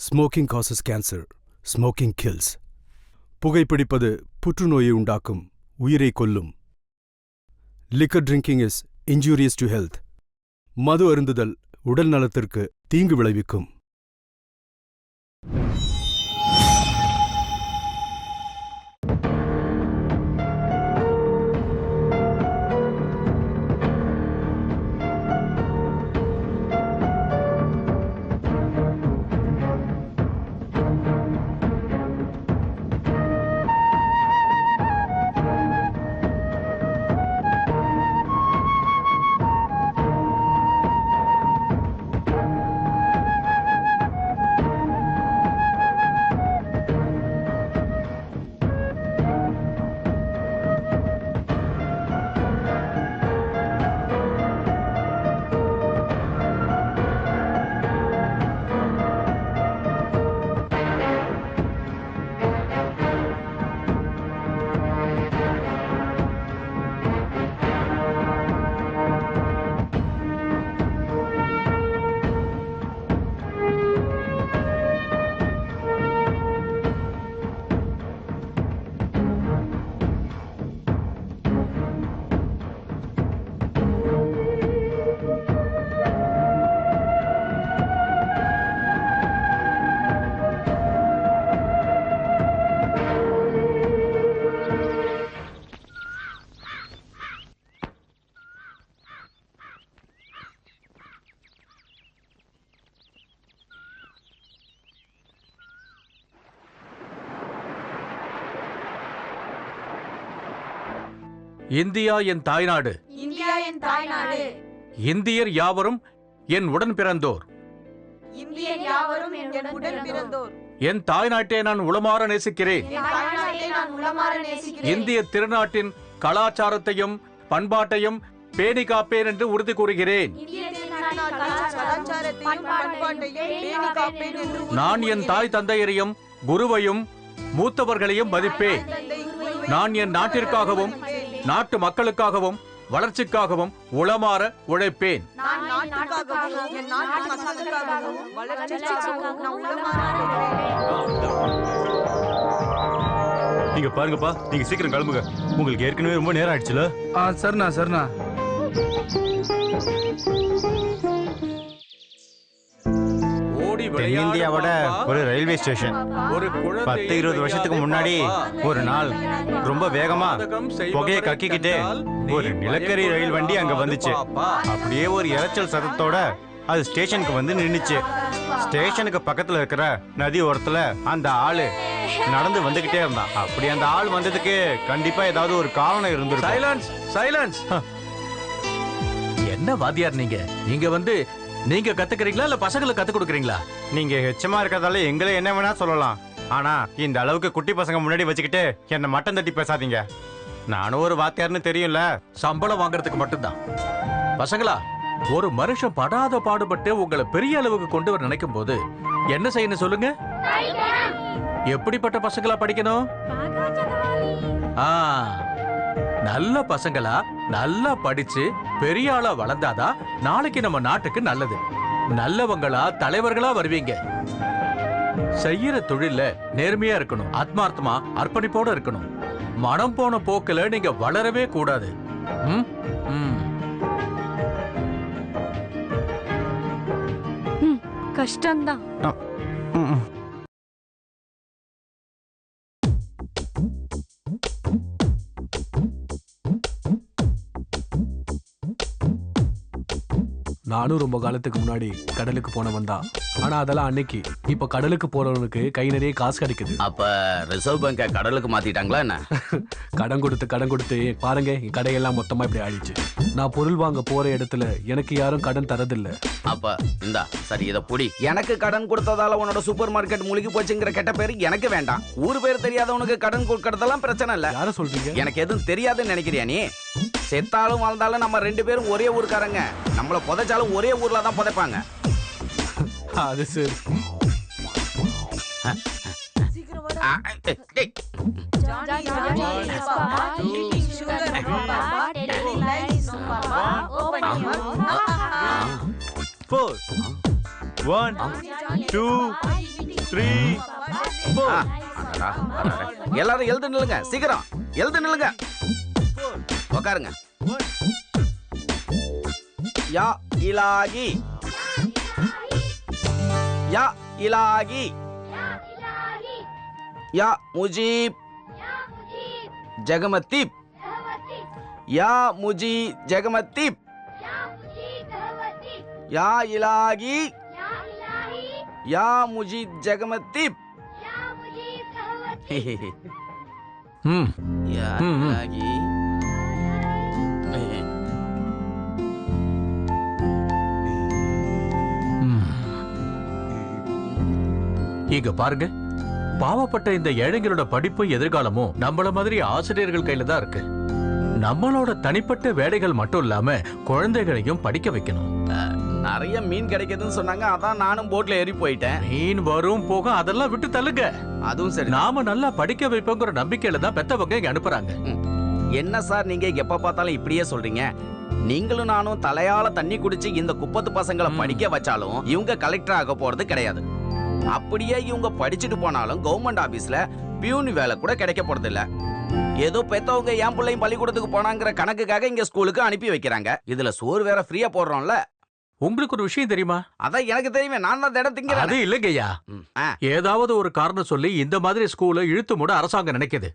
Smoking causes cancer. Smoking kills. புகைப்பிடிப்பது புற்றுநோயை உண்டாக்கும், உயிரை கொல்லும். Liquor drinking is injurious to health. மது அருந்துதல் உடல் நலத்திற்கு தீங்கு விளைவிக்கும். இந்தியா என் தாய்நாடு. இந்தியா என் தாய்நாடு. இந்தியர் யாவரும் என் உடன் பிறந்தோர். இந்தியர் யாவரும் என் உடன் பிறந்தோர். என் தாய்நாட்டை நான் உளமாற நேசிக்கிறேன். இந்திய திருநாட்டின் கலாச்சாரத்தையும் பண்பாட்டையும் பேணி காப்பேன் என்று உறுதி கூறுகிறேன். நான் என் தாய் தந்தையரையும் குருவையும் மூத்தவர்களையும் மதிப்பேன். நான் என் நாட்டிற்காகவும் நாட்டு மக்களுக்காகவும் வளர்ச்சிக்காகவும் உளமாற உழைப்பேன். நீங்க பாருங்கப்பா, நீங்க சீக்கிரம் கிளம்புங்க. உங்களுக்கு ஏற்கனவே ரொம்ப நேரம் ஆயிடுச்சுல. சரிண்ணா. தென்னிந்தியாவோட ஒரு ரயில்வே ஸ்டேஷன் 10-20 வருஷத்துக்கு முன்னாடி ஒரு நாள் ரொம்ப வேகமா புகையை கக்கிக்கிட்டே ஒரு நிலக்கரி ரயில் வண்டி அங்க வந்துச்சு. அப்படியே ஒரு இரைச்சல் சத்தத்தோட அது ஸ்டேஷனுக்கு வந்து நின்னுச்சு. ஸ்டேஷனுக்கு பக்கத்துல இருக்கிற நதி ஓரத்துல அந்த ஆளு நடந்து வந்துகிட்டே இருந்தான். அப்படி அந்த ஆள் வந்ததுக்கு கண்டிப்பா ஏதாவது ஒரு காரணம் இருந்திருக்கும். Silence, silence. என்ன வாத்தியார் நீங்க? நீங்க வந்து நீங்க கத்துக்கிறீங்களா இல்ல பசங்களுக்கு கத்து கொடுக்குறீங்களா? நீங்க எச்சமா இருக்கிறதால எங்களை என்ன வேணா சொல்லலாம். ஆனா இந்த அளவுக்கு குட்டி பசங்க முன்னாடி வச்சுக்கிட்டு என்ன மட்டம் தட்டி பேசாதீங்க. நானும் ஒரு வாத்தியார்னு தெரியும்ல. சம்பளம் வாங்குறதுக்கு மட்டும்தான். பசங்களா, ஒரு மனுஷன் படாத பாடுபட்டு உங்களை பெரிய அளவுக்கு கொண்டு வர நினைக்கும் போது என்ன செய்யணும் சொல்லுங்க? எப்படிப்பட்ட பசங்களா படிக்கணும்? நல்ல பசங்களா நல்லா படிச்சு பெரிய ஆளா வளர்ந்தாதான் நாளைக்கு நம்ம நாட்டுக்கு நல்லது. நல்லவங்களா தலைவர்களா வருவீங்க. செய்யற தொழில நேர்மையா இருக்கணும், ஆத்மார்த்தமா அர்ப்பணிப்போட இருக்கணும். மனம் போன போக்குல நீங்க வளரவே கூடாது. கஷ்டம்தான். நானும் ரொம்ப காலத்துக்கு முன்னாடி கடலுக்கு போனவன் தான். ஆனா அதெல்லாம் அன்னைக்கு. இப்ப கடலுக்கு போறவனுக்கு கை நிறைய காசு கிடைக்குது. அப்ப ரிசர்வ் பேங்க கடலுக்கு மாத்திட்டாங்களா என்ன? கடன் கொடுத்து பாருங்க, என் கடையெல்லாம் மொத்தமா இப்படி ஆயிடுச்சு. நான் பொருள் வாங்க போற இடத்துல எனக்கு யாரும் கடன் தரதில்ல. அப்ப இந்தா சரி, இத புடி. எனக்கு கடன் கொடுத்ததால உன்னோட சூப்பர் மார்க்கெட் முழுகி போச்சுங்கிற கெட்ட பேரு எனக்கு வேண்டாம். ஊர் பேர் தெரியாதவனுக்கு கடன் கொடுக்கறதெல்லாம் பிரச்சனை இல்ல. யார சொல்றீங்க? எனக்கு எதுவும் தெரியாதுன்னு நினைக்கிறியா நீ? செத்தாலும் வாழ்ந்தாலும் நம்ம 2 பேரும் ஒரே ஊருக்காரங்க. நம்மள புதைச்சாலும் ஒரே ஊர்ல தான் புதைப்பாங்க. அது சரி. Four, 1, 2, அடடா, அடடா. எல்லாரும் எழுந்து நில்லுங்க, சீக்கிரம் எழுந்து நில்லுங்க, உட்காருங்க. யா இலாகி, யா இலாகி, யா முஜீப் ஜகமத்தீப், யா முஜி ஜகமத்தீப், யா இலாகி, யா முஜி ஜகமத்தீப். ம் யா ம். இலாகி. இங்க பாருங்க, பாவப்பட்ட இந்த ஏழைங்களோட படிப்பும் எதிர்காலமும் நம்மள மாதிரி ஆசிரியர்கள் கையில தான் இருக்கு. நம்மளோட தனிப்பட்ட வேலைகள் மட்டும் இல்லாம குழந்தைகளையும் படிக்க வைக்கணும். நிறைய மீன் கிடைக்குதுன்னு சொன்னாங்க, அதான் நானும் போட்ல ஏறி போயிட்டேன். மீன் வரும் போக அதெல்லாம் விட்டு தள்ளுங்க. அதுவும் சரி. நாம நல்லா படிக்க வைப்போங்கிற நம்பிக்கையில தான் பெத்தவங்க இங்க அனுப்புறாங்க. என்ன சார் நீங்க எப்ப பார்த்தாலும் இப்படியே சொல்றீங்க? நீங்களும் நானும் தலையால தண்ணி குடிச்சு இந்த குப்பத்து பசங்களை படிக்க வச்சாலும் இவங்க கலெக்டர் ஆக போறது கிடையாது. அப்படியே இவங்க படிச்சுட்டு போனாலும் கவர்மெண்ட் ஆபீஸ்ல பியூன் வேலை கூட கிடைக்க போறது இல்ல. ஏதோ பெத்தவங்க என் பிள்ளையும் பள்ளிக்கூடத்துக்கு போனாங்கிற கணக்குக்காக இங்க ஸ்கூலுக்கு அனுப்பி வைக்கிறாங்க. இதுல சோறு வேற ஃப்ரீயா போடுறோம்ல. உங்களுக்கு ஒரு விஷயம் தெரியுமா? அதான் எனக்கு தெரியுமே, நான் தான் இடம் திங்கிறேன். அது இல்லைங்கய்யா, ஏதாவது ஒரு காரணம் சொல்லி இந்த மாதிரி ஸ்கூலை இழுத்து மூட அரசாங்கம் நினைக்குது.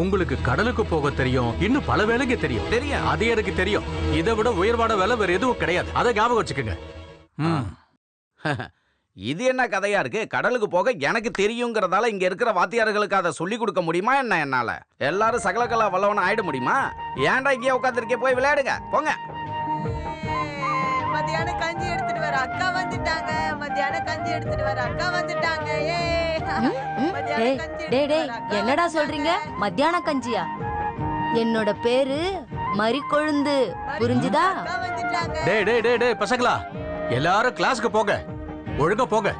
உங்களுக்கு கடலுக்கு போக தெரியும், இன்னும் பல வேலைக்கு தெரியும். தெரியும், அது எனக்கு தெரியும். இதை விட உயர்வான வேலை வேற எதுவும் கிடையாது. அதை ஞாபகம் வச்சுக்கோங்க. இது என்ன கதையா இருக்கு? கடலுக்கு போக எனக்கு தெரியுங்கிறதால இங்க இருக்கிற வாத்தியார்களுக்கு அதை சொல்லி கொடுக்க முடியுமா என்ன? என்னால எல்லாரும் சகலகலா வல்லவன ஆயிட முடியுமா? ஏன்டா இங்கே உட்காந்துருக்கே, போய் விளையாடுங்க போங்க. மத்தியானம் கஞ்சி எடுத்துட்டு வர அக்கா வந்துட்டாங்க. மத்தியானம் கஞ்சி எடுத்துட்டு வர அக்கா வந்துட்டாங்க. என்னடா சொல்றீங்க? மத்தியான கஞ்சியா? என்னோட பேரு மரிக்கொழுந்து, புரிஞ்சுதா? டேய் டேய் டேய் டேய் பசங்களா, எல்லாரும் கிளாஸ்க்கு போங்க, ஒழுங்கா போங்க.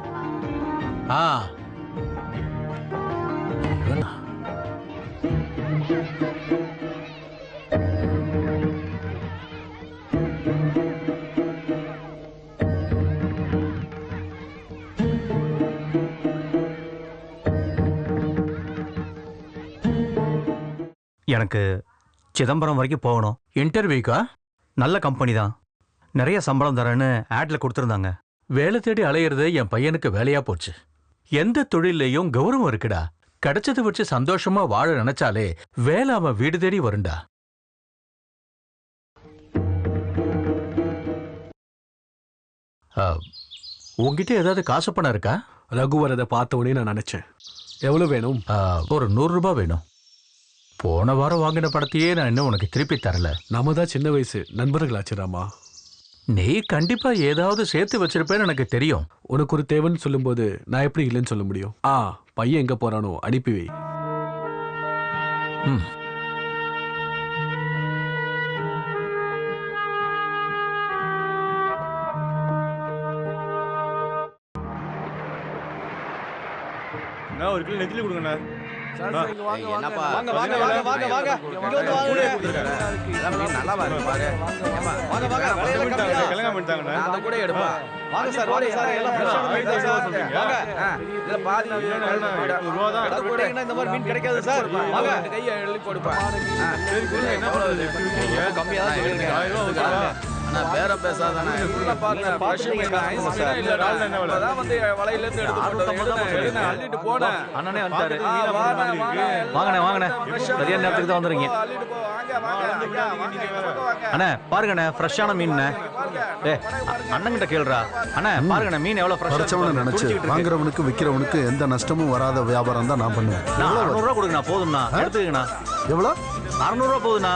எனக்கு சிதம்பரம் வரைக்கும் போகணும். இன்டர்வியூக்கா? நல்ல கம்பெனி தான், நிறைய சம்பளம் தரேன்னு ஆட்ல கொடுத்துருந்தாங்க. வேலை தேடி அலையிறது என் பையனுக்கு வேலையா போச்சு. எந்த தொழிலையும் கௌரவம் இருக்குடா. கிடைச்சதை வச்சு சந்தோஷமா வாழ நினைச்சாலே வேலை அவன் வீடு தேடி வருண்டா. உங்ககிட்ட ஏதாவது காசு பணம் இருக்கா? ரகு வரதை பார்த்த உடனே நான் நினைச்சேன், எவ்வளவு வேணும்? ஒரு 100 ரூபாய் வேணும். போன வாரம் வாங்கின படத்தையே நான் இன்னும் உனக்கு திருப்பி தரல. நாம தான் சின்ன வயசு நண்பர்களாச்சு ராமா. நீ கண்டிப்பா ஏதாவது சேர்த்து வச்சிருப்பேன்னு எனக்கு தெரியும். உனக்கு ஒரு தேவைன்னு சொல்லும்போது நான் எப்படி இல்லைன்னு சொல்ல முடியும்? பையன் எங்க போறானோ அனுப்பி வை. ஒரு கிலோ நெத்திலி கொடுங்கண்ணா. என்னப்பா வாங்க வாங்க வாங்க வாங்க வாங்க, இங்க வந்து வாங்க. நல்லா பாரு பாரு. வாங்க வாங்க, விலையில கம்மியா கலங்க பண்ணிட்டாங்கண்ணா. அந்த கூட எடுப்பா. வாங்க சார், வாங்க சார், எல்லாம் ஃப்ரெஷ்ஷான மீன் தான் சொல்றீங்க. வாங்க. இல்ல பாதி ரூபா தான். அது கூட இந்த மாதிரி மீன் கிடைக்காது சார். வாங்க, கையை எழுதி போடுப்பா. சரி கொடுங்க, என்ன பண்றது? கம்மியா தான் சொல்றீங்க. 1000 ரூபாய். நான் பேர பேசாதானே உள்ள பாருங்க. பாத்துட்டீங்க சார். இல்ல கால்ல என்ன விலை? அதான் வந்து வலையில இருந்து எடுத்து போட்டு அள்ளிட்டு போனேன். அண்ணனே வந்துட்டாரு. வாங்கண்ணே வாங்கண்ணே, சரியான நேரத்துக்கு தான் வந்துறீங்க. அள்ளிட்டு போ. வாங்க. அண்ணே பாருங்கண்ணே, ஃப்ரெஷ்ஷான மீன்ண்ணே. அண்ணங்கிட்ட கேளுடா. அண்ணே பாருங்கண்ணே, மீன் எவ்வளவு பறிச்சவனை நினைச்சு வாங்குறவனுக்கு விற்கிறவனுக்கு எந்த நஷ்டமும் வராத வியாபாரம் தான் நான் பண்ணுவேன். 600 ரூபா கொடுங்கண்ணா, போதும்ண்ணா, எடுத்துக்கங்கண்ணா. எவ்வளோ? 600 ரூபா போதுண்ணா.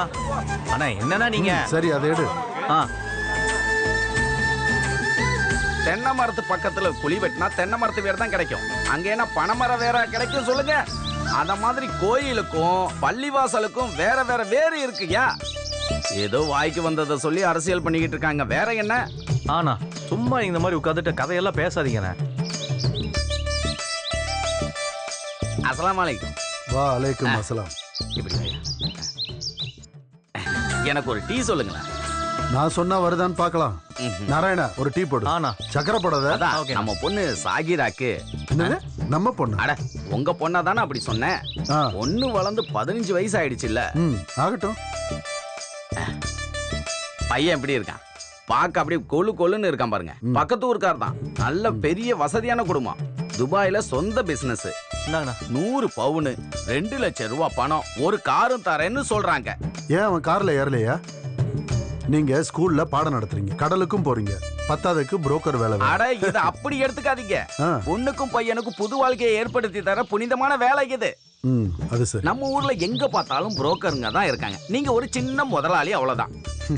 அண்ணா என்னண்ணா நீங்க? சரி, அதை எடு. தென்னை மரத்து பக்கத்துல குழி வெட்டினா தென்னை மரத்து வேற தான் கிடைக்கும். அங்க என்ன பனைமரம் வேற கிடைக்கும் சொல்லுங்க? அத மாதிரி கோயிலுக்கும் பள்ளிவாசலுக்கும் வேற வேற வேறு இருக்குயா. ஏதோ வாய்க்கு வந்ததை சொல்லி அரசியல் பண்ணிக்கிட்டு இருக்காங்க. வேற என்ன? ஆனா சும்மா இந்த மாதிரி உட்காந்துட்டு கதையெல்லாம் பேசாதீங்கண்ணே. அஸ்ஸலாமு அலைக்கும். வா அலைக்கும் அஸ்ஸலாம். இப்படி எனக்கு ஒரு டீ சொல்லுங்களேன். நான் சொன்னா வருதான்னு பார்க்கலாம். நாராயணா ஒரு டீ போடு. ஆனா சக்கரை போடாத. அதான் நம்ம பொண்ணு சாகிராக்கு. என்னது? நம்ம பொண்ணு? அட உங்க பொண்ணா தானே அப்படி சொன்னேன். ஆ. பொண்ணு வளர்ந்து 15 வயசு ஆயிடுச்சுல்ல. ஆகட்டும். பையன் எப்படி இருக்கான்? பார்க்க அப்படியே கொழு கொழுன்னு இருக்கான் பாருங்க. பக்கத்து ஊருக்கார் தான். நல்ல பெரிய வசதியான குடும்பம். துபாயில சொந்த பிசினஸ். 100 பவுனு 2 லட்சம் ரூபாய் பணம், ஒரு காரும் தரேன்னு சொல்றாங்க. ஏன் அவன் கார்ல ஏறலையா? நீங்க ஸ்கூல்ல பாடம் நடத்துறீங்க, கடலுக்கும் போறீங்க, பத்தாவதுக்கு புரோக்கர் வேலை. அட இது அப்படி எடுத்துக்காதீங்க. பொண்ணுக்கும் பையனுக்கும் புது வாழ்க்கையை ஏற்படுத்தி தர புனிதமான வேலை இது. அது சரி. நம்ம ஊர்ல எங்க பார்த்தாலும் புரோக்கருங்க தான் இருக்காங்க. நீங்க ஒரு சின்ன முதலாளி, அவ்வளவுதான்.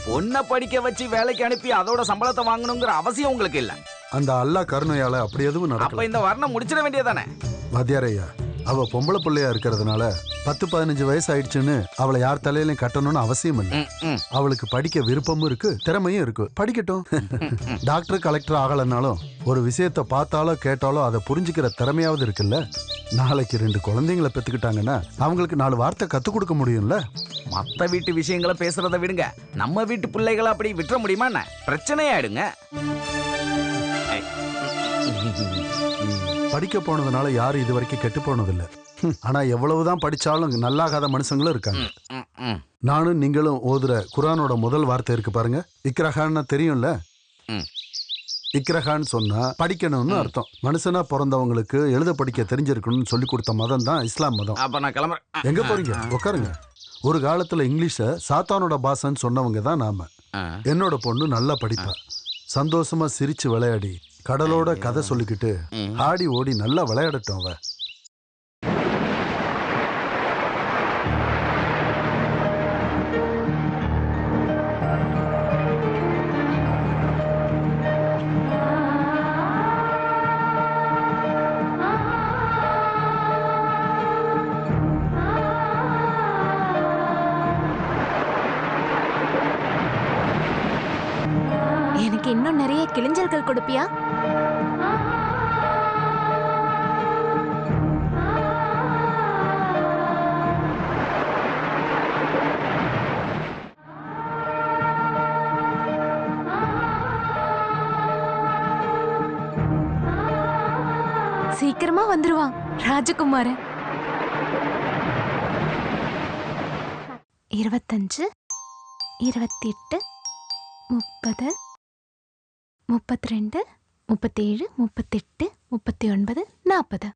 பொண்ணை படிக்க வச்சு வேலைக்கு அனுப்பி அதோட சம்பளத்தை வாங்கணுங்கிற அவசியம் உங்களுக்கு இல்ல. அந்த அல்லா கருணையால அப்படி எதுவும் அப்ப நடக்கல. இந்த வர்ணம் முடிச்சிட வேண்டியதானே? வாத்தியாரையா, அவ பொம்பளை பிள்ளையா இருக்கிறதுனால 10-15 வயசு ஆயிடுச்சுன்னு அவளை யார் தலையிலையும் கட்டணும்னு அவசியம் இல்லை. அவளுக்கு படிக்க விருப்பமும் இருக்கு, திறமையும் இருக்கு, படிக்கட்டும். டாக்டர் கலெக்டர் ஆகலைன்னாலும் ஒரு விஷயத்த பார்த்தாலோ கேட்டாலோ அதை புரிஞ்சுக்கிற திறமையாவது இருக்குல்ல. நாளைக்கு 2 குழந்தைங்களை பெத்துக்கிட்டாங்கன்னா அவங்களுக்கு 4 வார்த்தை கத்துக் கொடுக்க முடியும்ல. மத்த வீட்டு விஷயங்களை பேசுறத விடுங்க. நம்ம வீட்டு பிள்ளைகளை அப்படி விட்டுற முடியுமா? என்ன பிரச்சனையாயிடுங்க. படிக்க போனதுனால யாரும் இது வரைக்கும் கெட்டு போனதில்லை. ஆனா எவ்வளவுதான் படிச்சாலும் நல்லாகாத மனுஷங்களும் இருக்காங்க. நானும் நீங்களும் ஓதுற குர்ஆனோட முதல் வார்த்தை இருக்கு பாருங்க, இக்ரஹான்னு தெரியும்ல. இக்ரஹான்னு சொன்னா படிக்கணும்னு அர்த்தம். மனுஷனா பிறந்தவங்களுக்கு எழுத படிக்க தெரிஞ்சிருக்கணும்னு சொல்லி கொடுத்த மதம் தான் இஸ்லாம் மதம். அப்ப நான் கிளம்புறேன். எங்க போறீங்க? உட்காருங்க. ஒரு காலத்துல இங்கிலீஷ சாத்தானோட பாஷன்னு சொன்னவங்க தான் நாம. என்னோட பொண்ணு நல்லா படிப்பா, சந்தோஷமா சிரிச்சு விளையாடி கடலோட கதை சொல்லிக்கிட்டு ஆடி ஓடி நல்லா விளையாடட்டும் அவ. எனக்கு இன்னும் நிறைய கிளிஞ்சல்கள் கொடுப்பியா? சீக்கிரமா வந்துருவான் ராஜகுமாரன். 25, 28, 30, 32, 37, 38, 39, 40.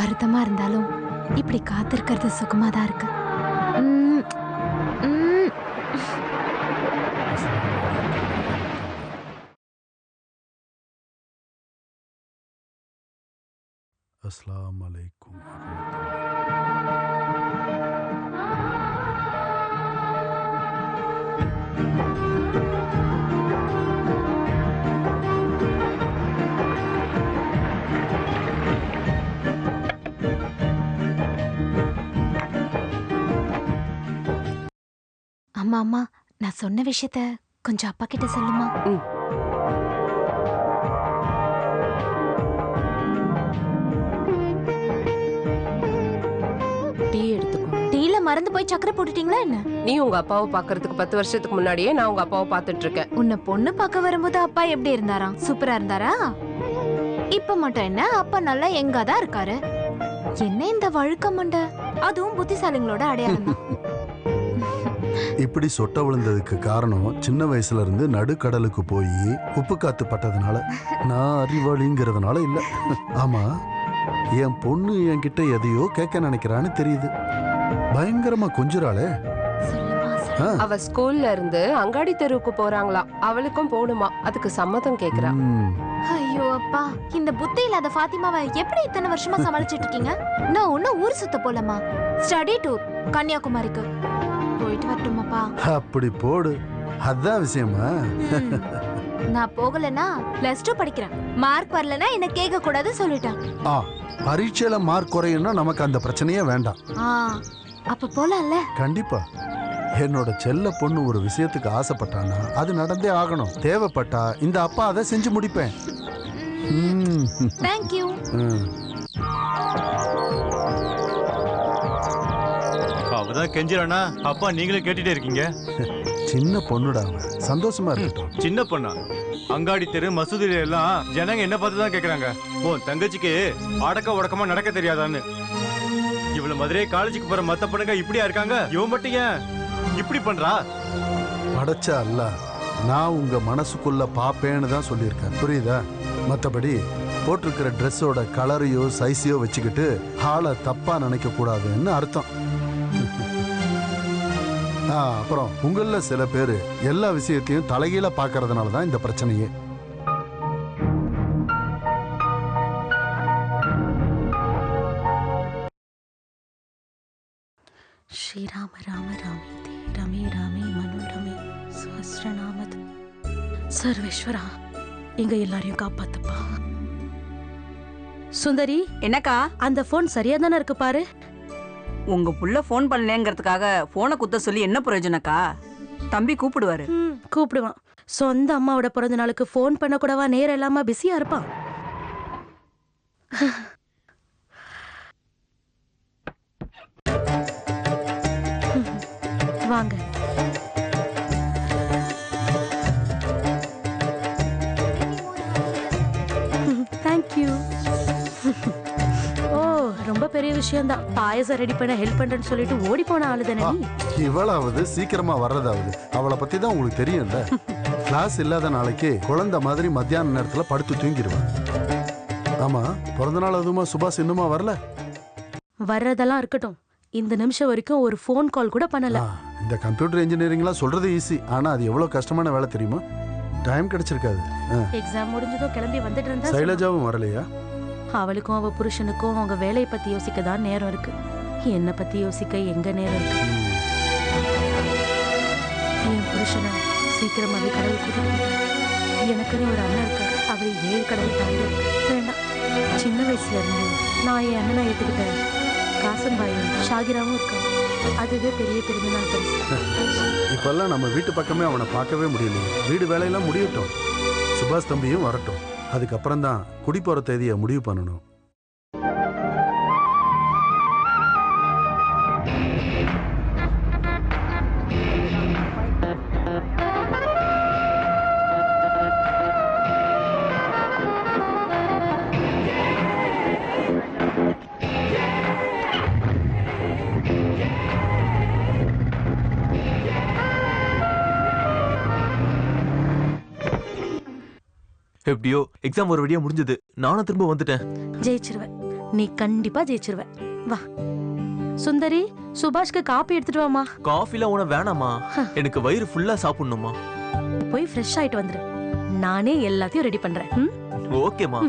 வருத்தமா இருந்தாலும் இப்படி காத்திருக்கிறது சுகமாதான் இருக்கு. அஸ்ஸலாமு அலைக்கும். அம்மா அம்மா, நான் சொன்ன விஷயத்த கொஞ்சம் அப்பா கிட்ட சொல்லுமா? டீ எடுத்துக்கோ. டீல மறந்து போய் சக்கரை போட்டுட்டீங்களா என்ன? நீ உங்க அப்பாவை பாக்குறதுக்கு 10 வருஷத்துக்கு முன்னாடியே நான் உங்க அப்பாவை பாத்துட்டு இருக்கேன். உன்னை பொண்ணு பார்க்க வரும்போது அப்பா எப்படி இருந்தாராம்? சூப்பரா இருந்தாரா? இப்ப மட்டும் என்ன, அப்பா நல்லா எங்காதான் இருக்காரு. என்ன இந்த வழுக்க மண்டை? அதுவும் புத்திசாலிங்களோட அடையாளம் தான். இப்படி சொட்ட விழுந்ததுக்கு காரணம் சின்ன வயசுல இருந்து நடுக்கடலுக்கு போய் உப்பு காத்து பட்டதுனால, நான் அறிவாளிங்கிறதுனால இல்ல. ஆமா, என் பொண்ணு என்கிட்ட எதையோ கேட்க நினைக்கிறான்னு தெரியுது. பயங்கரமா கொஞ்சுறாளே. அவ ஸ்கூல்ல இருந்து அங்காடி தெருவுக்கு போறாங்களா, அவளுக்கும் போகணுமா, அதுக்கு சம்மதம் கேக்குறா. ஐயோ அப்பா, இந்த புத்தி இல்லாத ஃபாத்திமாவை எப்படி இத்தனை வருஷமா சமாளிச்சிட்டு இருக்கீங்க? நான் ஒன்னும் ஊர் சுத்த போலமா, ஸ்டடி டூர் கன்னியாகுமரிக்கு போயிட்டு வரட்டுமாப்பா? அப்படி போடு, அதான் விஷயமா. நான் போகலன்னா +2 படிக்கிறேன், மார்க் வரலன்னா என்ன கேட்க கூடாது சொல்லிட்டேன். பரீட்சையில மார்க் குறையும்னா நமக்கு அந்த பிரச்சனையே வேண்டாம். அப்ப போலாம்ல? கண்டிப்பா. என்னோட செல்ல பொண்ணு ஒரு விஷயத்துக்கு ஆசைப்பட்டானா அது நடந்தே ஆகணும். தேவைப்பட்டா இந்த அப்பா அதை செஞ்சு முடிப்பேன். Thank you. அவ இப்பதான் கெஞ்சிரானா அப்பா நீங்களும் கேட்டுட்டே இருக்கீங்க. சின்ன பொண்ணுடா அவ, சந்தோஷமா இருக்கட்டும். சின்ன பொண்ணா? அங்காடி தெரு மசூதியில எல்லாம் ஜனங்க என்ன பார்த்து தான் கேக்குறாங்க, உன் தங்கச்சிக்கு அடக்க உடக்கமா நடக்க தெரியாதான்னு. இவ்வளவு மதுரை காலேஜுக்கு போற மத்த பொண்ணுங்க இப்படியா இருக்காங்க, இவன் மட்டும் ஏன் இப்படி பண்றா? படைச்சா அல்ல, நான் உங்க மனசுக்குள்ள பாப்பேன்னு தான் சொல்லியிருக்கேன், புரியுதா? மற்றபடி போட்டிருக்கிற ட்ரெஸ்ஸோட கலரையோ சைஸையோ வச்சுக்கிட்டு ஆளை தப்பா நினைக்க கூடாதுன்னு அர்த்தம். அப்புறம் உங்கள சில பேர் எல்லா விஷயத்தையும் தலைகீழ பாக்குறதுனால தான் இந்த பிரச்சனையே. ஸ்ரீராம ராம ராமேதி ரமே ராமே மனோரமே சஹஸ்ரநாமத். சர்வேஸ்வரா, எங்க எல்லாரையும் காப்பாத்துப்பா. சுந்தரி, என்னக்கா? அந்த போன் சரியா தானே இருக்கு பாரு. உங்க புள்ள போன் பண்ணலங்கிறதுக்காக போனை குத்த சொல்லி என்ன பிரயோஜனக்கா? தம்பி கூப்பிடுவாரு. கூப்பிடுவான். சொந்த அம்மாவோட பிறந்த நாளுக்கு போன் பண்ண கூடவா நேரம் இல்லாம பிஸியா இருப்பான். வாங்க. தேங்க்யூ. ஓ, ரொம்ப பெரிய விஷயம் தான். பாயசம் ரெடி பண்ண ஹெல்ப் பண்றேன்னு சொல்லிட்டு ஓடி போன ஆளு தானே நீ? இவளாவது சீக்கிரமா வர்றதாவது, அவளை பத்தி தான் உங்களுக்கு தெரியும்ல. கிளாஸ் இல்லாத நாளைக்கு குழந்தை மாதிரி மத்தியான நேரத்துல படுத்து தூங்கிடுவான். ஆமா, பிறந்த நாள் அதுமா சுபாஷ் இன்னுமா வரல? வர்றதெல்லாம் இருக்கட்டும், இந்த நிமிஷம் வரைக்கும் ஒரு ஃபோன் கால் கூட பண்ணல. இந்த கம்ப்யூட்டர் இன்ஜினியரிங்லாம் சொல்றது ஈஸி, ஆனா அது எவ்வளவு கஷ்டமான வேலை தெரியுமா? டைம் கிடைச்சிருக்காது. எக்ஸாம் முடிஞ்சதும் கிளம்பி வந்துட்டு இருந்தா. சைலஜாவும் வரலையா? அவளுக்கும் அவ புருஷனுக்கும் அவங்க வேலையை பத்தி யோசிக்க தான் நேரம் இருக்கு. என்ன பத்தி யோசிக்க எங்க நேரம் இருக்கு? என் புருஷனை சீக்கிரமாவே கடவுள் கூட்டிட்டு. எனக்குன்னு ஒரு அண்ணன் இருக்காரு, அவர் 7 கடவுள் தாண்டி இருக்கு. வேண்டாம், சின்ன வயசுல இருந்து நான் என் அண்ணனை ஏத்துக்கிட்டேன். காசன்பாயும் ஷாகிராவும் இருக்காங்க, அதுவே பெரிய பெருமைதான். இப்பெல்லாம் நம்ம வீட்டு பக்கமே அவனை பார்க்கவே முடியலையே. வீடு வேலையெல்லாம் முடியட்டும், சுபாஷ் தம்பியும் வரட்டும், அதுக்கப்புறம் தான் குடி போற தேதியை முடிவு பண்ணணும். எப்படியோ எக்ஸாம் ஒரு வழியா முடிஞ்சது. நானும் திரும்ப வந்துட்டேன். ஜெயிச்சிருவேன், நீ கண்டிப்பா ஜெயிச்சிருவ. வா சுந்தரி, சுபாஷ்க்கு காப்பி எடுத்துட்டு வாமா. காஃபில உன வேணாமா, எனக்கு வயிறு ஃபுல்லா சாப்பிடணுமா. போய் ஃப்ரெஷ் ஆயிட்டு வந்துரு, நானே எல்லாத்தையும் ரெடி பண்றேன். ஓகேமா.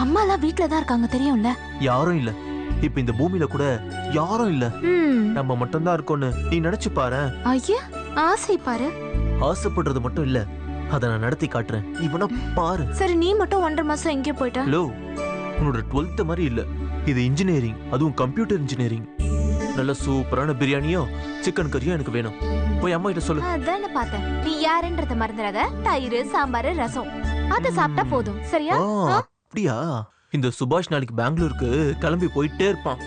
அம்மாலாம் வீட்ல தான் இருக்காங்க, தெரியும்ல? யாரும் இல்ல, இப்ப இந்த பூமியில கூட யாரும் இல்ல, நம்ம மட்டும் தான் இருக்கோம்னு நீ நினைச்சு பாரு. ஐயா, ஆசை பாரு. ஆசைப்படுறது மட்டும் இல்ல, அத நான் நடத்தி காட்டுறேன். இவனை பாரு. சரி, நீ மட்டும் 1.5 மாசம் எங்கே போயிட்ட? லோ, உன்னோட 12th மாதிரி இல்ல, இது இன்ஜினியரிங், அதுவும் கம்ப்யூட்டர் இன்ஜினியரிங். நல்ல சூப்பரான பிரியாணியோ சிக்கன் கறியோ எனக்கு வேணும். போய் அம்மா கிட்ட சொல்லு. அதானே பார்த்தேன். நீ யாருன்றத மறந்துடாத. தயிர், சாம்பார், ரசம் அத சாப்பிட்டா போதும், சரியா? அப்படியா? இந்த சுபாஷ் நாளைக்கு பெங்களூருக்கு கிளம்பி போயிட்டே இருப்பான்.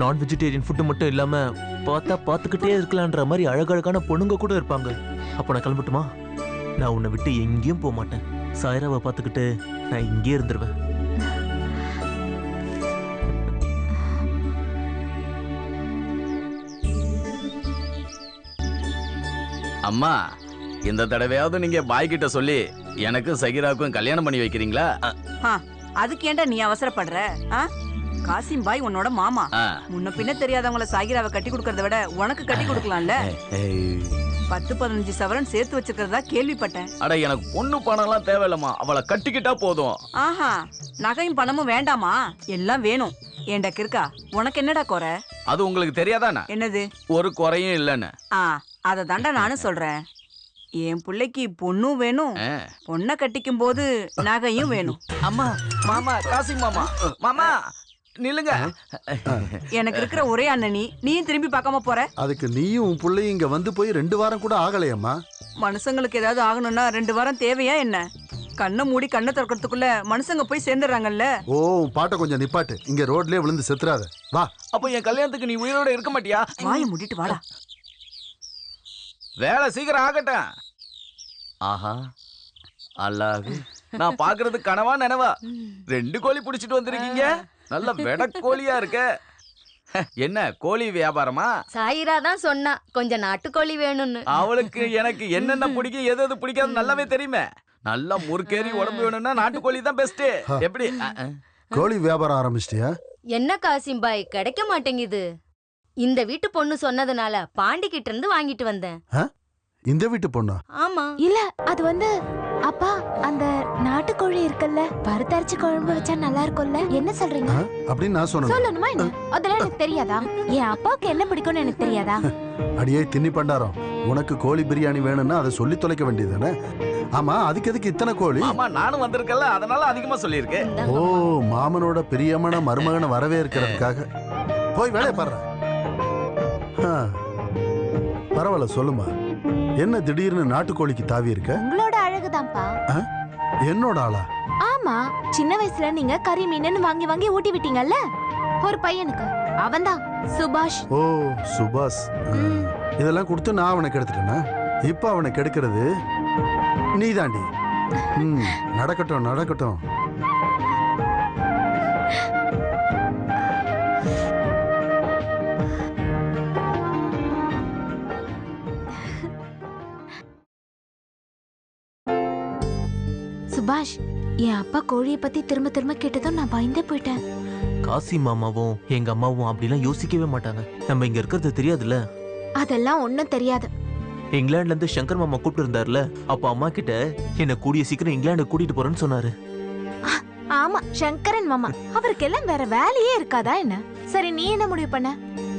நான் வெஜிடேரியன் ஃபுட்டு மட்டும் இல்லாம பார்த்தா பார்த்துக்கிட்டே இருக்கலான்ற மாதிரி அழகழகான பொண்ணுங்க கூட இருப்பாங்க. அப்ப நான் கிளம்பட்டுமா? நான் உன்னை விட்டு எங்கேயும் போக மாட்டேன். சாயராவை பார்த்துக்கிட்டு நான் இங்கே இருந்துருவேன். அம்மா, இந்த தடவையாவது நீங்க பாய் கிட்ட சொல்லி எனக்கும் சகிராவுக்கும் கல்யாணம் பண்ணி வைக்கிறீங்களா? அதுக்கு ஏன்டா நீ அவசரப்படுற? காசிம் பாய் உன்னோட மாமா. முன்ன பின்ன தெரியாதவங்கள சாகிராவை கட்டி கொடுக்கறத விட உனக்கு கட்டி கொடுக்கலாம்ல. 10-15 சவரன் சேர்த்து வச்சிருக்கிறதா கேள்விப்பட்டேன். அட எனக்கு பொண்ணு பணம் எல்லாம் தேவையில்லமா, அவளை கட்டிக்கிட்டா போதும். ஆஹா, நகையும் பணமும் வேண்டாமா? எல்லாம் வேணும். ஏண்டா கிறுக்கா, உனக்கு என்னடா குறை? அது உங்களுக்கு தெரியாதானே? என்னது? ஒரு குறையும் இல்லன்னு. அத தாண்டா நானும் சொல்றேன். என் பிள்ளைக்கு பொண்ணும் வேணும், பொண்ணை கட்டிக்கும் போது நகையும் வேணும். அம்மா, மாமா, காசி மாமா, மாமா நில்லுங்க. எனக்கு இருக்கிற ஒரே அண்ணனி, நீயும் திரும்பி பார்க்காம போற? அதுக்கு நீயும் உன் பிள்ளையும் இங்க வந்து போய் 2 வாரம் கூட ஆகலையம்மா. மனுஷங்களுக்கு ஏதாவது ஆகணும்னா 2 வாரம் தேவையா என்ன? கண்ணை மூடி கண்ணை திறக்கிறதுக்குள்ள மனுஷங்க போய் சேர்ந்துடுறாங்கல்ல. ஓ, பாட்ட கொஞ்சம் நிப்பாட்டு. இங்க ரோட்லயே விழுந்து செத்துறாத. வா. அப்போ என் கல்யாணத்துக்கு நீ உயிரோட இருக்க மாட்டியா? வாயை மூடிட்டு வாடா. வேலை சீக்கிரம் ஆகட்டும். ஆஹா, அல்லாஹ், நான் பாக்குறது கனவா நனவா? 2 கோழி பிடிச்சிட்டு வந்திருக்கீங்க. நல்ல வெட கோழியா இருக்க. என்ன கோழி வியாபாரமா? சாயிரா தான் சொன்னா கொஞ்சம் நாட்டுக்கோழி வேணும்னு. அவளுக்கு எனக்கு என்னென்ன பிடிக்கும் எது எது பிடிக்காது நல்லாவே தெரியுமே. நல்லா முறுக்கேறி உடம்பு வேணும்னா நாட்டுக்கோழி தான் பெஸ்ட். எப்படி கோழி வியாபாரம் ஆரம்பிச்சிட்டியா? என்ன காசிம் பாய், கிடைக்க மாட்டேங்குது. இந்த வீட்டு பொண்ணு சொன்னதுனால பாண்டி கிட்ட இருந்து வாங்கிட்டு வந்தேன். இந்த வீட்டு பொண்ணா? ஆமா. இல்ல, அது வந்து அப்பா, அந்த நாட்டுக்கோழி இருக்குல்ல, பருத்தரிச்சு குழம்பு வச்சா நல்லா இருக்கும்ல. என்ன சொல்றீங்க? அப்படின்னு நான் சொல்லணுமா என்ன? அதெல்லாம் எனக்கு தெரியாதா? என் அப்பாவுக்கு என்ன பிடிக்கும்னு எனக்கு தெரியாதா? அடியே தின்னி பண்டாரம், உனக்கு கோழி பிரியாணி வேணும்னா அதை சொல்லி தொலைக்க வேண்டியதுதானே? ஆமா, அதுக்கு எதுக்கு இத்தனை கோழி? ஆமா, நானும் வந்திருக்கல, அதனால அதிகமா சொல்லியிருக்கேன். ஓ, மாமனோட பிரியமான மருமகனை வரவே இருக்கிறதுக்காக. போய் வேலையை பாரு. பரவாயில்ல, சொல்லுமா. என்ன திடீர்னு நாட்டுக்கோழிக்கு தாவி இருக்க? உங்களோட அழகுதான்ப்பா. என்னோட ஆளா? ஆமா, சின்ன வயசுல நீங்க கறி மீன் வாங்கி வாங்கி ஊட்டி விட்டீங்கல்ல ஒரு பையனுக்கு, அவன்தான் சுபாஷ். ஓ, சுபாஷ். இதெல்லாம் கொடுத்து நான் அவனை கெடுத்துட்டேனா? இப்ப அவனை கெடுக்கிறது நீதாண்டி. நடக்கட்டும் நடக்கட்டும். சுபாஷ், என் அப்பா கோழியை பத்தி திரும்ப திரும்ப கேட்டதும் நான் பயந்தே போயிட்டேன். காசி மாமாவும் எங்க அம்மாவும் அப்படிலாம் யோசிக்கவே மாட்டாங்க. நம்ம இங்க இருக்கிறது தெரியாதுல்ல. அதெல்லாம் ஒண்ணும் தெரியாது. இங்கிலாந்துல இருந்து சங்கர் மாமா கூப்பிட்டு இருந்தாருல, அப்ப அம்மா கிட்ட என்ன கூடிய சீக்கிரம் இங்கிலாந்து கூட்டிட்டு போறேன்னு சொன்னாரு. ஆமா, சங்கரன் மாமா. அவருக்கு எல்லாம் வேற வேலையே இருக்காதா என்ன? சரி, நீ என்ன முடிவு பண்ண?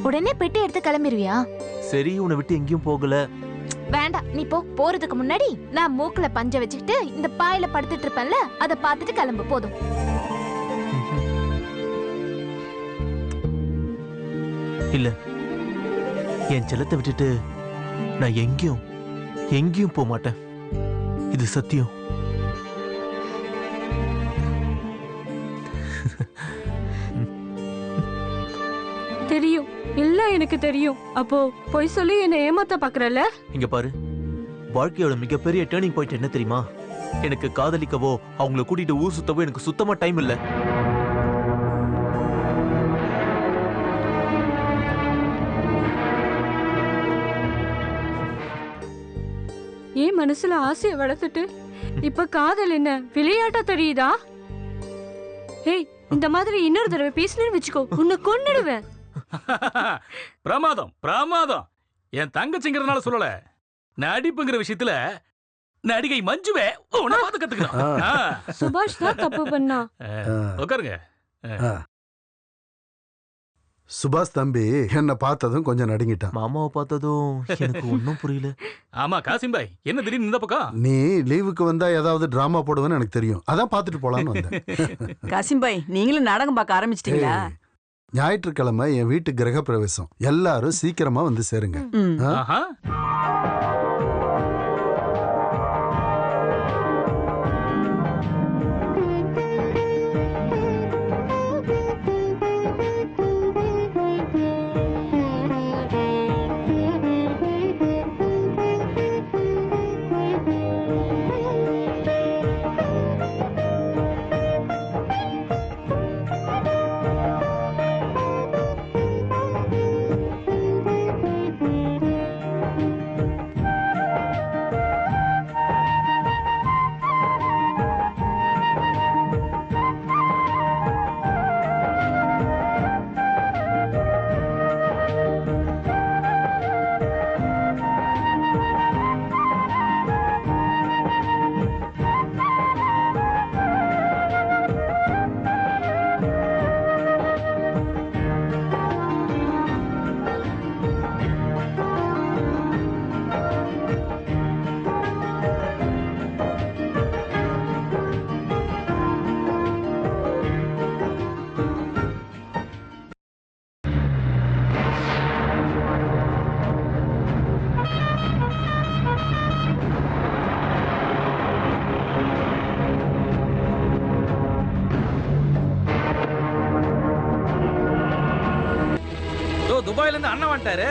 உடனே பெட்டி எடுத்து கிளம்பிடுவியா? சரி, உன்னை விட்டு எங்கேயும் போகல. வேண்டாம், நீ போ. போறதுக்கு முன்னாடி நான் மூக்குல பஞ்ச வச்சுக்கிட்டு இந்த பாயில படுத்துட்டு இருப்பேன்ல, அதை பார்த்துட்டு கிளம்பு. போதும். இல்ல, என் செல்லத்தை விட்டுட்டு நான் எங்கேயும் போக மாட்டேன். இது சத்தியம். தெரியும், இல்ல எனக்கு தெரியும். அப்போ போய் சொல்லி என்ன ஏமாத்த பாக்குறல? இங்க பாரு, வாழ்க்கையோட மிகப்பெரிய டேர்னிங் பாயிண்ட் என்ன தெரியுமா? எனக்கு காதலிக்கவோ அவங்கள கூட்டிட்டு ஊர் சுத்தவோ எனக்கு சுத்தமா டைம் இல்ல. ஏன் மனசுல ஆசையை வளர்த்துட்டு இப்ப காதல் என்ன விளையாட்டா தெரியுதா? ஏய், இந்த மாதிரி இன்னொரு தடவை பேசினேன்னு வச்சுக்கோ, உன்னை கொன்னுடுவேன். பிரமாதம் பிரமாதம். என் தங்கச்சிங்கிறதுனால சொல்லல, நடிப்புங்கிற விஷயத்துல நடிகை மஞ்சுவே உன்னை பார்த்து கத்துக்கணும். சுபாஷ் தான் தப்பு பண்ணா. உட்காருங்க. சுபாஷ் தம்பி என்ன பார்த்ததும் கொஞ்சம் நடுங்கிட்டான். மாமாவை பார்த்ததும் எனக்கு ஒன்னும் புரியல. ஆமா காசிம் பாய், என்ன திடீர்னு இந்த பக்கம்? நீ லீவுக்கு வந்தா ஏதாவது டிராமா போடுவேன்னு எனக்கு தெரியும், அதான் பார்த்துட்டு போலான்னு வந்தேன். காசிம் பாய், நீங்களும் நாடகம் பார்க்க ஆரம்பிச்சிட்டீங்களா? ஞாயிற்றுக்கிழமை என் வீட்டு கிரக பிரவேசம், எல்லாரும் சீக்கிரமா வந்து சேருங்க. துபாயில இருந்து அண்ணன் வந்துட்டாரு.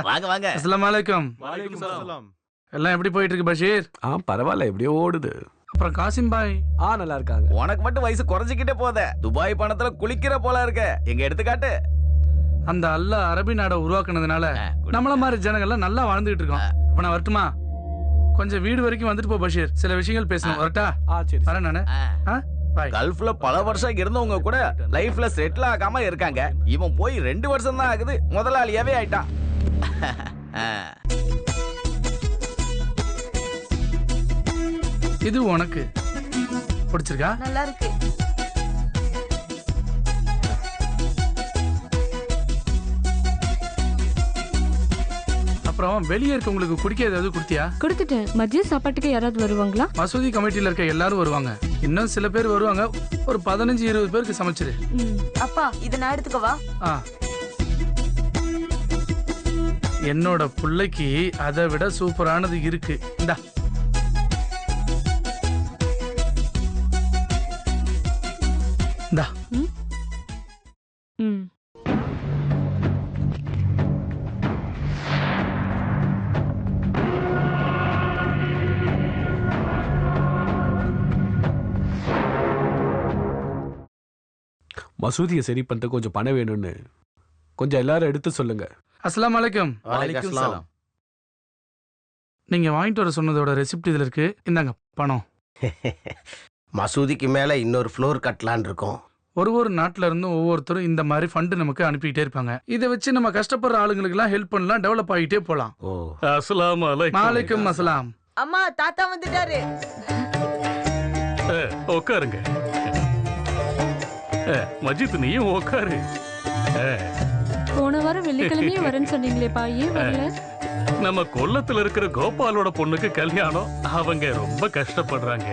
வாங்க வாங்க. அஸ்ஸலாமு அலைக்கும். எல்லாம் எப்படி போயிட்டு இருக்கு பஷீர்? பரவாயில்ல, எப்படியோ ஓடுது. அப்புறம் காசிம் பாய்? நல்லா இருக்காங்க. உனக்கு மட்டும் வயசு குறைஞ்சிக்கிட்டே போதே. துபாய் பணத்துல குளிக்கிற போல இருக்க. எங்க எடுத்துக்காட்டு. அந்த அல்லாஹ் அரபி நாடை உருவாக்குனதுனால நம்மள மாதிரி ஜனங்கள்லாம் நல்லா வாழ்ந்துகிட்டு இருக்கோம். இப்ப நான் வரட்டுமா? கொஞ்சம் வீடு வரைக்கும் வந்துட்டு போ பஷீர், சில விஷயங்கள் பேசணும். வரட்டா? சரி வரேன் நானு. கல்ஃப்ல பல வருஷம் இருந்தவங்க கூட லைஃப்ல செட்டில் ஆகாம இருக்காங்க. இவன் போய் 2 வருஷம் தான் ஆகுது, முதலாளியாவே ஆயிட்டான். இது உனக்கு பிடிச்சிருக்கா? நல்லா இருக்கு. அப்புறம் வெளியே இருக்கவங்களுக்கு குடிக்க ஏதாவது குடுத்தியா? கொடுத்துட்டேன். மதிய சாப்பாட்டுக்கு யாராவது வருவாங்களா? மசூதி கமிட்டில இருக்க எல்லாரும் வருவாங்க. இன்னும் சில பேர் வருவாங்க. ஒரு 15-20 பேருக்கு சமைச்சிரு. அப்பா இத நான் எடுத்துக்கவா? என்னோட புள்ளைக்கு அதை விட சூப்பரானது இருக்கு. இந்தா. இந்தா. மசூதியை சரி பண்ணிட்டு கொஞ்சம் பணம் வேணும்னு கொஞ்சம் எல்லாரும் எடுத்து சொல்லுங்க. அஸ்ஸலாமு அலைக்கும். நீங்க வாங்கிட்டு வர சொன்னதோட ரெசிப்ட் இதுல இருக்கு. இந்தாங்க பணம். மசூதிக்கு மேல இன்னொரு ஃப்ளோர் கட்டலான்னு இருக்கோம். ஒரு நாட்டுல இருந்தும் ஒவ்வொருத்தரும் இந்த மாதிரி ஃபண்ட் நமக்கு அனுப்பிட்டே இருப்பாங்க. இதை வச்சு நம்ம கஷ்டப்படுற ஆளுங்களுக்கு எல்லாம் ஹெல்ப் பண்ணலாம், டெவலப் ஆகிட்டே போலாம். அஸ்ஸலாமு அலைக்கும். வாலைக்கும் அஸ்ஸலாம். அம்மா தாத்தா வந்துட்டாரு. உட்காருங்க. மஜித் நீயும் உட்காரு. போன வாரம் வெள்ளிக்கிழமையே வரேன்னு சொன்னீங்களேப்பா, ஏன் வரல? நம்ம கொல்லத்துல இருக்கிற கோபாலோட பொண்ணுக்கு கல்யாணம். அவங்க ரொம்ப கஷ்டப்படுறாங்க.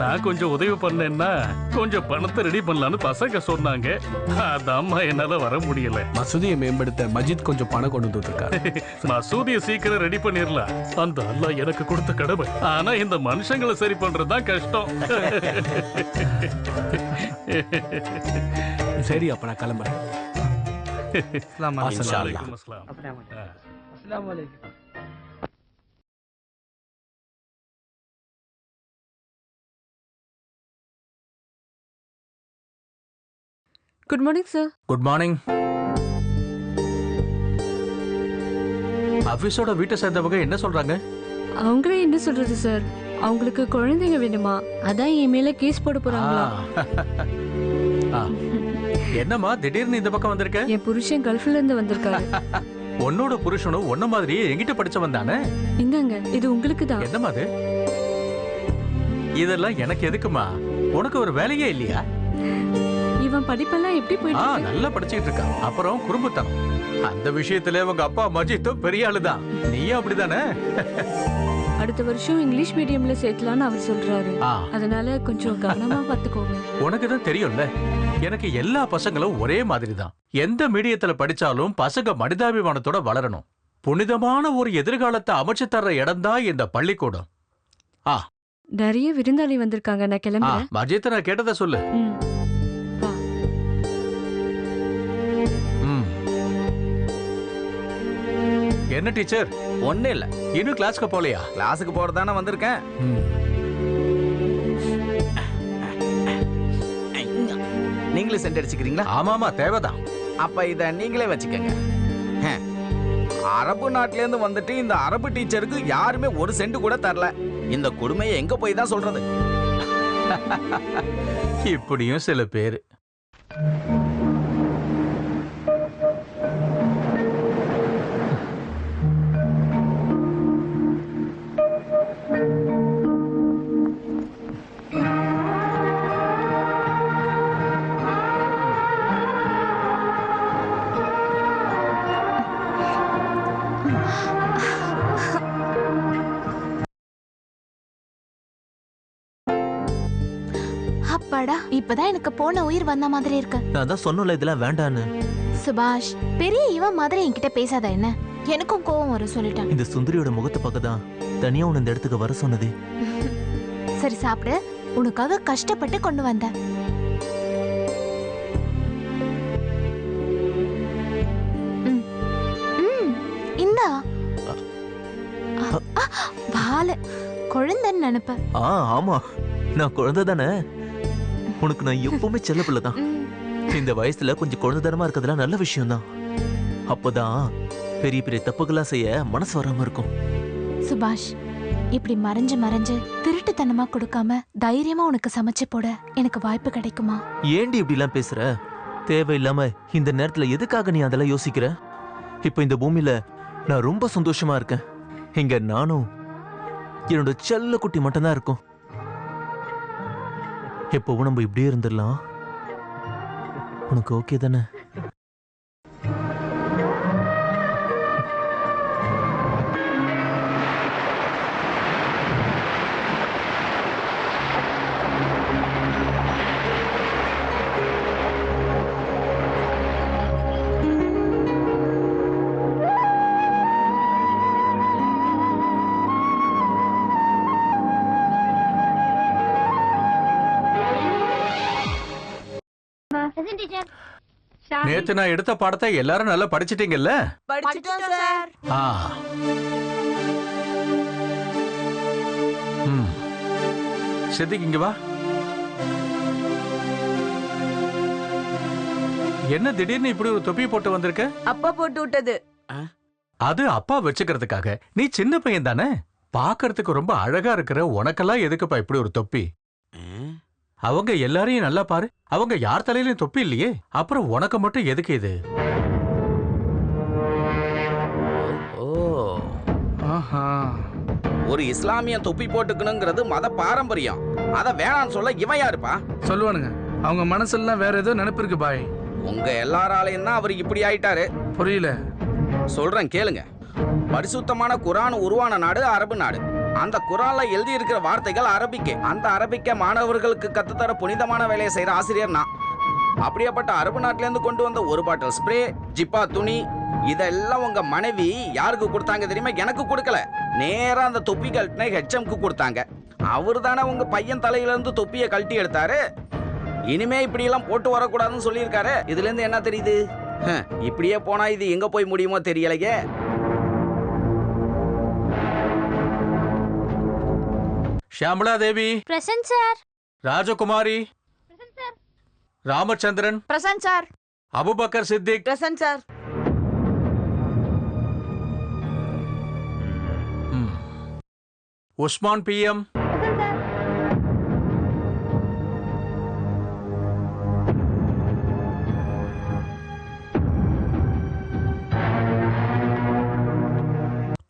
நான் கொஞ்சம் உதவி பண்ணேன்னா கொஞ்சம் பணத்தை ரெடி பண்ணலான்னு பசங்க சொன்னாங்க. அதாம்மா என்னால வர முடியல. மசூதியை மேம்படுத்த மஜித் கொஞ்சம் பணம் கொண்டு வந்துருக்காரு. மசூதியை சீக்கிரம் ரெடி பண்ணிடலாம். அந்த அல்லாஹ் எனக்கு கொடுத்த கடமை. ஆனா இந்த மனுஷங்களை சரி பண்றதுதான் கஷ்டம். சரி, அப்ப நான் கிளம்புறேன். Good morning sir. Good morning. ஆபீஸோட வீட்டை சேர்ந்தவங்க என்ன சொல்றாங்க? அவங்களே என்ன சொல்றது சார், அவங்களுக்கு குழந்தைங்க வேணுமா, அதான் என் மேல கேஸ் போட போறாங்களா. என்னம்மா திடீர்னு இந்த பக்கம் வந்திருக்க? என் புருஷன் கல்ஃப்ல இருந்து வந்திருக்காரு. உன்னோட புருஷனும் உன்ன மாதிரியே எங்கிட்ட படிச்சவன் தானே? இந்தாங்க, இது உங்களுக்கு தான். என்னம்மா அது? இதெல்லாம் எனக்கு எதுக்குமா? உனக்கு ஒரு வேலையே இல்லையா? இவன் படிப்பெல்லாம் எப்படி போயிட்டு இருக்கு? நல்லா படிச்சிட்டு இருக்கான். அப்புறம் குறும்புத்தனம். அந்த விஷயத்துல உங்க அப்பா மஜித்தும் பெரிய ஆளுதான். நீயும் அப்படிதானே? அடுத்த வருஷம் இங்கிலீஷ் மீடியம்ல சேர்க்கலாம்னு அவர் சொல்றாரு. அதனால கொஞ்சம் கவனமா பாத்துக்கோங்க. உனக்கு தான் தெரியும்ல, எனக்கு எல்லா பசங்களும் ஒரே மாதிரி தான். எந்த மீடியத்துல படிச்சாலும் பசங்க மனிதாபிமானத்தோட வளரணும். புனிதமான ஒரு எதிர்காலத்தை அமைச்சு தர்ற இடம் தான் இந்த பள்ளிக்கூடம். நிறைய விருந்தாளி வந்திருக்காங்க, நான் கிளம்புறேன். மஜித், நான் கேட்டதை சொல்லு. என்ன டீச்சர்? ஒண்ணு இல்ல. இன்னும் கிளாஸ்க்கு போலையா? கிளாஸுக்கு போறதானே வந்திருக்கேன். நீங்களே சென்ட் அடிச்சுக்கிறீங்களா? ஆமாமா, தேவைதான். அப்ப இத நீங்களே வச்சுக்கோங்க. அரபு நாட்டுல இருந்து வந்துட்டு இந்த அரபு டீச்சருக்கு யாருமே ஒரு சென்ட் கூட தரல. இந்த கொடுமையை எங்க போய் தான் சொல்றது? இப்படியும் சில பேரு. அப்பாடா, இப்பதான் எனக்கு போன உயிர் வந்த மாதிரி இருக்கு. நான் தான் சொன்னல இதெல்லாம் வேண்டான்னு. சுபாஷ், பெரிய இவன் மாதிரி என்கிட்ட பேசாத என்ன? எனக்கும் கோவம் வரும் சொல்லிட்டேன். இந்த சுந்தரியோட முகத்தை பார்க்க தான் தனியா உன்னை இந்த இடத்துக்கு வர சொன்னதே. சரி சாப்பிடு, உனக்காக கஷ்டப்பட்டு கொண்டு வந்தேன். இந்தா வால குழந்தைன்னு நினைப்ப. ஆமா, நான் குழந்தை தானே. உனக்கு நான் எப்பவுமே செல்ல பிள்ளை தான். இந்த வயசுல கொஞ்சம் குழந்தைத்தனமா இருக்கிறதுலாம் நல்ல விஷயம் தான். அப்பதான் பெரிய பெரிய தப்புகள்லாம் செய்ய மனசு வராம இருக்கும். சுபாஷ், இப்படி மறைஞ்சு மறைஞ்சு திருட்டுத்தனமா கொடுக்காம தைரியமா உனக்கு சமைச்சு போட எனக்கு வாய்ப்பு கிடைக்குமா? ஏண்டி இப்படி எல்லாம் பேசுற? தேவையில்லாம இந்த நேரத்துல எதுக்காக நீ அதெல்லாம் யோசிக்கிற? இப்ப இந்த பூமியில நான் ரொம்ப சந்தோஷமா இருக்கேன். இங்க நானும் என்னோட செல்ல குட்டி மட்டும்தான் இருக்கும். எப்பவும் நம்ம இப்படியே இருந்துடலாம். உனக்கு ஓகே தானே? நேத்து நான் எடுத்த பாடத்தை எல்லாரும் நல்லா படிச்சிட்டீங்கல்ல? படிச்சிட்டோம் சார். சித்திக் இங்க வா. என்ன திடீர்னு இப்படி ஒரு தொப்பி போட்டு வந்திருக்க? அப்பா போட்டு விட்டது. அது அப்பா வச்சுக்கிறதுக்காக. நீ சின்ன பையன் தானே, பாக்குறதுக்கு ரொம்ப அழகா இருக்கிற உனக்கெல்லாம் எதுக்குப்பா இப்படி ஒரு தொப்பி? அவங்க எல்லாரையும் நல்லா பாரு, அவங்க யார் தலையிலயும் தொப்பி இல்லையே, அப்புறம் உனக்கு மட்டும் எதுக்கு இது? ஒரு இஸ்லாமிய தொப்பி போட்டுக்கணுங்கிறது மத பாரம்பரியம். அத வேணான்னு சொல்ல இவன் யாருப்பா? சொல்லுவானுங்க, அவங்க மனசெல்லாம் வேற ஏதோ நினைப்பு இருக்கு பாய். உங்க எல்லாராலையும் தான் அவர் இப்படி ஆயிட்டாரு. புரியல. சொல்றேன் கேளுங்க. பரிசுத்தமான குர்ஆன் உருவான நாடு அரபு நாடு. அந்த குர்ஆன்ல எழுதி இருக்கிற வார்த்தைகள் அரபிக்கு. அந்த அரபிக்க மாணவர்களுக்கு கத்துத்தர புனிதமான வேலையை செய்யற ஆசிரியர் நான். அப்படியேப்பட்ட அரபு நாட்டில இருந்து கொண்டு வந்த ஒரு பாட்டில் ஸ்ப்ரே, ஜிப்பா துணி, இதெல்லாம் உங்க மனைவி யாருக்கு கொடுத்தாங்க தெரியுமா? எனக்கு கொடுக்கல. நேரா அந்த தொப்பி கழட்டின ஹெச்எம்க்கு கொடுத்தாங்க. அவரு தானே உங்க பையன் தலையில இருந்து தொப்பியை கழட்டி எடுத்தாரு. இனிமே இப்படி எல்லாம் போட்டு வரக்கூடாதுன்னு சொல்லியிருக்காரு. இதுல இருந்து என்ன தெரியுது? இப்படியே போனா இது எங்க போய் முடியுமோ தெரியலையே. Shyamala Devi present sir. Rajakumari present sir. Ramachandran present sir. Abubakar Siddique present sir. Usman பிஎம்.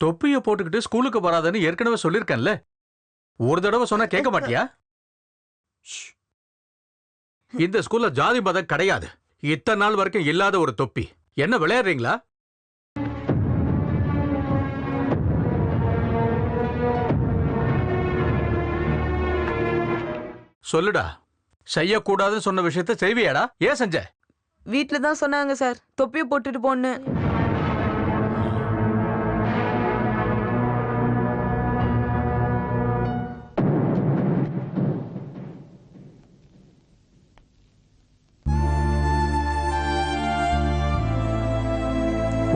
தொப்பிய போட்டுக்கிட்டு ஸ்கூலுக்கு வராதன்னு ஏற்கனவே சொல்லிருக்கேன்ல. ஒரு தடவை சொன்னா கேட்க மாட்டியா? இந்த ஸ்கூல்ல ஜாதி மதம் கிடையாது. இத்தனை நாள் வரைக்கும் இல்லாத ஒரு தொப்பி. என்ன விளையாடுறீங்களா? சொல்லுடா, செய்யக்கூடாதுன்னு சொன்ன விஷயத்த செய்வியாடா? ஏன் செஞ்ச? வீட்ல தான் சொன்னாங்க சார், தொப்பியை போட்டுட்டு போன்னு.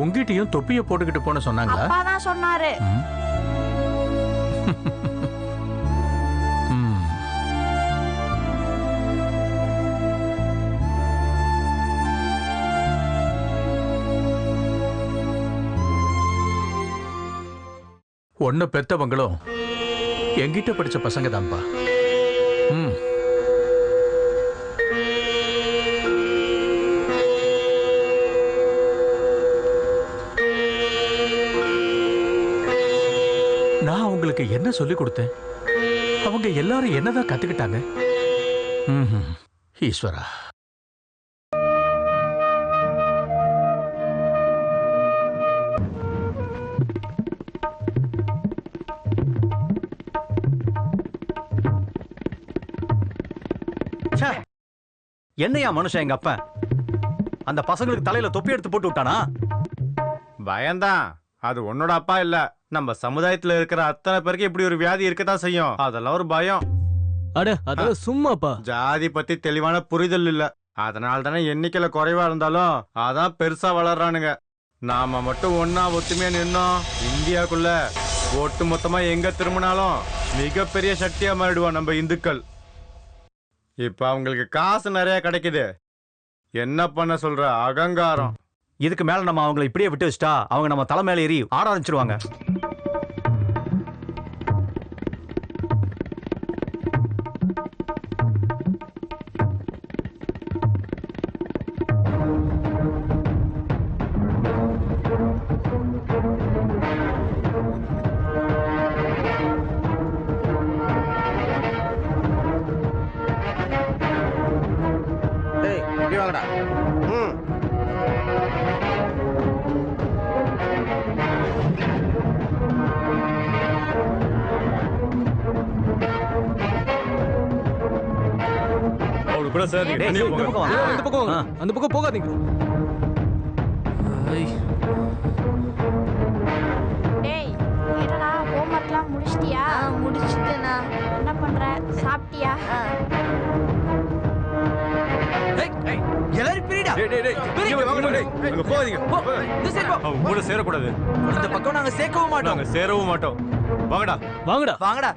உங்கிட்டையும் தொப்பிய போட்டுக்கிட்டு போன சொன்னாங்களா? அப்பா தான் சொன்னாரு. ஒன்னு பெத்தவங்களும் எங்கிட்ட படிச்ச பசங்க தான்ப்பா. நான் அவங்களுக்கு என்ன சொல்லி கொடுத்தேன்? அவங்க எல்லாரும் என்னதான் கத்துக்கிட்டாங்க? ஈஸ்வரா. என்னையா மனுஷன் எங்க அப்பா அந்த பசங்களுக்கு தலையில தொப்பி எடுத்து போட்டு விட்டானா? பயம்தான். அது உன்னோட அப்பா இல்ல, நம்ம சமுதாயத்துல இருக்கிற அத்தனை பேருக்கு இப்படி ஒரு வியாதி இருக்கதான் செய்யும். அதெல்லாம் ஒரு பயம். அட அதெல்லாம் சும்மாப்பா. ஜாதி பத்தி தெளிவான புரிதல் இல்ல. அதனால தானே எண்ணிக்கையில குறைவா இருந்தாலும் அதான் பெருசா வளர்றானுங்க. நாம மட்டும் ஒன்னா ஒத்துமையா நின்னோம், இந்தியாக்குள்ள ஒட்டு மொத்தமா எங்க திரும்பினாலும் மிகப்பெரிய சக்தியா மாறிடுவோம் நம்ம இந்துக்கள். இப்ப அவங்களுக்கு காசு நிறைய கிடைக்குது, என்ன பண்ண சொல்ற அகங்காரம். இதுக்கு மேல நம்ம அவங்களை இப்படியே விட்டு வச்சுட்டா அவங்க நம்ம தலை மேல ஏறி ஆட ஆரம்பிச்சிருவாங்க. அந்த பக்கம் போகாதீங்க. டேய் என்னடா ஹோம்வொர்க்லாம் முடிச்சிட்டியா? முடிச்சிட்டேனா. என்ன பண்ற? சாப்பிட்டியா? எல்லாரும் பிரிடா. அங்க போகாதீங்க. அவங்க கூட சேரக்கூடாது. இந்த பக்கம் நாங்க சேர்க்கவும் மாட்டோம். நாங்க சேரவும் மாட்டோம். வாங்கடா வாங்கடா வாங்கடா.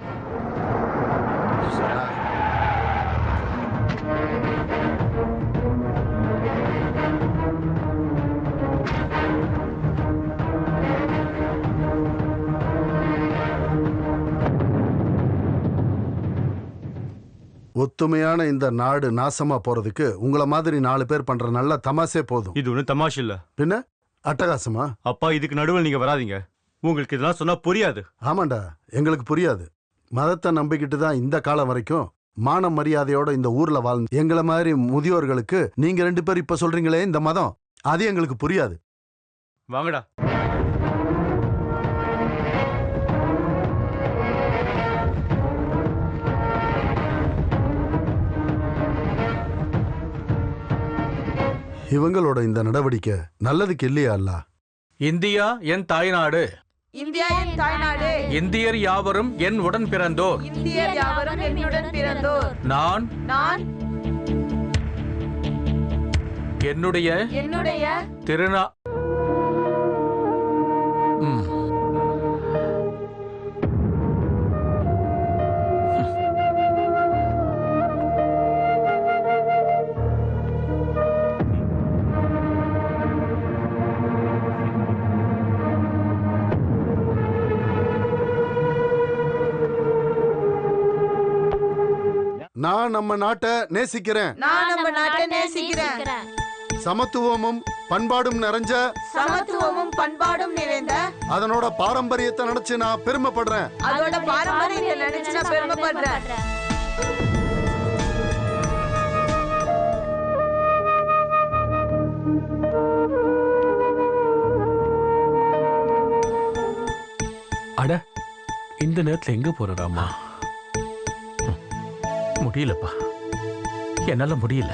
ஒத்துமையான இந்த நாடு நாசமா போறதுக்கு உங்கள மாதிரி 4 பேர் பண்ற நல்ல தமாசே போதும். இது ஒன்றும் தமாஷ் இல்ல. பின்ன அட்டகாசமா? அப்பா இதுக்கு நடுவில் நீங்க வராதீங்க. உங்களுக்கு இதெல்லாம் சொன்னா புரியாது. ஆமாண்டா, எங்களுக்கு புரியாது. மதத்தை நம்பிக்கிட்டு தான் இந்த காலம் வரைக்கும் மான மரியாதையோட இந்த ஊர்ல வாழ்ந்து எங்களை மாதிரி முதியோர்களுக்கு நீங்க 2 பேர் இப்ப சொல்றீங்களே இந்த மதம், அது எங்களுக்கு புரியாது. வாங்கடா. இவங்களோட இந்த நடவடிக்கை நல்லதுக்கு இல்லையா அல்ல? இந்தியா என் தாய்நாடு, இந்தியா என் தாய்நாடு, இந்தியர் யாவரும் என் உடன் பிறந்தோர், இந்தியர் யாவரும் என்னுடன் பிறந்தோர், நான் என்னுடைய திருநா நான் நம்ம நாட்டை நேசிக்கிறேன். நான் நம்ம நாட்டை நேசிக்கிறேன். சமத்துவமும் பண்பாடும் நிறைஞ்ச அதனோட பாரம்பரியத்தை நினைச்சு நான் பெருமைப்படுறேன். அதோட பாரம்பரியத்தை நினைச்சு நான் பெருமைப்படுறேன். அட இந்த நேரத்துல எங்க போறடாமா? முடியலப்பா, என்னால முடியல.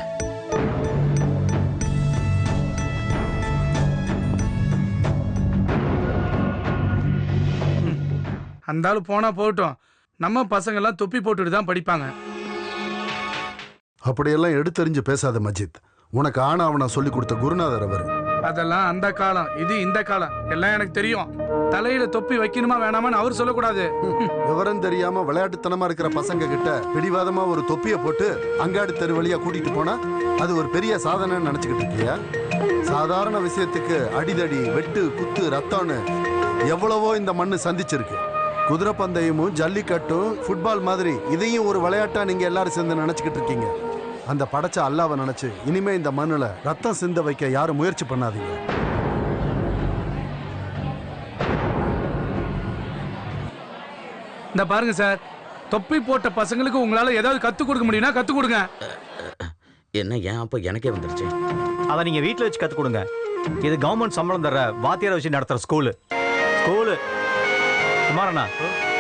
அந்த ஆளு போனா போகட்டும், நம்ம பசங்க எல்லாம் தொப்பி போட்டுட்டு தான் படிப்பாங்க. அப்படியெல்லாம் எடுத்தறிஞ்சு பேசாத மஜித். உனக்கு ஆனா சொல்லி கொடுத்த குருநாதர் அவர். அதெல்லாம் அந்த காலம், இது இந்த காலம், எல்லாம் எனக்கு தெரியும். தலையில தொப்பி வைக்கணுமா வேணாமான்னு அவர் சொல்லக்கூடாது. விவரம் தெரியாம விளையாட்டுத்தனமா இருக்கிற பசங்க கிட்ட பிடிவாதமா ஒரு தொப்பியை போட்டு அங்காடி தெரு வழியா கூட்டிட்டு போனா அது ஒரு பெரிய சாதனைன்னு நினைச்சுக்கிட்டு இருக்கியா? சாதாரண விஷயத்துக்கு அடிதடி, வெட்டு, குத்து, ரத்தம்னு எவ்வளவோ இந்த மண்ணு சந்திச்சிருக்கு. குதிரை பந்தயமும் ஜல்லிக்கட்டும் ஃபுட்பால் மாதிரி இதையும் ஒரு விளையாட்டா நீங்க எல்லாரும் சேர்ந்து நினைச்சுக்கிட்டு இருக்கீங்க. அந்த படைச்ச அல்லாவை நினைச்சு இனிமே இந்த மண்ணுல ரத்தம் சிந்த வைக்க யாரும் முயற்சி பண்ணாதீங்க. இந்த பாருங்க சார், தொப்பி போட்ட பசங்களுக்கு உங்களால ஏதாவது கத்து கொடுக்க முடியும்னா கத்து கொடுங்க. என்ன ஏன் அப்ப எனக்கே வந்துருச்சு? அதை நீங்க வீட்டுல வச்சு கத்து கொடுங்க. இது கவர்மெண்ட் சம்பளம் தர வாத்தியாரை வச்சு நடத்துற ஸ்கூலு. குமாரண்ணா,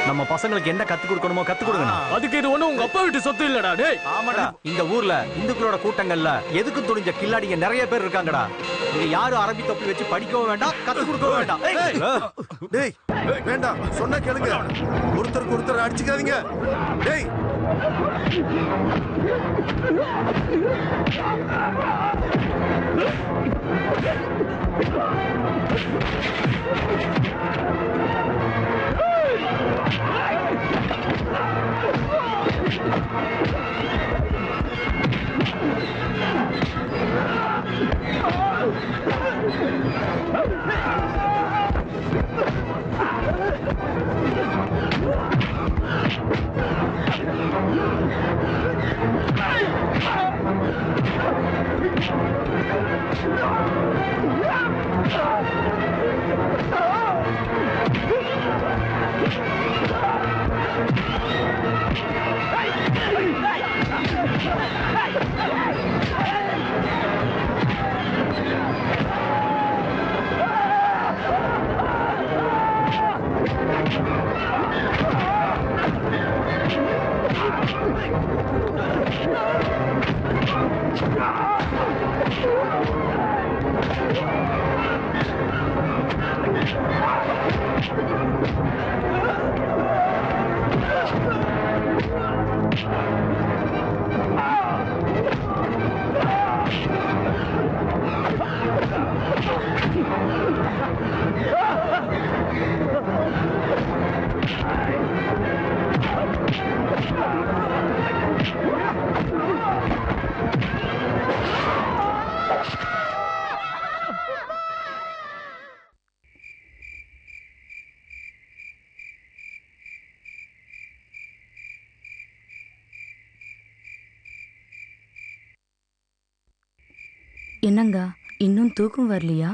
நம்ம பசங்களுக்கு என்ன கத்து கொடுக்கணுமோ கத்து கொடுங்க. அதுக்கு இது ஒண்ணு உங்க அப்பா வீட்டு சொத்து இல்லடா. டேய் ஆமாடா, இந்த ஊர்ல இந்துக்களோட கூட்டங்கள்ல எதுக்கு துணிஞ்ச கில்லாடிங்க நிறைய பேர் இருக்காங்கடா. இங்க யாரும் அரபி தொப்பி வச்சு படிக்கவும் வேண்டாம் கத்து கொடுக்கவும் வேண்டாம். டேய் வேண்டாம் சொன்னா கேளுங்க. ஒருத்தருக்கு ஒருத்தர் அடிச்சுக்காதீங்க. டேய் என்னங்க இன்னும் தூக்கம் வரலையா?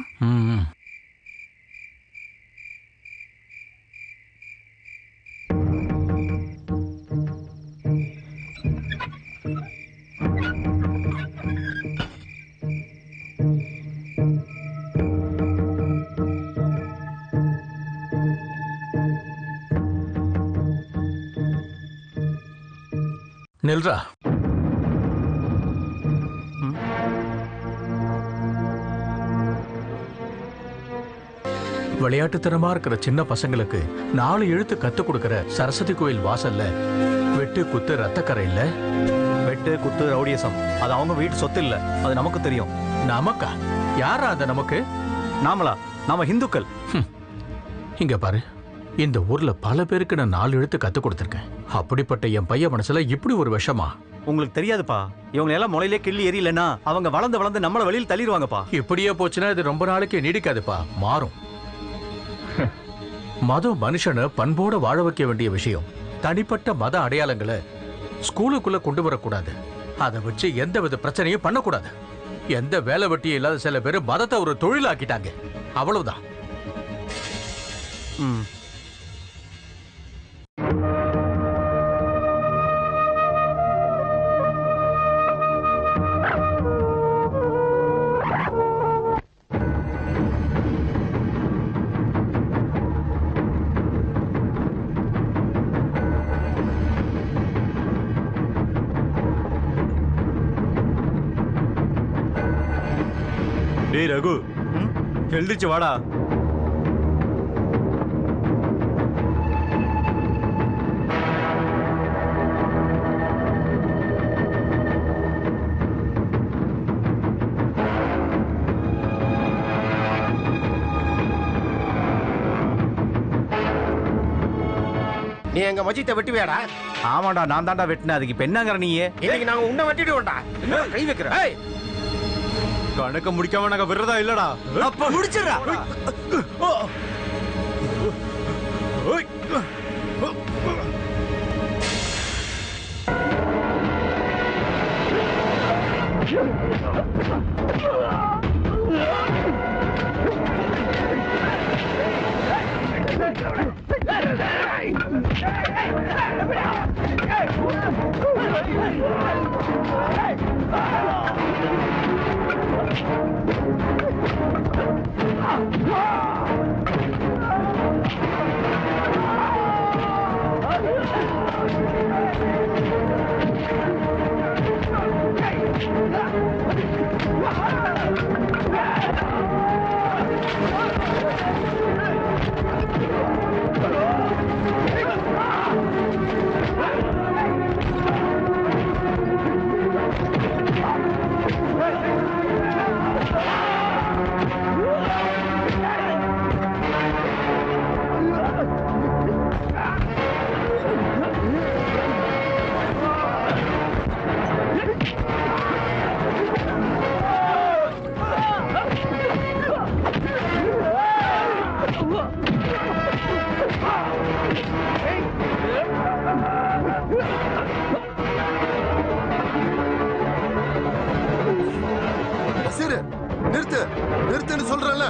நில்றா. விளையாட்டுத்தனமா இருக்கிற சின்ன பசங்களுக்கு 4 எழுத்து கத்து கொடுக்கிற சரஸ்வதி கோயில் வாசல்ல வெட்டு குத்து ரத்தக்கரை இல்ல. வெட்டு குத்து ரவுடியசம் அது அவங்க வீட்டு சொத்து இல்ல, அது நமக்கு தெரியும். நமக்கா? யாரா அது நமக்கு? நாமளா? நாம இந்துக்கள். இங்க பாரு, இந்த ஊர்ல பல பேருக்கு நான் 4 எழுத்து கத்து கொடுத்திருக்கேன். அப்படிப்பட்ட என் பையன் மனசுல இப்படி ஒரு விஷமா? உங்களுக்கு தெரியாதுப்பா, இவங்க எல்லாம் முளையிலே கிள்ளி எரியலன்னா அவங்க வளர்ந்து வளர்ந்து நம்மள வெளியில் தள்ளிடுவாங்கப்பா. இப்படியே போச்சுன்னா இது ரொம்ப நாளைக்கு நீடிக்காதுப்பா, மாறும். மதம் மனுஷனை பண்போட வாழ வைக்க வேண்டிய விஷயம். தனிப்பட்ட மத அடையாளங்களை ஸ்கூலுக்குள்ள கொண்டு வரக்கூடாது. அதை வச்சு எந்த வித பிரச்சனையும் பண்ணக்கூடாது. எந்த வேலை வெட்டியும் இல்லாத சில பேர் மதத்தை ஒரு தொழிலாக்கிட்டாங்க, அவ்வளவுதான். டேய் ரகு, எழுந்திருச்சு வாடா. நீ எங்க மஜித்தை வெட்டுவியாடா? ஆமாடா, நான் தான்டா வெட்டினேன். அதுக்கு இப்ப என்னங்கற நீயே? இன்னைக்கு நாங்க உன்னை வெட்டிடுவோம்டா. என்ன கை வைக்கிற? கணக்க முடிக்காம நாங்க விடுறதா இல்லடா. அப்ப முடிச்சிடா. Ah! நிறுத்து நிறுத்துன்னு சொல்றல.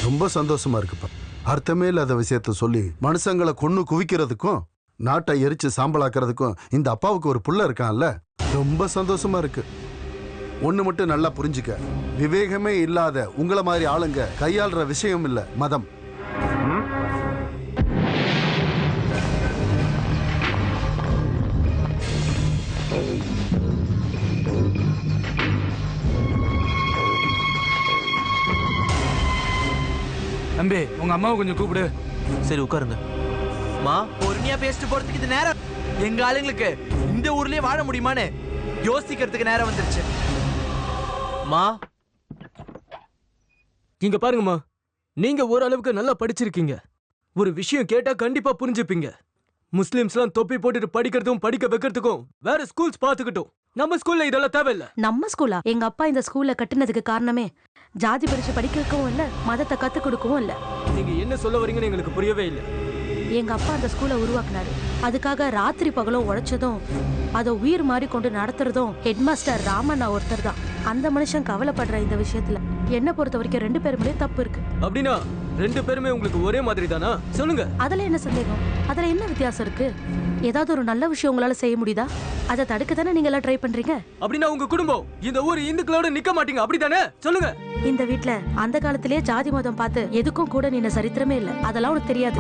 ரொம்ப சந்தோஷமா இருக்குப்பா. அர்த்தமே இல்லாத விஷயத்த சொல்லி மனுஷங்களை கொன்னு குவிக்கிறதுக்கும் நாட்டை எரிச்சு சாம்பலாக்குறதுக்கும் இந்த அப்பாவுக்கு ஒரு புள்ள இருக்கான்ல, ரொம்ப சந்தோஷமா இருக்கு. ஒண்ணு மட்டும் நல்லா புரிஞ்சுக்க, விவேகமே இல்லாத உங்கள மாதிரி ஆளுங்க கையாளுற விஷயம் இல்ல மதம். தம்பி உங்க அம்மாவை கொஞ்சம் கூப்பிடு. சரி உட்காருங்க. மா பொறுமையா பேசிட்டு போறதுக்கு இது நேரம். எங்க ஆளுங்களுக்கு இந்த ஊர்லயே வாழ முடியுமான்னு யோசிக்கிறதுக்கு நேரம் வந்துருச்சு. மா இங்க பாருங்கம்மா, நீங்க ஓரளவுக்கு நல்லா படிச்சிருக்கீங்க. ஒரு விஷயம் கேட்டா கண்டிப்பா புரிஞ்சுப்பீங்க. முஸ்லிம்ஸ்லாம் தொப்பி போட்டுட்டு படிக்கிறதும் படிக்க வைக்கிறதுக்கும் வேற ஸ்கூல்ஸ் பாத்துக்கிட்டோம். நம்ம ஸ்கூல்ல இதெல்லாம் தேவையில்ல. நம்ம ஸ்கூலா? எங்க அப்பா இந்த ஸ்கூல்ல கட்டுனதுக்கு காரணமே ஜாதி பிரிச்சு படிக்க வைக்கவும் இல்ல, மதத்தை கத்து கொடுக்கவும் இல்ல. நீங்க என்ன சொல்ல வரீங்கன்னு எங்களுக்கு புரியவே இல்லை. எங்க அப்பா அந்த ஸ்கூலை உருவாக்குனாரு. அதுக்காக ராத்திரி பகலும் உழைச்சதும் அதை உயிர் மாதிரி கொண்டு நடத்துறதும் ஹெட்மாஸ்டர் ராமண்ணா ஒருத்தர் தான். அந்த மனுஷன் கவலைப்படுற இந்த விஷயத்துல என்ன பொறுத்த வரைக்கும் 2 பேருமே தப்பு இருக்கு. அப்படின்னா 2 பேருமே உங்களுக்கு ஒரே மாதிரி தானா? சொல்லுங்க. அதுல என்ன சந்தேகம்? அதுல என்ன வித்தியாசம் இருக்கு? ஏதாவது ஒரு நல்ல விஷயம் உங்களால செய்ய முடியுதா? அதை தடுக்க தானே நீங்க எல்லாம் ட்ரை பண்றீங்க. அப்படின்னா உங்க குடும்பம் இந்த ஊர் இந்துக்களோட நிக்க மாட்டீங்க, அப்படிதானே? சொல்லுங்க. இந்த வீட்ல அந்த காலத்திலேயே ஜாதி மதம் பார்த்து எதுக்கும் கூட நின்ன சரித்திரமே இல்ல. அதெல்லாம் உனக்கு தெரியாது.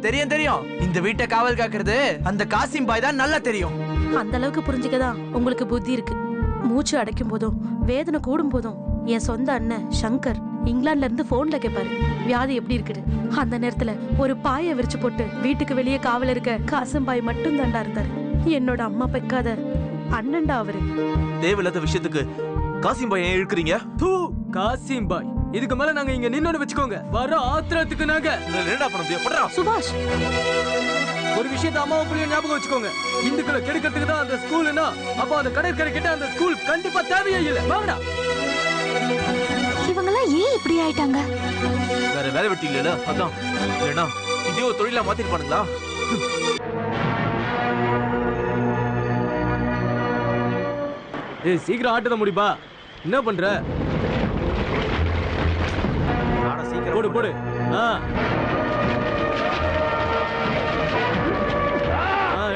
தெரியும் தெரியும். இந்த வீட்டை காவல் காக்குறது அந்த காசிம் பாய் தான் நல்லா தெரியும். அந்த அளவுக்கு புரிஞ்சுக்கதான் உங்களுக்கு புத்தி இருக்கு. மூச்சு அடைக்கும் போதும் வேதனை கூடும் போதும் என் சொந்த அண்ணன் சங்கர் இங்கிலாந்துல இருந்து போன்ல கேட்பாரு வியாதி எப்படி இருக்குது. அந்த நேரத்துல ஒரு பாயை விரிச்சு போட்டு வீட்டுக்கு வெளியே காவல் இருக்க காசிம் பாய் மட்டும் தாண்டா இருந்தாரு. என்னோட அம்மா பெக்காத அண்ணன்டா அவரு. தேவையில்லாத விஷயத்துக்கு காசிம் பாய் ஏன் இழுக்கிறீங்க? காசிம் பாய் இதுக்கு மேல நாங்க இங்க நின்னு வச்சுக்கோங்க. வர ஆத்திரத்துக்கு நாங்க என்னடா பண்ண முடியும்? சுபாஷ், ஒரு விஷயத்த அம்மாவும் புள்ளியும் ஞாபகம் வச்சுக்கோங்க. இந்துக்களை கெடுக்கிறதுக்கு தான் அந்த ஸ்கூல்னா அப்ப அந்த கடற்கரை கிட்ட அந்த ஸ்கூல் கண்டிப்பா தேவையே இல்ல. வாங்கடா. இவங்கெல்லாம் ஏன் இப்படி ஆயிட்டாங்க? வேற வேலை வெட்டி இல்ல, அதான். இல்லைன்னா இதே ஒரு தொழிலா மாத்திருப்பானுங்களா? ஏய் சீக்கிரம் ஆட்டத முடிப்பா. என்ன பண்ற? போடு போடு.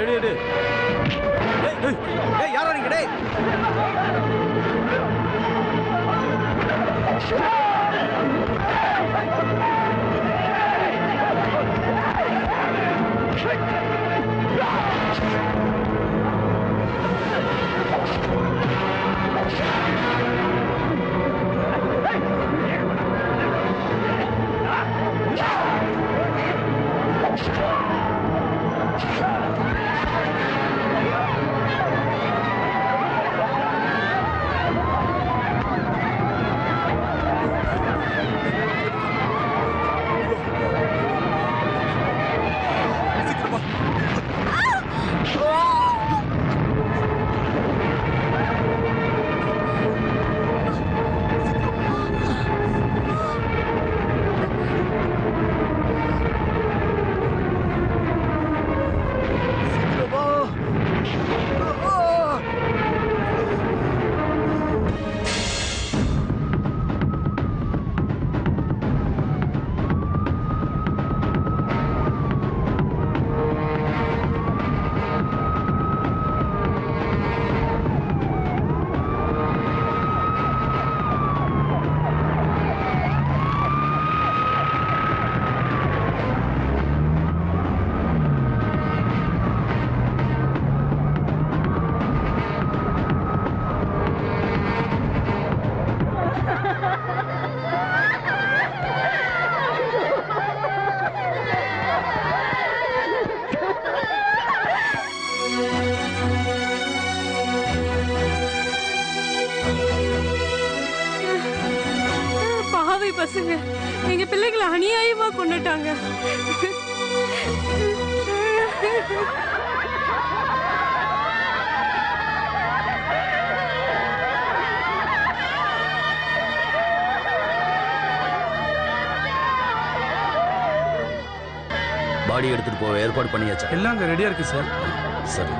எடு எடு. ஏய் யாரா நீங்க? டேய் பசங்க எங்க பிள்ளைகளை அநியாயமா கொண்டுட்டாங்க. பாடி எடுத்துட்டு போக ஏற்பாடு பண்ணியாச்சா? எல்லாம் அங்க ரெடியா இருக்கு சார். சரி.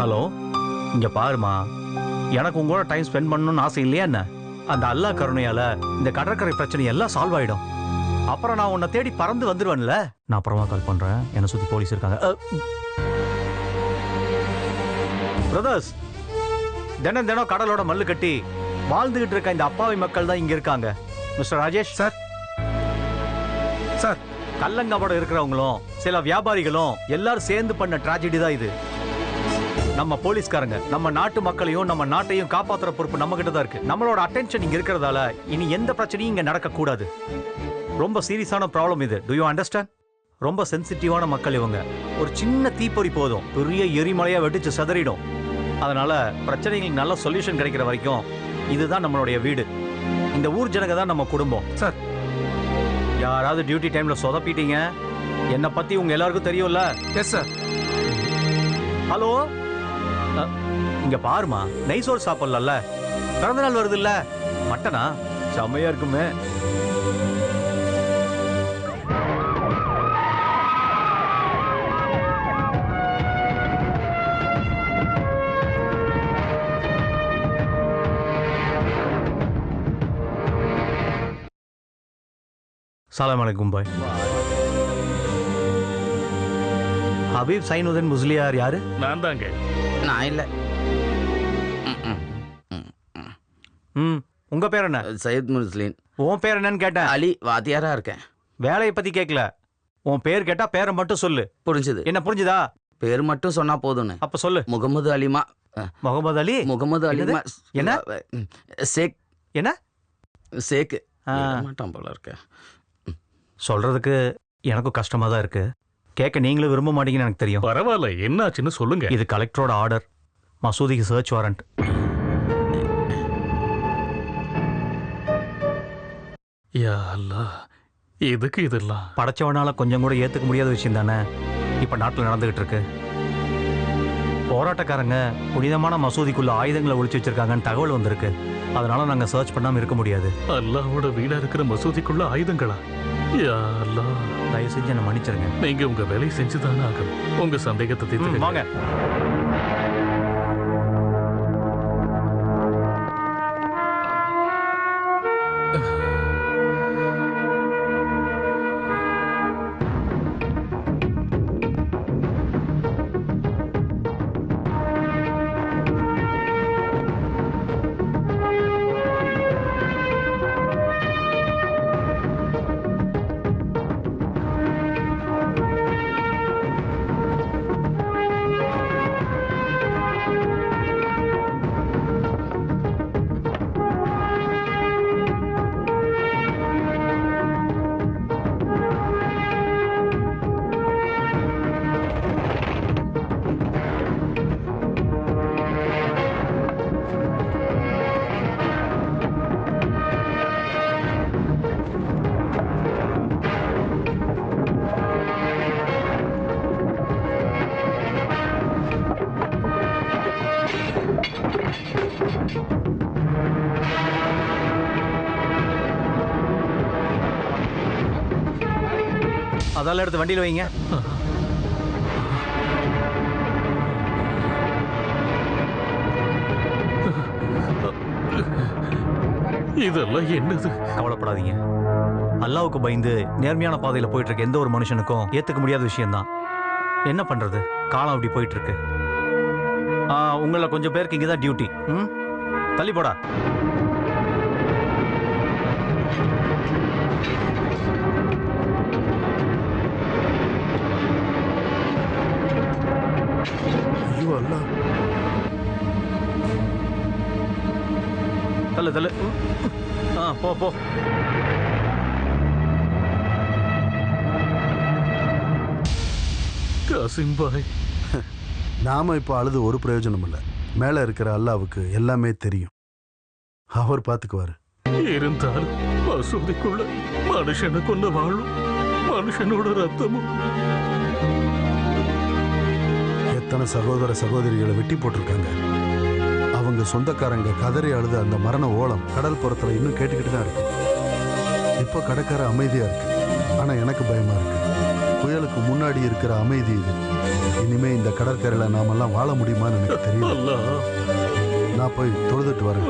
ஹலோ, இங்க பாருமா, எனக்கு உங்களோட டைம் ஸ்பெண்ட் பண்ணணும்னு ஆசை இல்லையா என்ன? அந்த அல்லாஹ் கருணையால இந்த கடற்கரை பிரச்சனை எல்லாம் சால்வ் ஆயிடும். அப்புறம் நான் உன்னை தேடி பறந்து வந்துடுவேன்ல. நான் அப்புறமா கால் பண்றேன். என்னை சுத்தி போலீஸ் இருக்காங்க. பிரதர்ஸ், தினம் தினம் கடலோட மல்லு கட்டி வாழ்ந்துகிட்டு இருக்க இந்த அப்பாவி மக்கள் தான் இங்க இருக்காங்க. Mister Rajesh sir. சார், கல்லங்கபடம் இருக்கிறவங்களும் சில வியாபாரிகளும் எல்லாரும் சேர்ந்து பண்ண டிராஜடி தான் இது. நம்ம போலீஸ்காரங்க நம்ம நாட்டு மக்களையும் நம்ம நாட்டையும் காப்பாற்றுற பொறுப்பு நம்ம கிட்ட தான் இருக்கு. நம்மளோட அட்டென்ஷன் இங்க இருக்கிறதால இனி எந்த பிரச்சனையும் இங்க நடக்க கூடாது. ரொம்ப சீரியஸான ப்ராப்ளம் இது. To you understand? ரொம்ப சென்சிட்டிவான மக்கள் இவங்க. ஒரு சின்ன தீப்பொறி போதும் பெரிய எரிமலையா வெடிச்சு சதறிடும். அதனால பிரச்சனைகளுக்கு நல்ல சொல்யூஷன் கிடைக்கிற வரைக்கும் இதுதான் நம்மளுடைய வீடு. இந்த ஊர் ஜனங்க தான் நம்ம குடும்பம். சார், யாராவது டியூட்டி டைம்ல சொதப்பிட்டீங்க, என்னை பத்தி உங்க எல்லாருக்கும் தெரியும்ல? Yes sir. ஹலோ, இங்க பாருமா, நெய் சோறு சாப்பிடல, பிறந்த நாள் வருது இல்ல, மட்டனா செம்மையா இருக்குமே. சலாம் அலைக்கும் பாய். ஹபீப் சைனுதீன் முஸ்லியார் யாரு? நான் தாங்க. நான் இல்ல. உங்க பேர் என்ன? சையத் முஸ்லிம். உன் பேர் என்னன்னு கேட்டேன். அலி, வாத்தியாரா இருக்கேன். வேலையை பத்தி கேட்கல. உன் பேர் கேட்டா பேரை மட்டும் சொல்லு. புரிஞ்சுது. என்ன புரிஞ்சுதா? பேர் மட்டும் சொன்னா போதும்னு. அப்ப சொல்லு. முகமது அலிமா. முகமது அலி? முகமது அலிமா. என்ன? சேக். என்ன? சேக். மாட்டான் போல இருக்க. சொல்றதுக்கு எனக்கும் கஷ்டமா தான் இருக்கு. கேட்க நீங்களும் விரும்ப மாட்டீங்கன்னு எனக்கு தெரியும். பரவாயில்ல, என்னாச்சுன்னு சொல்லுங்க. இது கலெக்டரோட ஆர்டர். மசூதிக்கு சர்ச் வாரண்ட். யா அல்லாஹ், எதுக்கு இதெல்லாம்? படைச்சவனால கொஞ்சம் கூட ஏத்துக்க முடியாத விஷயம் தானே இப்ப நாட்டில் நடந்துகிட்டு இருக்கு. போராட்டக்காரங்க புனிதமான மசூதிக்குள்ள ஆயுதங்களை ஒளிச்சு வச்சிருக்காங்கன்னு தகவல் வந்திருக்கு. அதனால நாங்க சர்ச் பண்ணாம இருக்க முடியாது. அல்லாஹ்வோட வீடா இருக்கிற மசூதிக்குள்ள ஆயுதங்களா? யா அல்லாஹ், தயவு செஞ்சு என்ன மன்னிச்சிருங்க. நீங்க உங்க வேலையை செஞ்சுதானே ஆகணும். உங்க சந்தேகத்தை தீர்த்து வாங்க. அதெல்லாம் எடுத்து வண்டியில் வைங்க. இதெல்லாம் என்னது? கவலைப்படாதீங்க. அல்லாவுக்கு பயந்து நேர்மையான பாதையில போயிட்டு இருக்க எந்த ஒரு மனுஷனுக்கும் ஏத்துக்க முடியாத விஷயம்தான். என்ன பண்றது, காலம் அப்படி போயிட்டு இருக்கு. உங்களை கொஞ்சம் பேருக்கு இங்கதான் டியூட்டி. தள்ளி போடா. தள்ளு தள்ளு. போ போ. காசிம் பாய், நாம இப்போ அழுது ஒரு பிரயோஜனம் இல்லை. மேல இருக்கிற அல்லாவுக்கு எல்லாமே தெரியும். அவர் பார்த்துக்குவாரு. இருந்தாலும் மசூதிக்குள்ள மனுஷனை கொண்டு வாழும் மனுஷனோட ரத்தமும். எத்தனை சகோதர சகோதரிகளை வெட்டி போட்டிருக்காங்க. அவங்க சொந்தக்காரங்க கதறி அழுத அந்த மரண ஓலம் கடல் புறத்துல இன்னும் கேட்டுக்கிட்டு தான் இருக்கு. இப்போ கடற்கரை அமைதியா இருக்கு. ஆனா எனக்கு பயமா இருக்கு. புயலுக்கு முன்னாடி இருக்கிற அமைதி இது. இனிமே இந்த கடற்கரையில நாமெல்லாம் வாழ முடியுமான்னு எனக்கு தெரியல. நான் போய் தொழுதுட்டு வரேன்.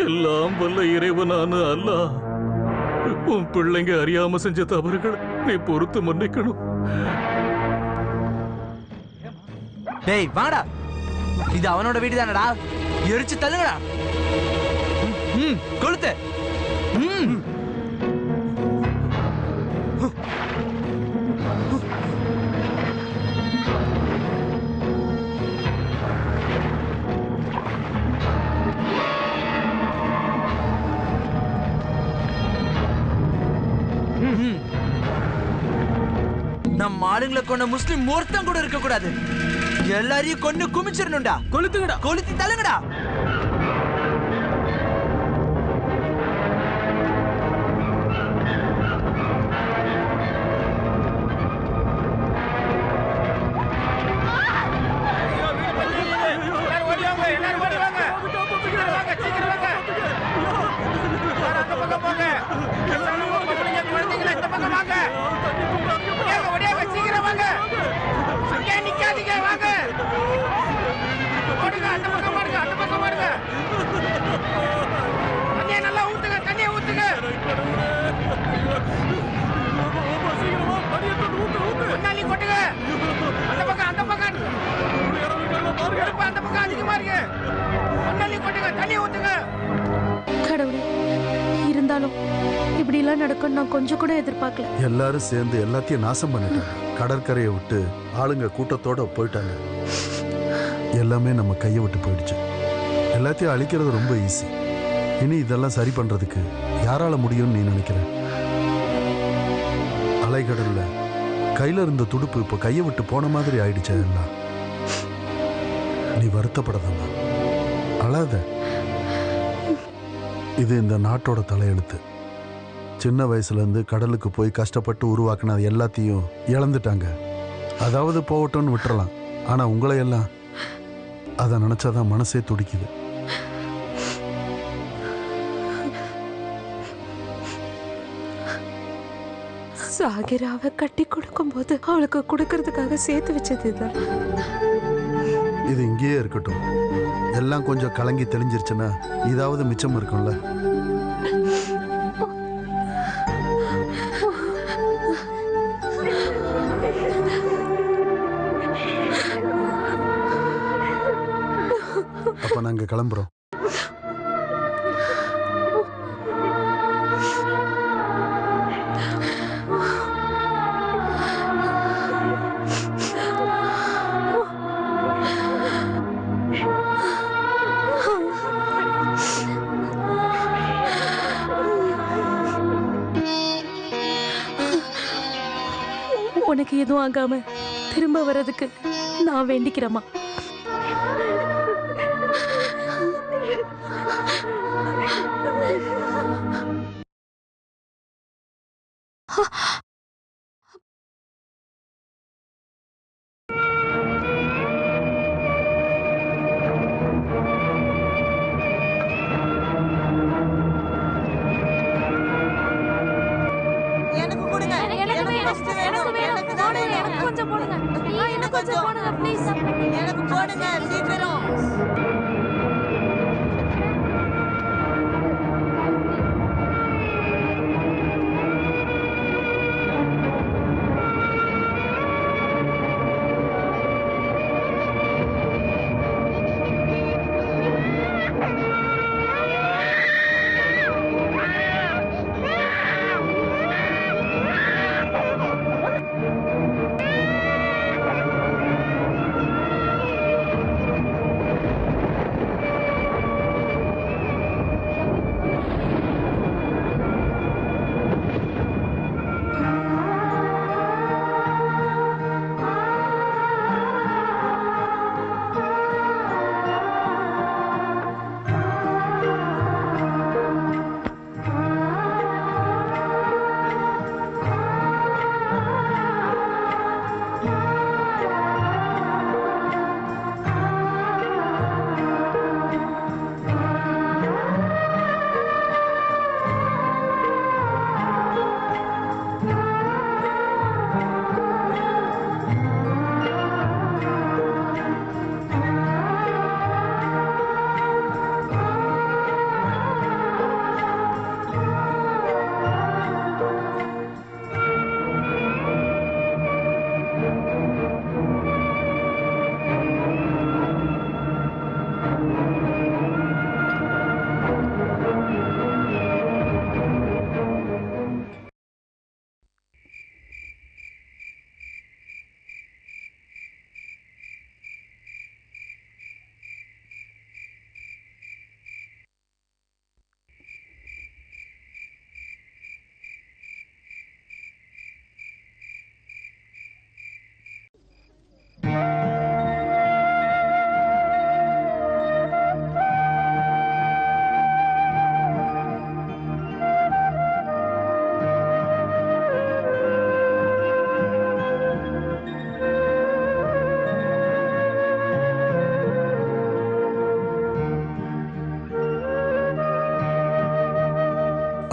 எல்லாம் வல்ல இறைவனான அல்லாஹ் உன் பிள்ளைங்க அறியாம செஞ்ச தவறுகளை நீ பொறுத்து மன்னிக்கணும். டேய் வாடா, இது அவனோட வீடு தானடா, எரிச்சு தள்ளுங்கடா. கொளுத்து. நம்ம ஆளுங்களை கொண்ட முஸ்லிம் ஒருத்தம் கூட இருக்க கூடாது. எல்லாரையும் கொண்டு குமிச்சிடணும்டா. கொளுத்துங்கடா, கொளுத்தி தள்ளுங்கடா. கடவுளே, இருந்தாலும் இப்படி எல்லாம் நடக்கும் நான் கொஞ்சம் கூட எதிர்பார்க்கல. எல்லாரும் சேர்ந்து எல்லாத்தையும் நாசம் பண்ணிட்டாங்க. கடற்கரையை விட்டு ஆளுங்க கூட்டத்தோட போயிட்டாங்க. எல்லாமே நம்ம கையை விட்டு போயிடுச்சு. எல்லாத்தையும் அழிக்கிறது ரொம்ப ஈஸி. இனி இதெல்லாம் சரி பண்றதுக்கு யாரால முடியும்னு நீ நினைக்கிற? அலைகடல்ல கையில இருந்த துடுப்பு இப்போ கையை விட்டு போன மாதிரி ஆயிடுச்சு. எல்லாம் நீ வருத்தப்படாதம்மா, அழாத. இது இந்த நாட்டோட தலையெழுத்து. சின்ன வயசுல இருந்து கடலுக்கு போய் கஷ்டப்பட்டு உருவாக்குன எல்லாத்தையும் இழந்துட்டாங்க. அதாவது போகட்டும்னு விட்டுறலாம். ஆனா உங்களை எல்லாம் அதை நினைச்சாதான் மனசே துடிக்குது. சாகிராவை கட்டி கொடுக்கும் போது அவளுக்கு கொடுக்கறதுக்காக சேர்த்து வச்சது தான். இது இங்கேயே இருக்கட்டும். எல்லாம் கொஞ்சம் கலங்கி தெளிஞ்சிருச்சுன்னா இதாவது மிச்சம் இருக்கும்ல. அப்ப நாங்க கிளம்புறோம். உனக்கு எதுவும் ஆகாம திரும்ப வர்றதுக்கு நான் வேண்டிக்கிறேம்மா. கொஞ்சம் போடுங்க, இன்னும் கொஞ்சம் போடுங்க ப்ளீஸ். எனக்கு போடுங்க சீக்கிரம்.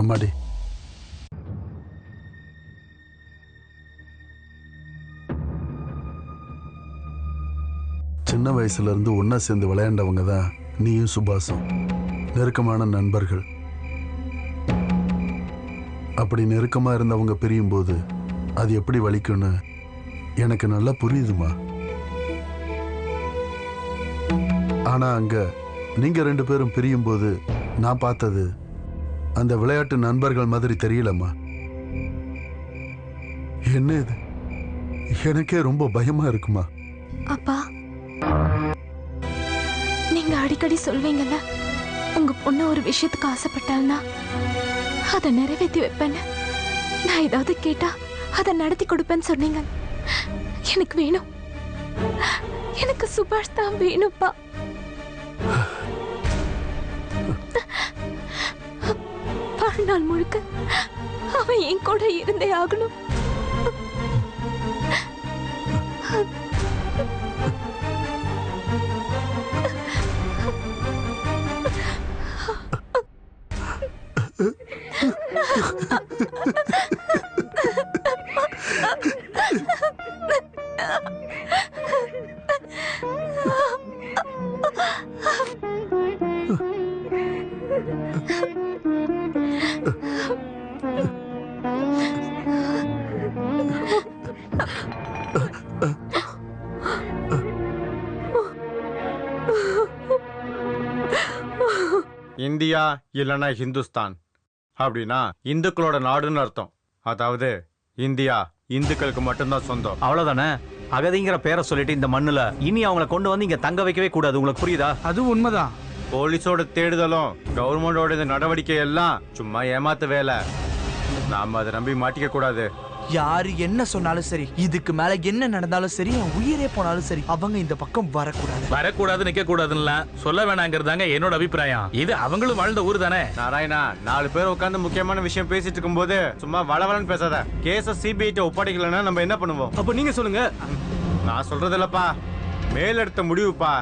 அம்மாடி. சின்ன வயசுல இருந்து ஒன்னா சேர்ந்து விளையாண்டவங்க தான் நீயும் சுபாஷும், நெருக்கமான நண்பர்கள். அப்படி நெருக்கமா இருந்தவங்க பிரியும் போது அது எப்படி வலிக்கும்னு எனக்கு நல்லா புரியுதுமா. ஆனா அங்க நீங்க 2 பேரும் பிரியும் போது நான் பார்த்தது அந்த விளையாட்டு நண்பர்கள் மாதிரி தெரியலம்மா. என்ன இது? எனக்கே ரொம்ப பயமா இருக்குமா. அப்பா, நீங்க அடிக்கடி சொல்வீங்கல்ல, உங்க பொண்ணு ஒரு விஷயத்துக்கு ஆசைப்பட்டாள்னா அதை நிறைவேற்றி வைப்பேன்னு. நான் ஏதாவது கேட்டா அதை நடத்தி கொடுப்பேன்னு சொன்னீங்க. எனக்கு வேணும், எனக்கு சுபாஷ் தான் வேணும்ப்பா. வாழ்நாள் முழுக்க அவன் என் கூட இருந்தே ஆகணும். இந்தியா இல்லைன்னா ஹிந்துஸ்தான் அப்படின்னா இந்துக்களோட நாடுன்னு அர்த்தம். அதாவது இந்தியா இந்துக்களுக்கு மட்டும்தான் சொந்தம். அவ்வளவுதானே. அகதிங்கிற பேரை சொல்லிட்டு இந்த மண்ணுல இனி அவங்களை கொண்டு வந்து இங்க தங்க வைக்கவே கூடாது. உங்களுக்கு புரியுதா? அது உண்மைதான். போலீஸோட தேடுதலும் கவர்மெண்டோட இந்த நடவடிக்கை எல்லாம் சும்மா ஏமாத்து வேலை. நாம அதை நம்பி மாட்டிக்க கூடாது. யாரு என்ன சொன்னாலும் சரி, இதுக்கு மேல என்ன நடந்தாலும் சரி, என் உயிரே போனாலும் சரி, அவங்க இந்த பக்கம் வரக்கூடாது நிக்க கூடாதுன்னு சொல்ல வேணாங்கிறதாங்க என்னோட அபிப்பிராயம். இது அவங்களும் வாழ்ந்த ஊர் தானே. நாராயணா, 4 பேர் உட்கார்ந்து முக்கியமான விஷயம் பேசிட்டு இருக்கும் போது சும்மா வளவலன்னு பேசாத. கேஸ சிபிஐ ஒப்படைக்கலன்னா நம்ம என்ன பண்ணுவோம்? அப்ப நீங்க சொல்லுங்க. நான் சொல்றது இல்லப்பா, மேலெடுத்த முடிவுப்பா.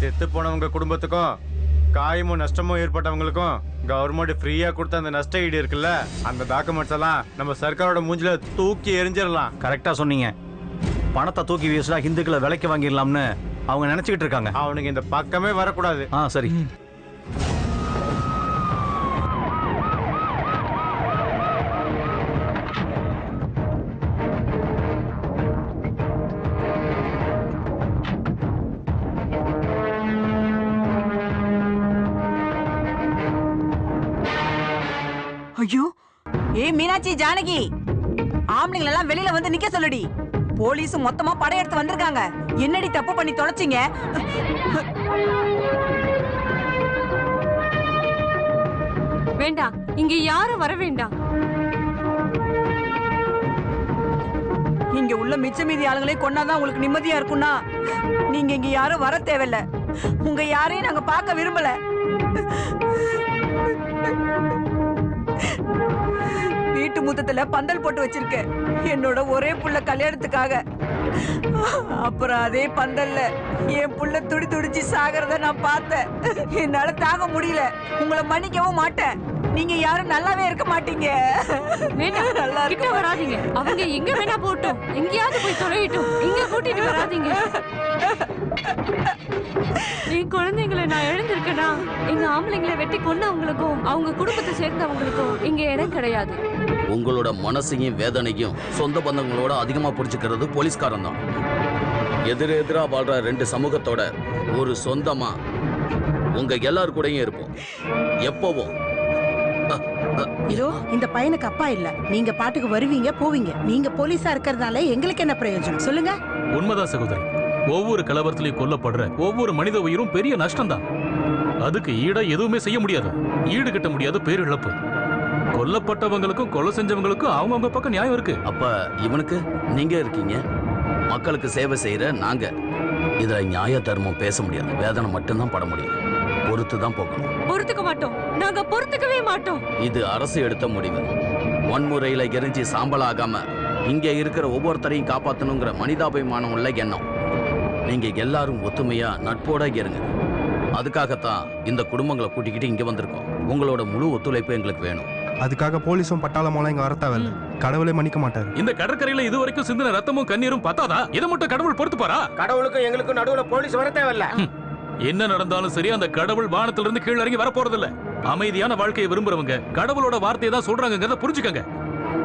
செத்து போனவங்க குடும்பத்துக்கும் காயமும் நஷ்டமும் ஏற்பட்டவங்களுக்கும் கவர்மெண்ட் ஃப்ரீயா கொடுத்த அந்த நஷ்ட ஈடு இருக்குல்ல, அந்த டாக்குமெண்ட்ஸ் எல்லாம் நம்ம சர்க்காரோட மூஞ்சில தூக்கி எரிஞ்சிடலாம். கரெக்டா சொன்னீங்க. பணத்தை தூக்கி வீசுனா ஹிந்துக்களை விலைக்கு வாங்கிடலாம்னு அவங்க நினைச்சுக்கிட்டு இருக்காங்க. அவனுக்கு இந்த பக்கமே வரக்கூடாது. சரி. ஐயோ, ஏ மீனாட்சி, ஜானகி, ஆம்பளைங்களை எல்லாம் வெளியில வந்து நிக்க சொல்லுடி. போலீஸ் மொத்தமா படையெடுத்து வந்திருக்காங்க. என்னடி தப்பு பண்ணி தொலைச்சிங்க? வேண்டாம், இங்க யாரும் வர வேண்டாம். இங்க உள்ள மிச்ச மீதி ஆளுங்களே கொன்னாதான் உங்களுக்கு நிம்மதியா இருக்கும்னா நீங்க இங்க யாரும் வர தேவையில்ல. உங்க யாரையும் நாங்க பார்க்க விரும்பல. வீட்டு முத்தத்துல பந்தல் போட்டு வச்சிருக்கேன் என்னோட ஒரே புள்ள கல்யாணத்துக்காக. அப்புறம் அதே பந்தல்ல என் புள்ள துடி துடிச்சு சாகிறத நான் பார்த்தேன். என்னால தாங்க முடியல. உங்களை மன்னிக்கவும் மாட்டேன். நீங்க யாரும் நல்லாவே இருக்க மாட்டீங்க. நல்லா கிட்ட வராதீங்க. அவங்க எங்க வேணா போட்டும், எங்கேயாவது போய் தொலையிட்டும், இங்க கூட்டிட்டு வராதீங்க. என் குழந்தைங்களை நான் எழுந்திருக்கேனா, எங்க ஆம்பளைங்களை வெட்டி கொண்டவங்களுக்கும் அவங்க குடும்பத்தை சேர்ந்தவங்களுக்கும் இங்க இடம் கிடையாது. உங்களோட மனசையும் வேதனையும் சொந்த பந்தங்களோட அதிகமா புரிஞ்சுக்கிறது போலீஸ்காரன் தான். எதிரெதிரா வாழ்ற 2 சமூகத்தோட ஒரு சொந்தமா உங்க எல்லார் கூடயும் இருப்போம் எப்பவும். இதோ இந்த பையனுக்கு அப்பா இல்ல. நீங்க பாட்டுக்கு வருவீங்க போவீங்க. நீங்க போலீஸா இருக்கிறதால எங்களுக்கு என்ன பிரயோஜனம் சொல்லுங்க? உண்மைதான் சகோதரி. ஒவ்வொரு கலவரத்திலையும் கொல்லப்படுற ஒவ்வொரு மனித உயிரும் பெரிய நஷ்டம் தான். அதுக்கு ஈடா எதுவுமே செய்ய முடியாது. ஈடு கட்ட முடியாத பேரிழப்பு. கொல்லப்பட்டவங்களுக்கும் கொலை செஞ்சவங்களுக்கும் அவங்கவுங்க பக்கம் நியாயம் இருக்கு. அப்ப இவனுக்கு நீங்க இருக்கீங்க, மக்களுக்கு சேவை செய்யற நாங்க. இதுல நியாய தர்மம் பேச முடியாது. வேதனை மட்டும்தான் பட முடியும். பொறுத்து தான் போகணும். பொறுத்துக்க மாட்டோம். நாங்க பொறுத்துக்கவே மாட்டோம். இது அரசு எடுத்த முடிவு. வன்முறையில எரிஞ்சு சாம்பலாகாம இங்க இருக்கிற ஒவ்வொருத்தரையும் காப்பாற்றணுங்கிற மனிதாபிமானம் உள்ள எண்ணம். நீங்க எல்லாரும் ஒத்துமையா நட்போட இருங்க. அதுக்காகத்தான் இந்த குடும்பங்களை கூட்டிக்கிட்டு இங்க வந்திருக்கோம். உங்களோட முழு ஒத்துழைப்பு எங்களுக்கு வேணும். அதுக்காக போலீஸும் பட்டாளமெல்லாம் இங்க வரத்தாவில்ல. கடவுளே மன்னிக்க மாட்டாரு. இந்த கடற்கரையில இது வரைக்கும் சிந்தின ரத்தமும் கண்ணீரும் பத்தாதா? இதை மட்டும் கடவுள் பொறுத்து பாரா? கடவுளுக்கும் எங்களுக்கும் நடுவுல போலீஸ் வர தேவையில்ல. என்ன நடந்தாலும் சரி, அந்த கடவுள் வானத்துல இருந்து கீழ இறங்கி வர போறது இல்ல. அமைதியான வாழ்க்கையை விரும்புறவங்க கடவுளோட வார்த்தையை தான் சொல்றாங்கங்கறத புரிஞ்சுக்கங்க.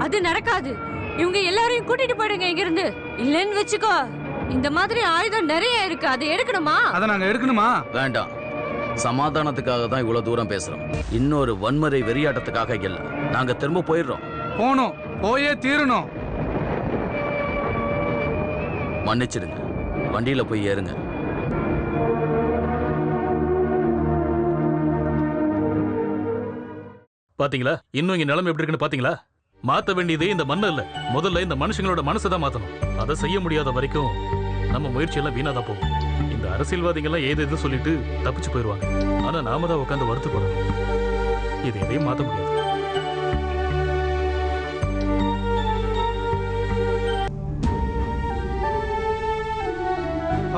அது நடக்காது. இவங்க எல்லாரையும் கூட்டிட்டு போயிடுங்க இங்க இருந்து. இல்லன்னு வெச்சுக்கோ, இந்த மாதிரி ஆயுதம் நிறைய இருக்கு. அதை எடுக்கணுமா? அத நாங்க எடுக்கணுமா? வேண்டாம். சமாதானத்துக்காக தான் இவ்வளவு தூரம் பேசுறோம். இன்னொரு வன்முறை வெறியாட்டத்துக்காக இல்ல. நாங்க திரும்ப போயிடுறோம். போனோம், போயே தீரணும். மன்னிச்சிடுங்க. வண்டியில போய் ஏறுங்க. பாத்தீங்களா இன்னும் இங்க நிலைமை எப்படி இருக்குன்னு பாத்தீங்களா? மாத்த வேண்டியதே இந்த மண்ண இல்ல, முதல்ல இந்த மனுஷங்களோட மனசை தான் மாத்தணும். அதை செய்ய முடியாத வரைக்கும் நம்ம முயற்சி எல்லாம் வீணாதான் போகும். இந்த அரசியல்வாதிகள் எல்லாம் ஏதேதோ சொல்லிட்டு தப்பிச்சு போயிருவாங்க. ஆனா நாம தான் உட்காந்து வருத்தப்படணும். இது எதையும் மாத்த முடியாது.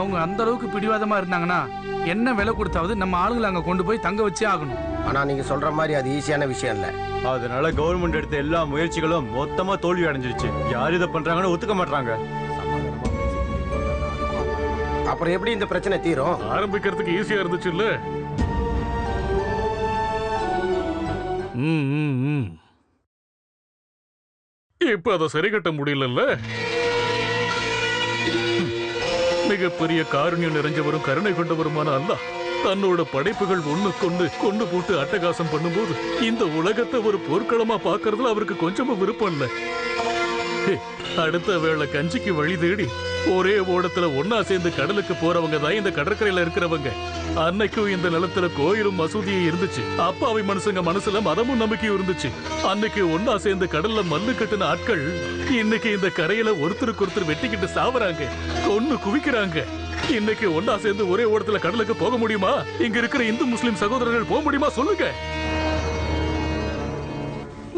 அவங்க அந்த அளவுக்கு பிடிவாதமா இருந்தாங்கன்னா என்ன விலை கொடுத்தாவது நம்ம ஆளுங்களை அங்க கொண்டு போய் தங்க வச்சே ஆகணும். ஆனா நீங்க சொல்ற மாதிரி அது ஈஸியான விஷயம் இல்ல. அதனால கவர்மெண்ட் எடுத்த எல்லா முயற்சிகளும் மொத்தமா தோல்வி அடைஞ்சிருச்சு. யார் இதை பண்றாங்கன்னு ஒத்துக்க மாட்டாங்க. அப்புறம் எப்படி இந்த பிரச்சனை தீரும்? ஆரம்பிக்கிறதுக்கு ஈஸியா இருந்துச்சு இல்ல? இப்ப அதை சரி கட்ட முடியல. மிகப்பெரிய காருண்யம் நிறைஞ்சவரும் கருணை கொண்டவருமான அல்லாஹ் தன்னோட படைப்புகள் ஒண்ணுக்கொண்டு கொண்டு போட்டு அட்டகாசம் பண்ணும்போது இந்த உலகத்தை ஒரு போர்க்களமா பாக்குறதுல அவருக்கு கொஞ்சமும் விருப்பம் இல்ல. அடுத்த வேளை கஞ்சிக்கு வழி தேடி ஒரே ஓடத்துல ஒன்னா சேர்ந்து கடலுக்கு போறவங்க தான் இந்த கடற்கரையில இருக்கிறவங்க. அன்னைக்கும் இந்த நிலத்துல கோயிலும் மசூதியும் இருந்துச்சு. அப்பாவி மனுஷங்க மனசுல மதமும் நம்பிக்கையும் இருந்துச்சு. அன்னைக்கு ஒன்னா சேர்ந்து கடல்ல மல்லு கட்டின ஆட்கள் இன்னைக்கு இந்த கரையில ஒருத்தருக்கு ஒருத்தர் வெட்டிக்கிட்டு சாவறாங்க, கொன்னு குவிக்கிறாங்க. இன்னைக்கு ஒன்னா சேர்ந்து ஒரே ஓடத்துல கடலுக்கு போக முடியுமா? இங்க இருக்கிற இந்து முஸ்லிம் சகோதரர்கள் போக முடியுமா சொல்லுங்க?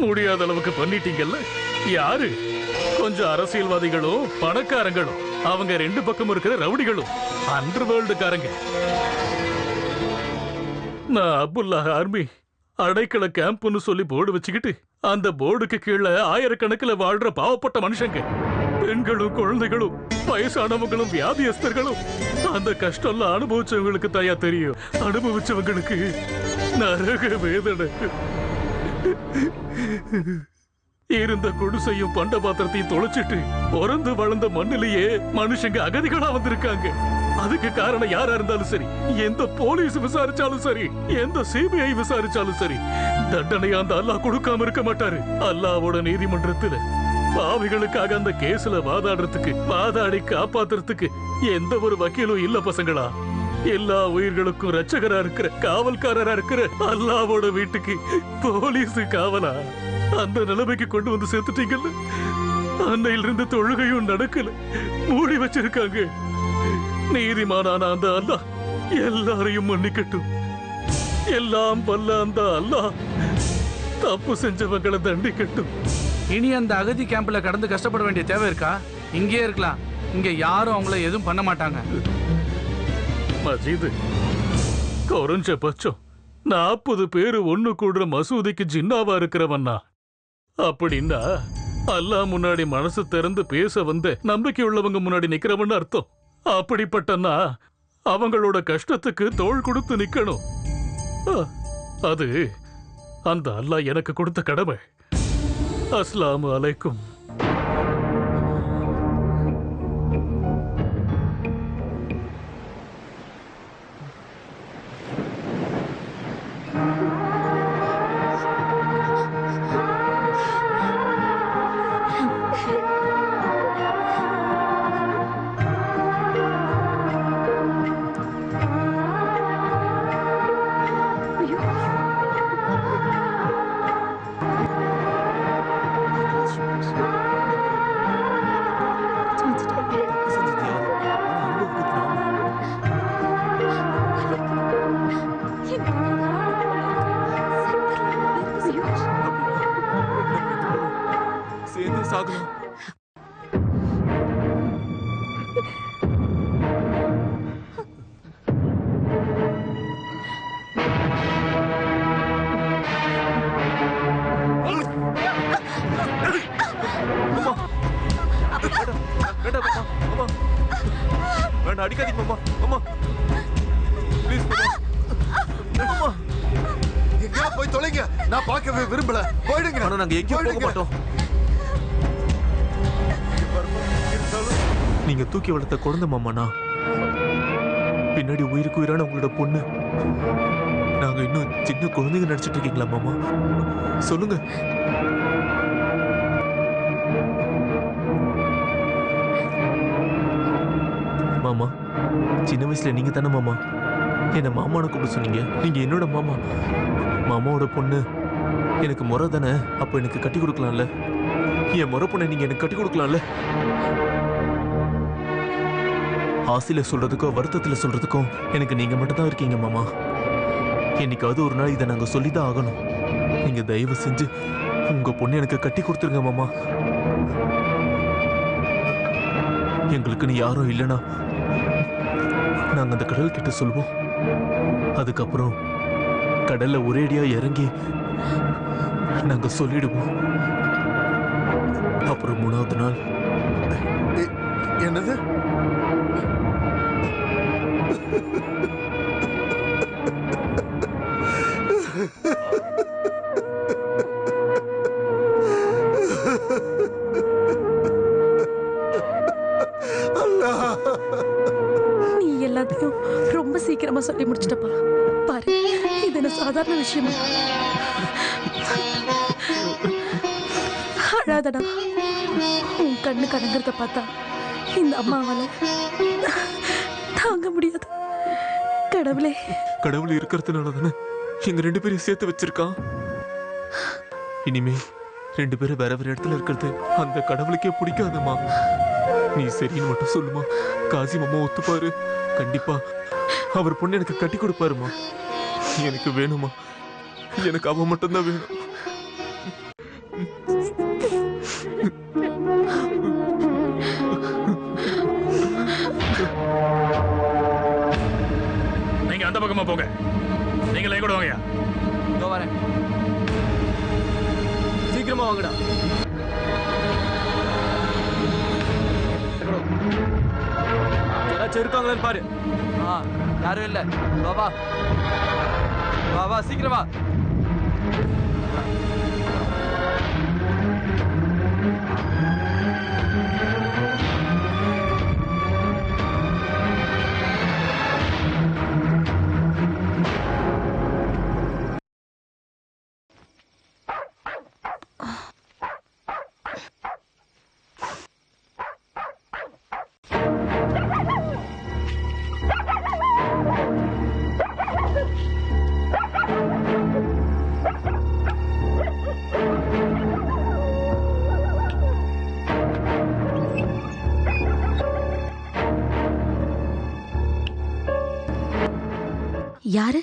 முடியாத அளவுக்கு பண்ணிட்டீங்கல்ல. யாரு? கொஞ்சம் அரசியல்வாதிகளும் பணக்காரங்களும், அவங்க ரெண்டு பக்கம் இருக்கிற ரவுடிகளும் அண்டர் வேர்ல்டுக்காரங்க. நான் அப்துல்லா ஆர்மி அடைக்கல கேம்ப்னு சொல்லி போர்டு வச்சுக்கிட்டு அந்த போர்டுக்கு கீழே ஆயிரக்கணக்கில் வாழ்ற பாவப்பட்ட மனுஷங்க, பெண்களும் குழந்தைகளும் வயசானவங்களும் வியாதியஸ்தர்களும், அந்த கஷ்டம்லாம் அனுபவிச்சவங்களுக்கு தயா தெரியும். அனுபவிச்சவங்களுக்கு நரக வேதனை. இருந்த குடிசையும் பண்ட பாத்திரத்தையும் தொலைச்சிட்டு பிறந்து வளர்ந்த மண்ணிலேயே மனுஷங்க அகதிகளா வந்திருக்காங்க. அதுக்கு காரணம் யாரா இருந்தாலும் சரி, எந்த போலீஸ் விசாரிச்சாலும் சரி, எந்த சிபிஐ விசாரிச்சாலும் சரி, தண்டனையா அந்த அல்லாஹ் கொடுக்காம இருக்க மாட்டாரு. அல்லாஹ்வோட நீதிமன்றத்துல பாவிகளுக்காக அந்த கேஸ்ல வாதாடி காப்பாத்துறதுக்கு எந்த ஒரு வக்கீலும் இல்ல பசங்களா. எல்லா உயிர்களுக்கும் ரட்சகரா இருக்கிற காவல்காரரா இருக்கிற அல்லாஹ்வோட வீட்டுக்கு போலீஸ் காவலா? அந்த நிலைமைக்கு கொண்டு வந்து சேர்த்துட்டீங்கல்ல. அன்னையிலிருந்து தொழுகையும் நடக்கல, மூடி வச்சிருக்காங்க. நீதிமானான அந்த அல்லாஹ் எல்லாரையும் மன்னிக்கட்டும். எல்லாம் வல்ல அந்த அல்லாஹ் தப்பு செஞ்சவங்களை தண்டிக்கட்டும். இனி அந்த அகதி கேம்ப்ல கடந்து கஷ்டப்பட வேண்டிய தேவை இருக்கா? இங்கே இருக்கலாம். இங்க யாரும் அவங்கள எதுவும் பண்ண மாட்டாங்க. மஜீது, குறைஞ்சபட்சம் 40 பேரு ஒண்ணு கூடுற மசூதிக்கு ஜின்னாவா இருக்கிறவன்னா, அப்படின்னா அல்லாஹ் முன்னாடி மனசு திறந்து பேச வந்த நம்பிக்கை உள்ளவங்க முன்னாடி நிக்கிறவன்னு அர்த்தம். அப்படிப்பட்டன்னா அவங்களோட கஷ்டத்துக்கு தோள் கொடுத்து நிக்கணும். அது அந்த அல்லாஹ் எனக்கு கொடுத்த கடமை. அஸ்ஸலாமு அலைக்கும். சேர்ந்து சாகணும். என்ன அடிக்காதீங்க மாமா. மாமா ப்ளீஸ் மாமா. எங்கயா போய் தொலைங்க. நான் பார்க்கவே விரும்பல. போயிடுங்க. ஆனா நாங்க எங்கேயும் போக மாட்டோம். நீங்க தூக்கி வளர்த்த குழந்தை மாமாண்ணா. பின்னாடி உயிருக்கு உயிரான உங்களோட பொண்ணு. நாங்க இன்னும் சின்ன குழந்தைங்க நடிச்சிட்டு இருக்கீங்களா மாமா? சொல்லுங்க. மாமா சின்ன வயசுல நீங்க தானே மாமா என்ன மாமான்னு கூப்பிட சொன்னீங்க. நீங்க என்னோட மாமா. மாமாவோட பொண்ணு எனக்கு முறை தானே. அப்ப எனக்கு கட்டி கொடுக்கலாம்ல. என் முறை பொண்ணை நீங்க எனக்கு கட்டி கொடுக்கலாம்ல. ஆசையில சொல்றதுக்கோ வருத்தத்துல சொல்றதுக்கும் எனக்கு நீங்க மட்டும் தான் இருக்கீங்க மாமா. என்னைக்காவது ஒரு நாள் இதை நாங்க சொல்லிதான் ஆகணும். நீங்க தயவு செஞ்சு உங்க பொண்ணு எனக்கு கட்டி கொடுத்துருங்க மாமா. எங்களுக்குன்னு யாரும் இல்லைன்னா நாங்க அந்த கடல் கிட்ட சொல்லுவோம். அதுக்கப்புறம் கடல்ல ஒரேடியா இறங்கி நாங்க சொல்லிடுவோம். அப்புறம் 3வது நாள் என்னது? நீ எல்லாத்தையும் ரொம்ப சீக்கிரமா சொல்லி முடிச்சிட்டப்பா. பாரு, இது என்ன சாதாரண விஷயமா? அழாதடா. உன் கண்ணு கடங்கிறத பார்த்தா இந்த அம்மாவால தாங்க முடியாது. கடவுளே, கடவுள் இருக்கிறதுனால தானே எங்க 2 பேரையும் சேர்த்து வச்சிருக்கான். இனிமே 2 பேரும் வேற வேற இடத்துல இருக்கிறது அந்த கடவுளுக்கே பிடிக்காதம்மா. நீ சரின்னு மட்டும் சொல்லுமா. காசி மாமா ஒத்துப்பாரு. கண்டிப்பா அவர் பொண்ணு எனக்கு கட்டி கொடுப்பாருமா. எனக்கு வேணுமா. எனக்கு அவ மட்டும்தான் வேணும். நீங்க அந்த பக்கமா போங்க. நீங்களே கூட வாங்கயா. இதோ வரேன். சீக்கிரமா வாங்கடா. யாராச்சும் இருக்காங்களான்னு பாரு. யாரும் இல்ல. வா வா வா வா, சீக்கிரம் வா. யாரு?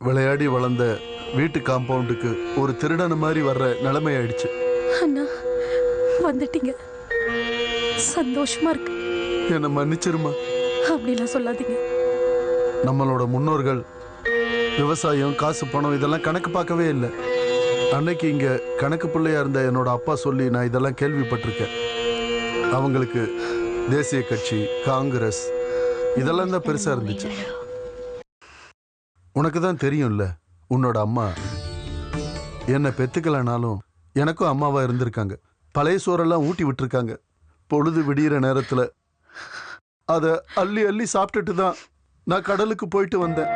விளையாடி வளர்ந்த வீட்டு காம்பவுண்டுக்கு ஒரு திருடன மாதிரி வர்ற நிலைமை ஆயிடுச்சு. அண்ணா, வந்துட்டீங்க. சந்தோஷமா இருக்கு. என்னை மன்னிச்சிருமா. அப்படிலாம் சொல்லாதீங்க. நம்மளோட முன்னோர்கள் விவசாயம், காசு, பணம் இதெல்லாம் கணக்கு பார்க்கவே இல்லை. அன்னைக்கு இங்க கணக்கு பிள்ளையா இருந்த என்னோட அப்பா சொல்லி நான் இதெல்லாம் கேள்விப்பட்டிருக்கேன். அவங்களுக்கு தேசிய கட்சி, காங்கிரஸ் இதெல்லாம் தான் பெருசா இருந்துச்சு. உனக்கு தான் தெரியும்ல, உன்னோட அம்மா என்னை பெத்துக்கலனாலும் எனக்கும் அம்மாவா இருந்திருக்காங்க. பழைய சோறெல்லாம் ஊட்டி விட்டுருக்காங்க. பொழுது விடிகிற நேரத்துல அதை அள்ளி அள்ளி சாப்பிட்டுட்டு தான் நான் கடலுக்கு போயிட்டு வந்தேன்.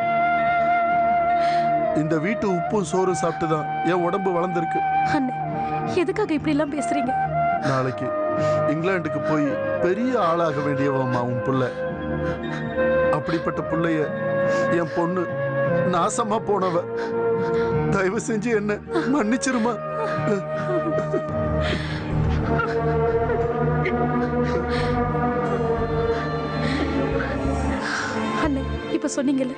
இந்த வீட்டு உப்பும் சோறும் சாப்பிட்டு தான் என் உடம்பு வளர்ந்துருக்கு. அண்ணே, எதுக்காக இப்படி எல்லாம் பேசுறீங்க? நாளைக்கு இங்கிலாந்துக்கு போய் பெரிய ஆளாக வேண்டியவம்மா உன் புள்ள. அப்படிப்பட்ட புள்ளைய என் பொண்ணு நாசமா போனவ. தயவு செஞ்சு என்ன மன்னிச்சிருமா. அண்ணே, இப்ப சொன்னீங்கல்ல,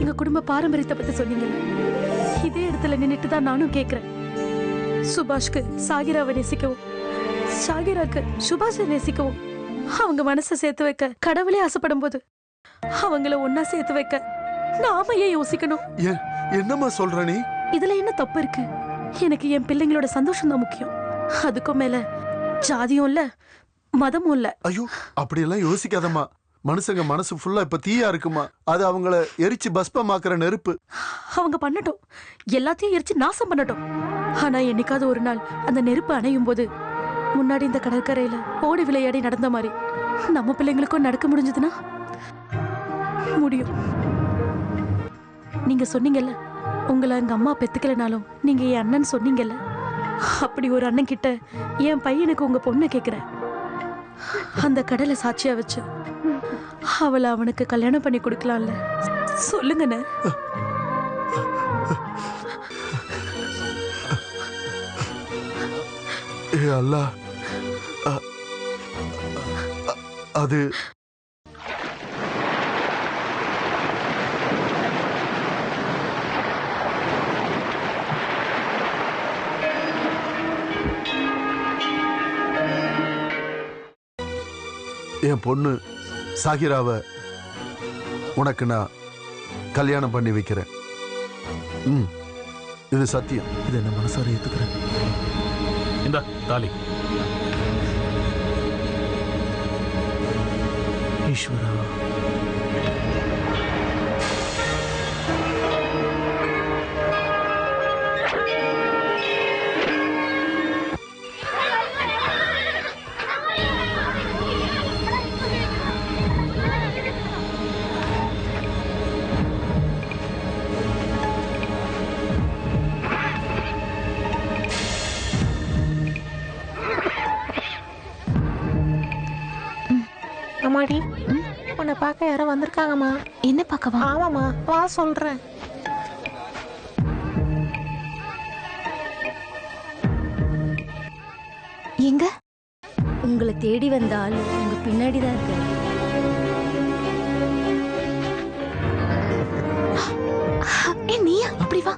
எங்க குடும்ப பாரம்பரியத்தை பத்தி சொன்னீங்கல்ல, இதே இடத்துல நின்னுட்டு தான் நானும் கேக்குறேன். சுபாஷ்க்கு சாகிராவை நேசிக்கவும், சாகிராக்கு சுபாஷை நேசிக்கவும் அவங்க மனசை சேர்த்து வைக்க கடவுளே ஆசைப்படும் போது அவங்கள ஒன்னா சேர்த்து வைக்க நாம ஏன் யோசிக்கணும்? என்னம்மா சொல்ற நீ? இதுல என்ன தப்பு இருக்கு? எனக்கு என் பிள்ளைங்களோட சந்தோஷம் தான் முக்கியம். அதுக்கும் மேல ஜாதியும் இல்ல, மதமும் இல்ல. ஐயோ, அப்படியெல்லாம் யோசிக்காதம்மா. மனுஷங்க மனசு ஃபுல்லா இப்ப தீயா இருக்குமா. அது அவங்கள எரிச்சு பஸ்பமாக்குற நெருப்பு. அவங்க பண்ணட்டும், எல்லாத்தையும் எரிச்சு நாசம் பண்ணட்டும். ஆனா என்னைக்காவது ஒரு நாள் அந்த நெருப்பு அணையும் போது முன்னாடி இந்த கடற்கரையில ஓடி விளையாடி நடந்த மாதிரி நம்ம பிள்ளைங்களுக்கும் நடக்க முடிஞ்சதுன்னா முடியும். நீங்க சொன்னீங்கல்ல, உங்களை எங்க அம்மா பெத்துக்கலனாலும் நீங்க என் அண்ணன் சொன்னீங்கல்ல. அப்படி ஒரு அண்ணன் கிட்ட என் பையனுக்கு உங்க பொண்ணு கேக்குறேன். அந்த கடலை சாட்சியா வச்சு அவளை அவனுக்கு கல்யாணம் பண்ணி கொடுக்கலாம்ல. சொல்லுங்கண்ணே. ஏ அல்லாஹ், அது என் பொண்ணு சாகிராவை உனக்கு நான் கல்யாணம் பண்ணி வைக்கிறேன். இது சத்தியம். இதை நான் மனசார ஏத்துக்கிறேன். இந்த தாலி. ஈஸ்வரா, அம்மாடி, உன்னை பார்க்க யாரோ வந்திருக்காங்கம்மா. என்ன பார்க்கவா? ஆமாம்மா, வா சொல்றேன். எங்க? உங்களை தேடி வந்த ஆளு உங்க பின்னாடி தான் இருக்காரு. நீயா? அப்படி வா.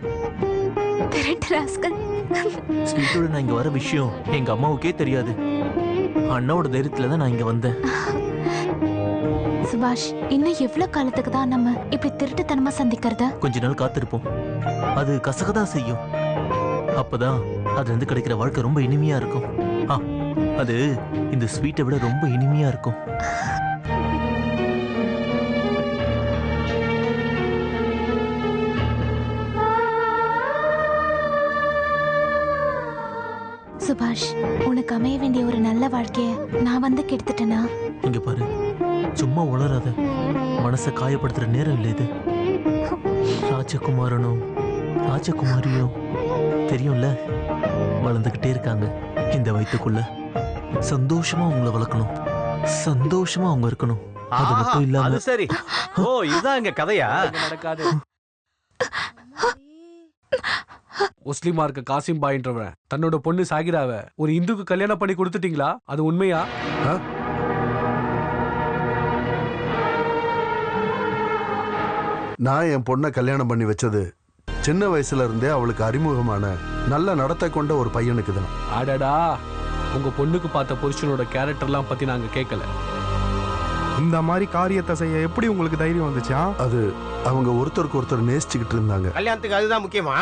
திருட்டு ராஸ்கல். ஸ்வீட்டோட நான் இங்க வர விஷயம் எங்க அம்மாவுக்கே தெரியாது. அண்ணாவோட தைரியத்துல தான் நான் இங்க வந்தேன். சுபாஷ், இன்னும் எவ்வளவு காலத்துக்கு தான் நம்ம இப்படி திருட்டுத்தனமா சந்திக்கிறத? கொஞ்ச நாள் காத்திருப்போம். அது கசகதான் செய்யும். அப்பதான் அதுல இருந்து கிடைக்கிற வாழ்க்கை ரொம்ப இனிமையா இருக்கும். அது இந்த ஸ்வீட்டை விட ரொம்ப இனிமையா இருக்கும். சுபாஷ், உனக்கு அமைய வேண்டிய ஒரு நல்ல வாழ்க்கைய நான் வந்து கெடுத்துட்டேனா? இங்க பாரு, சும்மா உளராத. மனசை காயப்படுத்துற நேரம் இல்லை இது. ராஜகுமாரனும் ராஜகுமாரியும் தெரியும்ல, வளர்ந்துகிட்டே இருக்காங்க. இந்த வயிற்றுக்குள்ள சந்தோஷமா அவங்கள வளர்க்கணும், சந்தோஷமா அவங்க இருக்கணும். அது மட்டும் இல்லாம அது சரி. ஓ, இதுதான் எங்க கதையா? நடக்காது. முஸ்லிமா இருக்க காசிம் பாயின்றவன் தன்னோட பொண்ணு சாகிராவ ஒரு இந்துக்கு கல்யாணம் பண்ணி கொடுத்துட்டீங்களா? அது உண்மையா? நான் என் பொண்ணை கல்யாணம் பண்ணி வச்சது சின்ன வயசுல இருந்தே அவளுக்கு அறிமுகமான நல்ல நடத்தை கொண்ட ஒரு பையனுக்கு தான். அடடா, உங்க பொண்ணுக்கு பார்த்த புருஷனோட கேரக்டர்லாம் பத்தி நாங்க கேட்கல. இந்த மாதிரி காரியத்தை செய்ய எப்படி உங்களுக்கு தைரியம் வந்துச்சா? அது அவங்க ஒருத்தருக்கு ஒருத்தர் நேசிச்சுக்கிட்டு இருந்தாங்க. கல்யாணத்துக்கு அதுதான் முக்கியமா?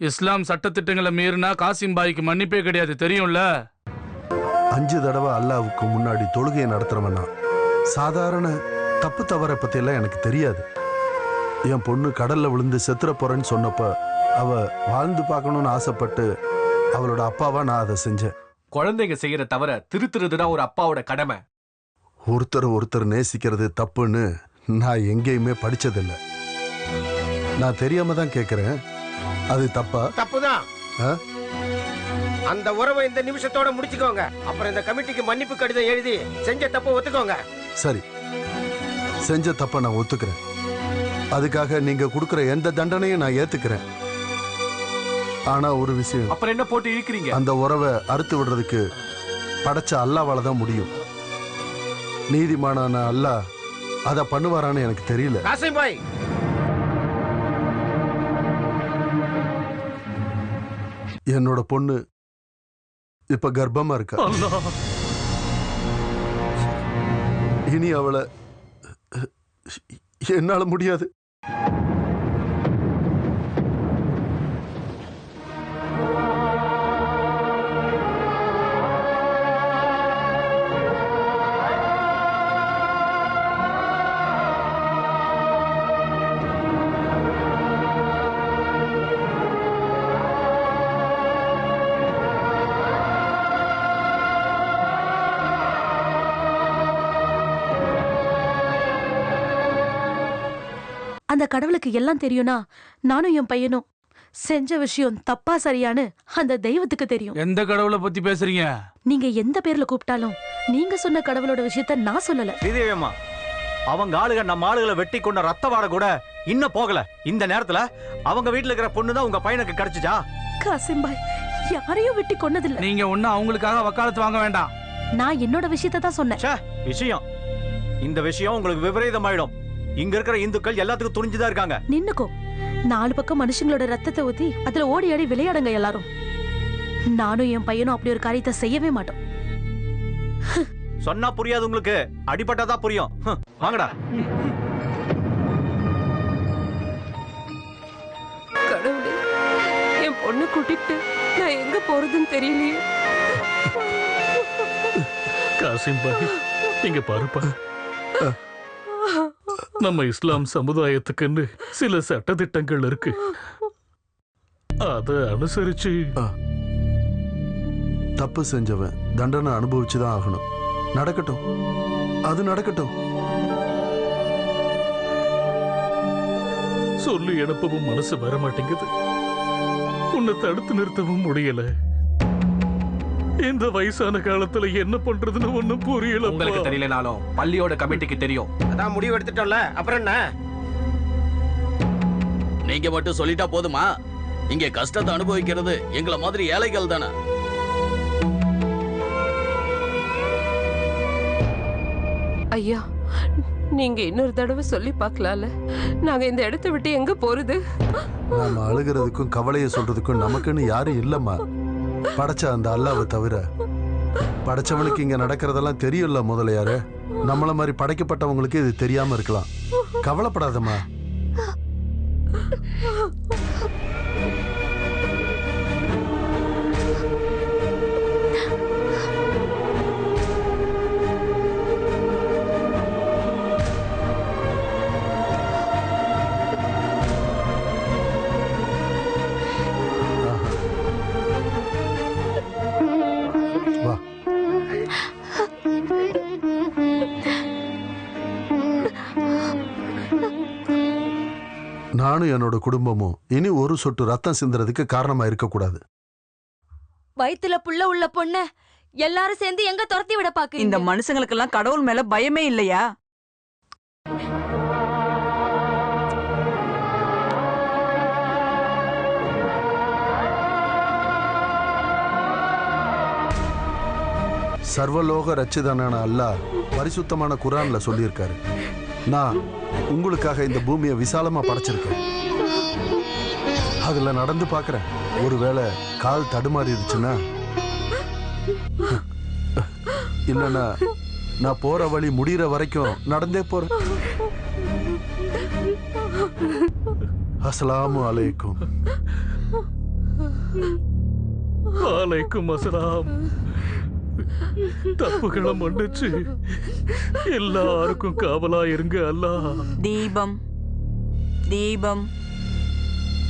இஸ்லாம் சட்டத்திட்டங்களை மீறினா காசிம் பாய்க்கு மன்னிப்பே கிடையாது, தெரியும்ல? 5 தடவை அல்லாவுக்கு முன்னாடி தொழுகையை நடத்துறவனா. சாதாரண தப்பு தவறை பத்தி எல்லாம் எனக்கு தெரியாது. என் பொண்ணு கடல்ல விழுந்து செத்துற போறேன்னு சொன்னப்ப அவ வாழ்ந்து பார்க்கணும்னு ஆசைப்பட்டு அவளோட அப்பாவா நான் அதை செஞ்சேன். குழந்தைங்க செய்யற தவிர திருத்துறதுதான் ஒரு அப்பாவோட கடமை. ஒருத்தர் நேசிக்கிறது தப்புன்னு நான் எங்கேயுமே படிச்சதில்லை. நான் தெரியாம தான் கேட்கிறேன், அது தப்பா? தப்புதான். அந்த உறவை இந்த நிமிஷத்தோட முடிச்சுக்கோங்க. அப்புறம் இந்த கமிட்டிக்கு மன்னிப்பு கடிதம் எழுதி செஞ்ச தப்ப ஒத்துக்கோங்க. சரி, செஞ்ச தப்ப நான் ஒத்துக்கிறேன். அதுக்காக நீங்க கொடுக்கிற எந்த தண்டனையும் நான் ஏத்துக்கிறேன். ஆனா ஒரு விஷயம், அப்புறம் என்ன போட்டு இழுக்கிறீங்க? அந்த உறவை அறுத்து விடுறதுக்கு படைச்ச அல்லாவால தான் முடியும். நீதிமானான அல்லாஹ் அத பண்ணுவாரான்னு எனக்கு தெரியல. காசிம் பாய், என்னோட பொண்ணு இப்ப கர்ப்பமா இருக்கா. இனி அவளை என்னால முடியாது. அந்த கடவுளுக்கு எல்லாம் தெரியும்னா நானும் என் பையனும் செஞ்ச விஷயம் தப்பா சரியான்னு அந்த தெய்வத்துக்கு தெரியும். எந்த கடவுளை பத்தி பேசுறீங்க? நீங்க எந்த பேர்ல கூப்பிட்டாலும் நீங்க சொன்ன கடவுளோட விஷயத்த நான் சொல்லல. ஸ்ரீதேவியம்மா, அவங்க ஆளுக நம்ம ஆளுகளை வெட்டி கொண்ட ரத்த வாட கூட இன்னும் போகல. இந்த நேரத்துல அவங்க வீட்டுல இருக்கிற பொண்ணு தான் உங்க பையனுக்கு கிடைச்சிச்சா? காசிம் பாய் யாரையும் வெட்டி கொன்னதில்ல. நீங்க ஒண்ணு அவங்களுக்காக வக்காலத்து வாங்க வேண்டாம். நான் என்னோட விஷயத்த தான் சொன்னேன். விஷயம் இந்த விஷயம் உங்களுக்கு விபரீதமாயிடும். இங்க இருக்கிற இந்துக்கள் எல்லாத்துக்கும் துணிஞ்சுதான் இருக்காங்க. நின்னுக்கோ. 4 பக்கம் மனுஷங்களோட ரத்தத்தை ஊத்தி அதுல ஓடி ஆடி விளையாடுங்க எல்லாரும். நானும் என் பையனும் அப்படி ஒரு காரியத்தை செய்யவே மாட்டோம். சொன்னா புரியாது உங்களுக்கு, அடிபட்டாதான் புரியும். வாங்கடா. கடவுளே, என் பொண்ணு கூட்டிட்டு நான் எங்க போறதுன்னு தெரியலையே. காசிம் பாய், இங்க பாருப்பா, நம்ம இஸ்லாம் சமுதாயத்துக்குன்னு சில சட்டதிட்டங்கள் இருக்கு. அத அனுசரிச்சு தப்பு செஞ்சவன் தண்டனை அனுபவிச்சுதான் ஆகணும். நடக்கட்டும், அது நடக்கட்டும். சொல்லி அனுப்பவும் மனசு வர மாட்டேங்குது. உன்னை தடுத்து நிறுத்தவும் முடியல. இந்த வயசான காலத்துல என்ன பண்றதுன்னு ஒண்ணும் புரியல. உங்களுக்கு தெரியலனாலும் பள்ளியோட கமிட்டிக்கு தெரியும். அதான் முடிவு எடுத்துட்டோம்ல, அப்புறம் என்ன? நீங்க மட்டும் சொல்லிட்டா போதுமா? இங்க கஷ்டத்தை அனுபவிக்கிறது எங்களை மாதிரி ஏழைகள் தானே. ஐயா, நீங்க இன்னொரு தடவை சொல்லி பார்க்கலாம்ல. நாங்க இந்த இடத்தை விட்டு எங்க போறது? நாம அழுகிறதுக்கும் கவலையை சொல்றதுக்கும் நமக்குன்னு யாரும் இல்லம்மா. படைச்ச அந்த அல்லாவை தவிர படைச்சவனுக்கு இங்க நடக்கிறதெல்லாம் தெரியும்ல முதலையாரு. நம்மள மாதிரி படைக்கப்பட்டவங்களுக்கு இது தெரியாம இருக்கலாம். கவலைப்படாதம்மா. நானும் என்னோட குடும்பமும் இனி ஒரு சொட்டு ரத்தம் சிந்துறதுக்கு காரணமா இருக்கக்கூடாது. வயித்துல புள்ள உள்ள பொண்ண எல்லாரும் சேர்ந்து எங்க துரத்தி விட பாக்குறீங்க? இந்த மனுஷங்களுக்கெல்லாம் கடவுள் மேல பயமே இல்லையா? சர்வலோக ரட்சிதனான அல்லாஹ் பரிசுத்தமான குர்ஆன்ல சொல்லியிருக்காரு, நான் உங்களுக்காக இந்த பூமியை விசாலமா படைச்சிருக்கேன். அதுல நடந்து பார்க்கிறேன். ஒருவேளை கால் தடுமாறிடுச்சுன்னா, இல்லைன்னா நான் போற வழி முடிகிற வரைக்கும் நடந்தே போறேன். அஸ்ஸலாமு அலைக்கும். வலைக்கும் அஸ்ஸலாம். தப்புகளை மன்னிச்சு எல்லாருக்கும் காவலா இருங்க அல்லாஹ். தீபம் தீபம்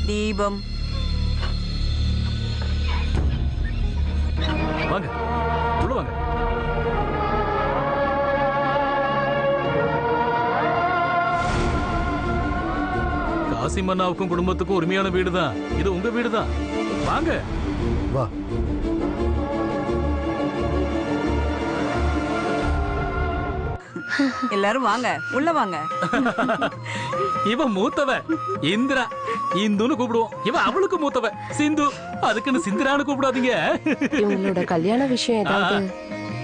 தீபம். வாங்க உள்ள வாங்க. காசிம் அண்ணாவுக்கும் குடும்பத்துக்கும் உரிமையான வீடுதான் இது. உங்க வீடுதான். வாங்க. வா. எல்லாரும் வாங்க, உள்ள வாங்க. இவன் மூத்தவ இந்திரா, இந்துன்னு கூப்பிடுவோம். இவன் அவளுக்கு மூத்தவ சிந்து, அதுக்குன்னு சிந்திரான்னு கூப்பிடாதீங்க. இவங்களோட கல்யாண விஷயம் ஏதாவது?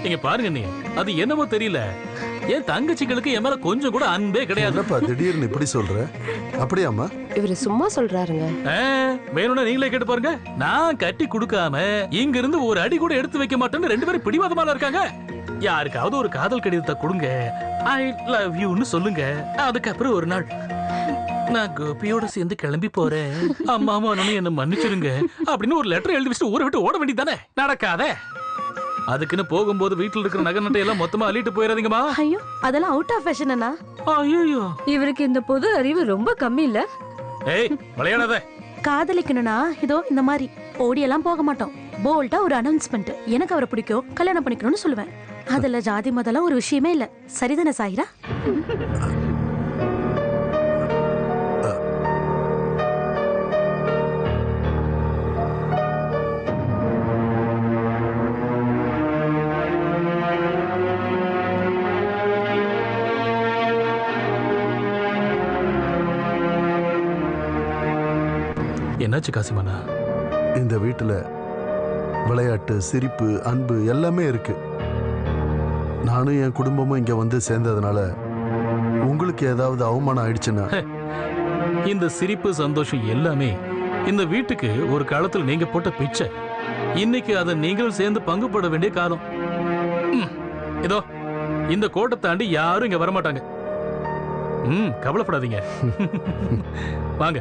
நீங்க பாருங்க, நீ அது என்னமோ தெரியல, என் தங்கச்சிகளுக்கு என் மேல கொஞ்சம் கூட அன்பே கிடையாது. திடீர்னு இப்படி சொல்ற? அப்படியாமா? இவரு சும்மா சொல்றாருங்க. வேணும்னா நீங்களே கேட்டு பாருங்க. நான் கட்டி கொடுக்காம இங்க இருந்து ஒரு அடி கூட எடுத்து வைக்க மாட்டேன்னு 2 பேரும் பிடிவாதமால இருக்காங்க. யாருக்காவது ஒரு காதல் கடிதத்தை கொடுங்க, ஐ லவ் யூன்னு சொல்லுங்க. அதுக்கப்புறம் ஒரு நாள் நான் கோபியோட சேர்ந்து கிளம்பி போறேன், அம்மா அண்ணனும் என்ன மன்னிச்சிருங்க அப்படின்னு ஒரு லெட்டர் எழுதி வச்சுட்டு ஊரை விட்டு ஓட வேண்டியதானே? நடக்காதே. அதுக்குன்னு போகும்போது வீட்டுல இருக்கிற நகை நட்டை எல்லாம் மொத்தமா அள்ளிட்டு போயிடாதீங்கம்மா. ஐயோ அதெல்லாம் அவுட் ஆஃப் ஃபேஷன் அண்ணா. ஐயோ இவருக்கு இந்த பொது அறிவு ரொம்ப கம்மி இல்ல? ஏய் விளையாடாத. காதலிக்கணும்னா இதோ இந்த மாதிரி ஓடியெல்லாம் போக மாட்டோம். போல்டா ஒரு அனௌன்ஸ்மெண்ட், எனக்கு அவரை பிடிக்கும், கல்யாணம் பண்ணிக்கணும்னு சொல்லுவேன். அதுல ஜாதி மதம்லாம் ஒரு விஷயமே இல்ல. சரிதானே சாயிரா? என்னாச்சு காசிமண்ணா? இந்த வீட்டுல விளையாட்டு, சிரிப்பு, அன்பு எல்லாமே இருக்கு. நானும் என் குடும்பமும் இங்க வந்து சேர்ந்ததுனால உங்களுக்கு ஏதாவது அவமானம் ஆயிடுச்சுன்னா? இந்த சிரிப்பு சந்தோஷம் எல்லாமே இந்த வீட்டுக்கு ஒரு காலத்துல நீங்க போட்ட பிச்சை. இன்னைக்கு அதை நீங்களும் சேர்ந்து பங்கு போட வேண்டிய காலம். இதோ இந்த கோட்டை தாண்டி யாரும் இங்க வரமாட்டாங்க. கவலைப்படாதீங்க. வாங்க.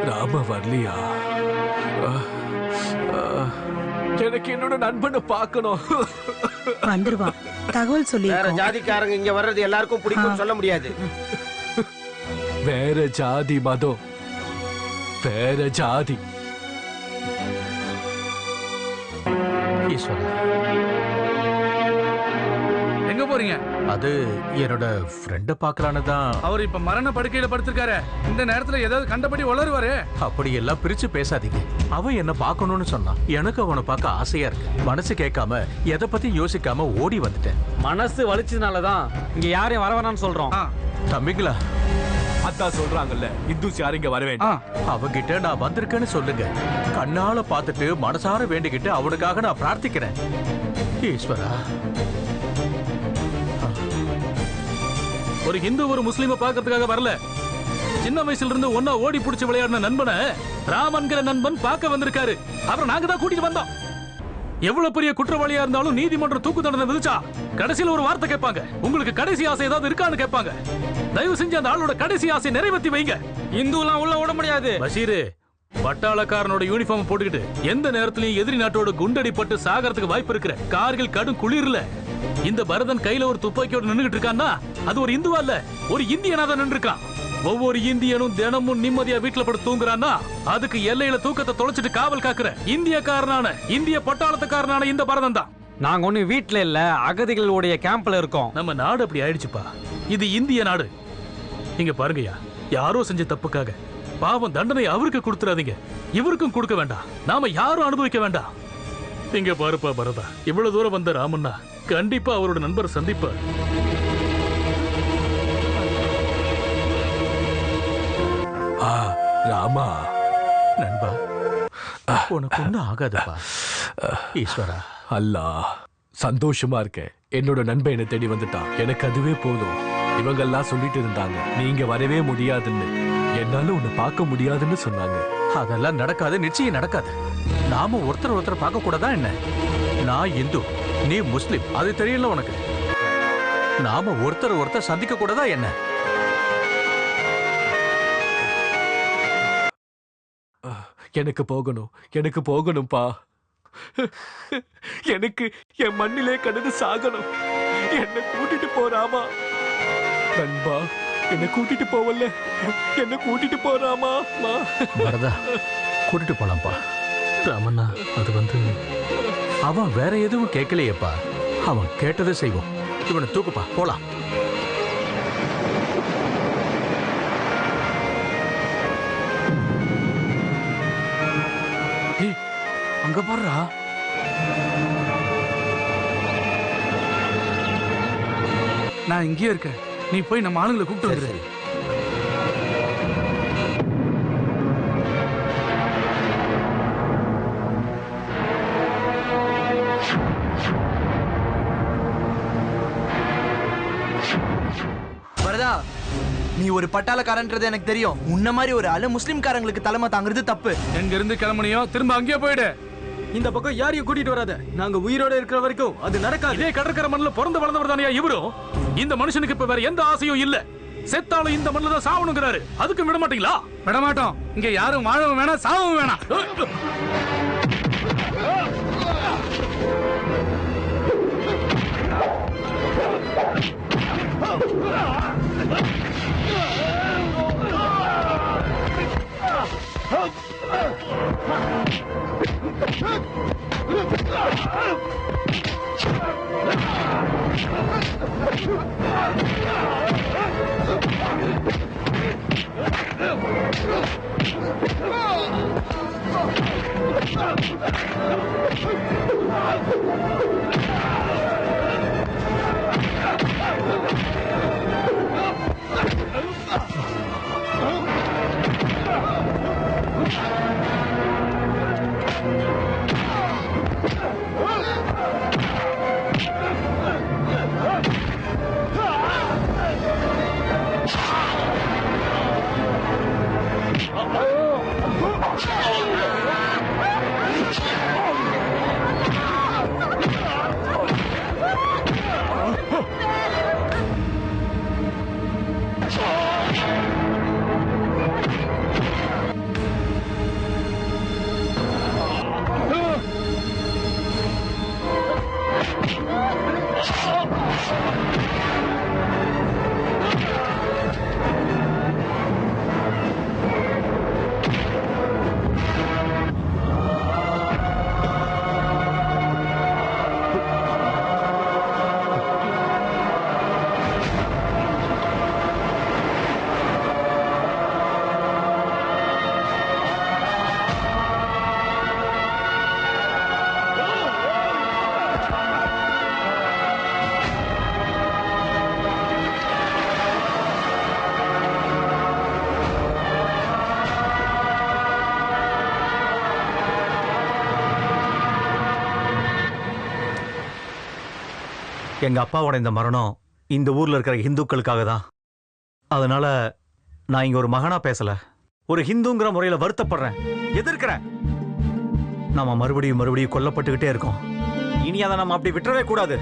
ராம வரலையா? எனக்கு என்னோட நண்பனை பார்க்கணும். வந்துருவான். தகவல் சொல்லி வேற ஜாதிக்காரங்க இங்க வர்றது எல்லாருக்கும் பிடிக்கும் சொல்ல முடியாது. வேற ஜாதி மதம், வேற ஜாதி. எங்க போறீங்க? அது என்னோட ஃப்ரெண்ட பார்க்கலான்னு தான். அவர் இப்ப மரண படுக்கையில படுத்திருக்காரு. இந்த நேரத்துல ஏதாவது கண்டபடி வளருவாரு. அப்படி எல்லாம் பிரிச்சு பேசாதீங்க. அவன் என்ன பார்க்கணும்னு சொன்னான். எனக்கு அவனை பார்க்க ஆசையா இருக்கு. மனசு கேட்காம எதை பத்தி யோசிக்காம ஓடி வந்துட்டேன். மனசு வலிச்சதுனாலதான் இங்க யாரையும் வர வேணாம்னு சொல்றோம். தம்பிங்களா, அதான் சொல்றாங்கல்ல, இந்துஸ் யாரும் இங்க வர வேண்டாம். அவகிட்ட நான் வந்திருக்கேன்னு சொல்லுங்க. கண்ணால பார்த்துட்டு மனசார வேண்டிக்கிட்டு அவனுக்காக நான் பிரார்த்திக்கிறேன். ஈஸ்வரா. ஒரு ஹிந்து ஒரு முஸ்லீமை பார்க்கறதுக்காக வரல. சின்ன வயசுல இருந்து ஒன்னா ஓடி பிடிச்சு விளையாடின நண்பனை ராமன்கிற நண்பன் பார்க்க வந்திருக்காரு. அப்புறம் நாங்க தான் கூட்டிட்டு வந்தோம். எவ்வளவு பெரிய குற்றவாளியா இருந்தாலும் நீதிமன்றம் தூக்கு தண்டனை விதிச்சா கடைசியில ஒரு வார்த்தை கேட்பாங்க, உங்களுக்கு கடைசி ஆசை ஏதாவது இருக்கான்னு கேட்பாங்க. தயவு செஞ்சு அந்த ஆளோட கடைசி ஆசை நிறைவேற்றி வைங்க. இந்துலாம் உள்ள விட முடியாது. பஷீரு, பட்டாளக்காரனோட யூனிஃபார்ம் போட்டுக்கிட்டு எந்த நேரத்திலயும் எதிரி நாட்டோட குண்டடிப்பட்டு சாகறதுக்கு வாய்ப்பு இருக்கிற கார்கில் கடும் குளிர்ல இந்த பரதன் கையில ஒரு துப்பாக்கியோட நின்னுகிட்டு இருக்கான்னா அது ஒரு இந்துவா இல்ல, ஒரு இந்தியனா தான் நின்று இருக்கான். ஒவ்வொரு இந்தியனும் தினமும் நிம்மதியா வீட்டுல படுத்து தூங்குறான்னா அதுக்கு எல்லையில தூக்கத்தை தொலைச்சிட்டு காவல் காக்குற இந்திய பட்டாளத்துக்காரனான இந்த பரதன் தான். நாங்க ஒண்ணு வீட்டுல இல்ல, அகதிகளுடைய கேம்ப்ல இருக்கோம். நம்ம நாடு அப்படி ஆயிடுச்சுப்பா. இது இந்திய நாடு. இங்க பாருங்கய்யா, யாரோ செஞ்ச தப்புக்காக பாவம் தண்டனை அவருக்கு கொடுத்துறாதீங்க, இவருக்கும் கொடுக்க வேண்டாம். நாம யாரும் அனுபவிக்க வேண்டாம். இங்க பாருப்பா பரதா, இவ்வளவு தூரம் வந்த ராமண்ணா கண்டிப்பா அவரோட நண்பர் சந்திப்பார். ராமா, நண்பா, உனக்கு ஒன்னும் ஆகாதுப்பா. ஈஸ்வரா, அல்லா சந்தோஷமா இருக்கேன். என்னோட நண்பன் என்னை தேடி வந்துட்டான். எனக்கு அதுவே போதும். இவங்கெல்லாம் சொல்லிட்டு இருந்தாங்க நீங்க வரவே முடியாதுன்னு. என்னால உன்னை பார்க்க முடியாதுன்னு சொன்னாங்க. அதெல்லாம் நடக்காது, நிச்சயம் நடக்காது. நாம ஒருத்தர் பார்க்க கூடாதா என்ன? நான் இந்து, நீ முஸ்லிம், அது தெரியல உனக்கு. நாம ஒருத்தர் சந்திக்க கூடாதா என்ன? எனக்கு போகணும்பா. எனக்கு என் மண்ணிலே கடந்து சாகணும். என்ன கூட்டிட்டு போறாமா நண்பா, என்ன கூட்டிட்டு போவல்ல, என்ன கூட்டிட்டு போறாமா. வரதா, கூட்டிட்டு போலாம்ப்பா. ராமண்ணா, அது அவன் வேற எதுவும் கேட்கலையேப்பா. அவன் கேட்டதை செய்வோம். இவனை தூக்குப்பா, போலாம். அங்க பாருடா. நான் இங்கேயே இருக்கேன், நீ போய் நம்ம ஆளுங்களை கூப்பிட்டு வந்துரு. வரதா, நீ ஒரு பட்டாளக்காரன்றது எனக்கு தெரியும். உன்ன மாதிரி ஒரு ஆளு முஸ்லிம்காரங்களுக்கு தலைமை தாங்கிறது தப்பு. எங்க இருந்து கிளம்புனியோ திரும்ப அங்கேயே போயிடு. இந்த பக்கம் யாரையும் கூட்டிட்டு வராத. நாங்க உயிரோட இருக்கிற வரைக்கும் அது நடக்காது. இதே கடற்கரை மண்ணில் பிறந்து வளர்ந்தவர் தானே இவரும். இந்த மனுஷனுக்கு இப்ப வேற எந்த ஆசையும் இல்ல. செத்தாலும் இந்த மண்ணில் தான் சாவணுங்கிறாரு. அதுக்கு விட மாட்டீங்களா? விட மாட்டோம். இங்க யாரும் வாழவும் வேணாம், சாவவும் வேணாம். எங்க அப்பாவோட இந்த மரணம் இந்த ஊர்ல இருக்கிற இந்துக்களுக்காக தான். அதனால நான் இங்க ஒரு மகனா பேசல, ஒரு ஹிந்துங்கிற முறையில வருத்தப்படுறேன், எதிர்க்கிறேன். நாம மறுபடியும் மறுபடியும் கொல்லப்பட்டுக்கிட்டே இருக்கோம். இனி அதை நம்ம அப்படி விட்டுறவே கூடாது.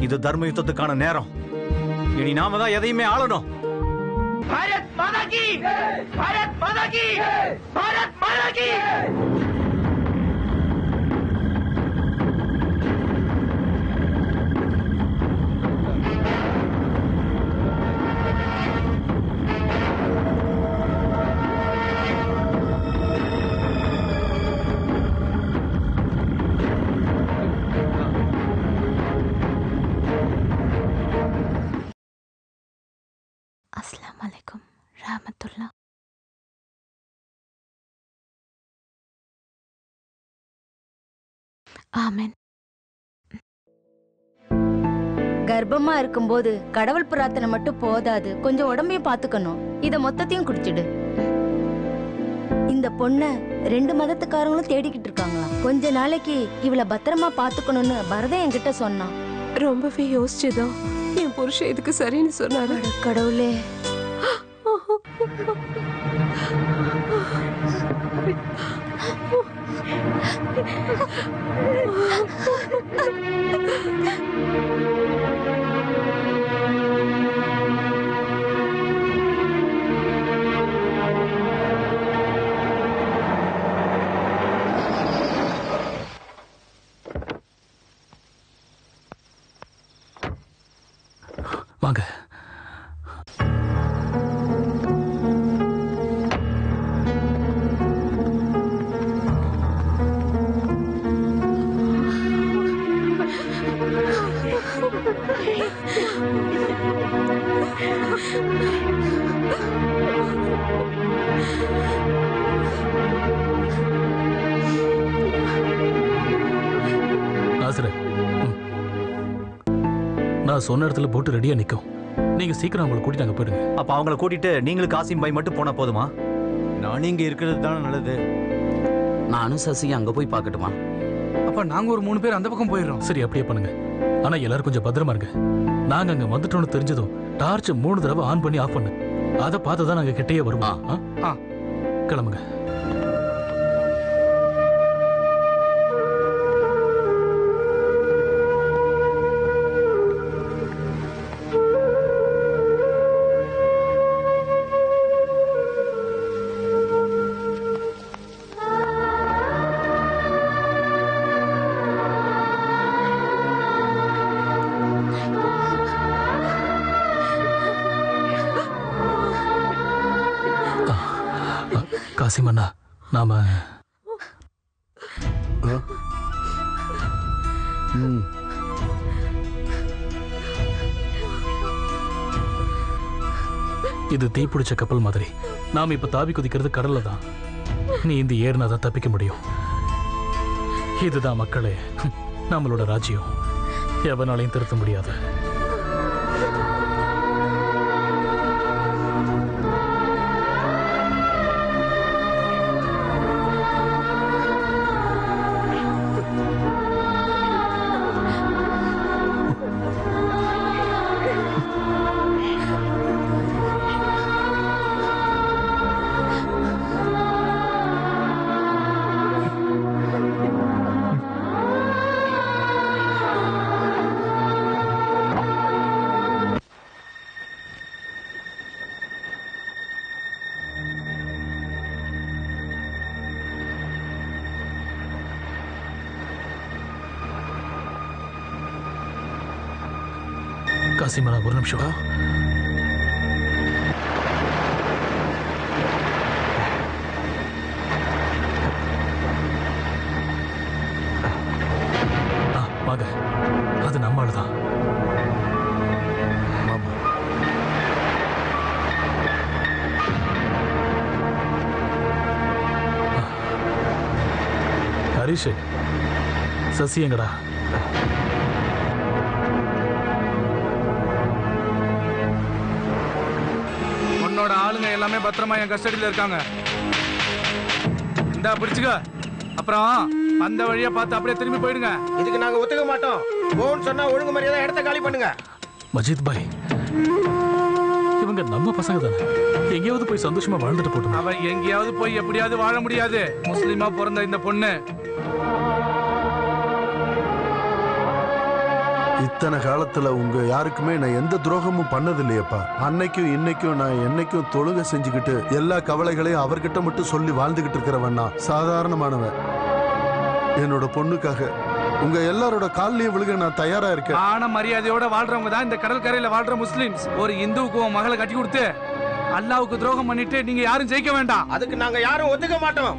இது தர்ம யுத்தத்துக்கான நேரம். இனி நாம தான் எதையுமே ஆளணும். பாரத் மாதா கி பாரத் மாதா கி பாரத் மாதா கி. அஸ்ஸலாமு அலைக்கும் ரஹ்மத்துல்லாஹ். ஆமென். கர்ப்பமா இருக்கும்போது கடவுள் பிரார்த்தனை மட்டும் போதாது, கொஞ்சம் உடம்பையும் பாத்துக்கணும். இத மொத்தத்தையும் குடிச்சிடு. இந்த பொண்ண 2 மதத்துக்காரங்களும் தேடிக்கிட்டு இருக்காங்களாம். கொஞ்ச நாளைக்கு இவளை பத்திரமா பாத்துக்கணும்னு பரதன் என்கிட்ட சொன்னான். ரொம்பவே யோசிச்சுதான் என் புருஷன் இதுக்கு சரின்னு சொன்னாரு. கடவுளே, வாங்க. நான் சொன்ன இடத்துல போட்டு ரெடியா நிக்கும். நீங்க சீக்கிரம் அவங்களை கூட்டிட்டு அங்க போயிடுங்க. அப்ப அவங்கள கூட்டிட்டு நீங்களும் காசிம் பாய் மட்டும் போனா போதுமா? நானும் இங்க இருக்கிறது தானே நல்லது. நானும் சசி அங்க போய் பார்க்கட்டுமா? அப்ப நாங்க ஒரு 3 பேர் அந்த பக்கம் போயிடுறோம். சரி, அப்படியே பண்ணுங்க. ஆனா எல்லாரும் கொஞ்சம் பத்திரமா இருங்க. நாங்க அங்க வந்துட்டோம்னு தெரிஞ்சதும் டார்ச் 3 தடவை ஆன் பண்ணி ஆஃப் பண்ணு. அதை பார்த்து தான் நாங்க கிட்டேயே வருவோம். கிளம்புங்க. காசிமண்ணா நாம இது தீப்பிடிச்ச கப்பல் மாதிரி. நாம இப்ப தாவி குதிக்கிறது கடல்ல தான். நீ இந்த ஏறினா தான் தப்பிக்க முடியும். இதுதான் மக்களே நம்மளோட ராஜ்யம். எவனாலையும் திருத்த முடியாது. காசிமண்ணா ஒரு நிமிஷம். வாங்க, அது நம்மளுதான். ஹரிஷ், சசி எங்கடா? உன்னோட ஆளுங்க எல்லாமே பத்திரமா என் கஸ்டடியில இருக்காங்க. இந்தா பிடிச்சுக்க. அப்புறம் அந்த வழியா பார்த்து அப்படியே திரும்பி போயிடுங்க. இதுக்கு நாங்க ஒத்துக்க மாட்டோம். போன்னு சொன்னா ஒழுங்கு மரியாதை இடத்த காலி பண்ணுங்க. மஜித் பாய், இவங்க நம்ம பசங்க தானே. எங்கேயாவது போய் சந்தோஷமா வாழ்ந்துட்டு போட்டோம். அவ எங்கேயாவது போய் எப்படியாவது வாழ முடியாது. முஸ்லிமா பிறந்த இந்த பொண்ணு இத்தனை காலத்துல உங்க யாருக்குமே நான் எந்த துரோகமும் பண்ணது இல்லையப்பா. அன்னைக்கும் இன்னைக்கும் நான் என்னைக்கும் தொழுகை செஞ்சுக்கிட்டு எல்லா கவலைகளையும் அவர்கிட்ட மட்டும் சொல்லி வாழ்ந்துகிட்டு இருக்கிறவன் நான் சாதாரணமானவன். என்னோட பொண்ணுக்காக உங்க எல்லாரோட கால்லயும் விழுக நான் தயாரா இருக்கேன். மான மரியாதையோட வாழ்றவங்க தான் இந்த கடற்கரையில வாழ்ற முஸ்லிம்ஸ். ஒரு இந்துவுக்கு மகளை கட்டி கொடுத்து அல்லாவுக்கு துரோகம் பண்ணிட்டு நீங்க யாரும் ஜெயிக்க வேண்டாம். அதுக்கு நாங்க யாரும் ஒத்துக்க மாட்டோம்.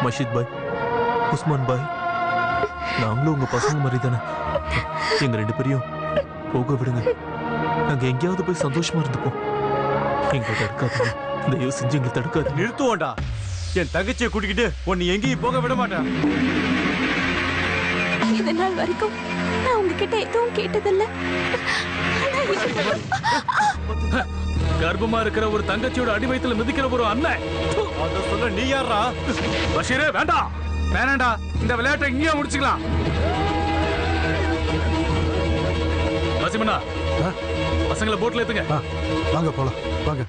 மஷித் பாய், உஸ்மான் பாய், நாங்களும் உங்க பசங்க மாதிரி தானே. எங்க 2 பேரையும் போக விடுங்க. நாங்க எங்கேயாவது போய் சந்தோஷமா இருந்துப்போம். எங்களை தடுக்காதீங்க, தயவு செஞ்சு எங்களை தடுக்காது. நிறுத்துவோண்டா. என் தங்கச்சியை கூட்டிக்கிட்டு உன்னை எங்கேயும் போக விட மாட்டேன். இது நாள் வரைக்கும் நான் உங்ககிட்ட எதுவும் கேட்டதில்லை. கர்ப்பமா இருக்கிற ஒரு தங்கச்சியோட அடிவயத்துல மிதிக்கிற ஒரு அண்ணன். அத சொல்ல நீ யாரா? பஷீரே வேண்டாம். வேணாண்டா, இந்த விளையாட்டை இங்கேயே முடிச்சுக்கலாம். காசிமண்ணா, பசங்களை போட்ல ஏத்துங்க. வாங்க போலாம், வாங்க.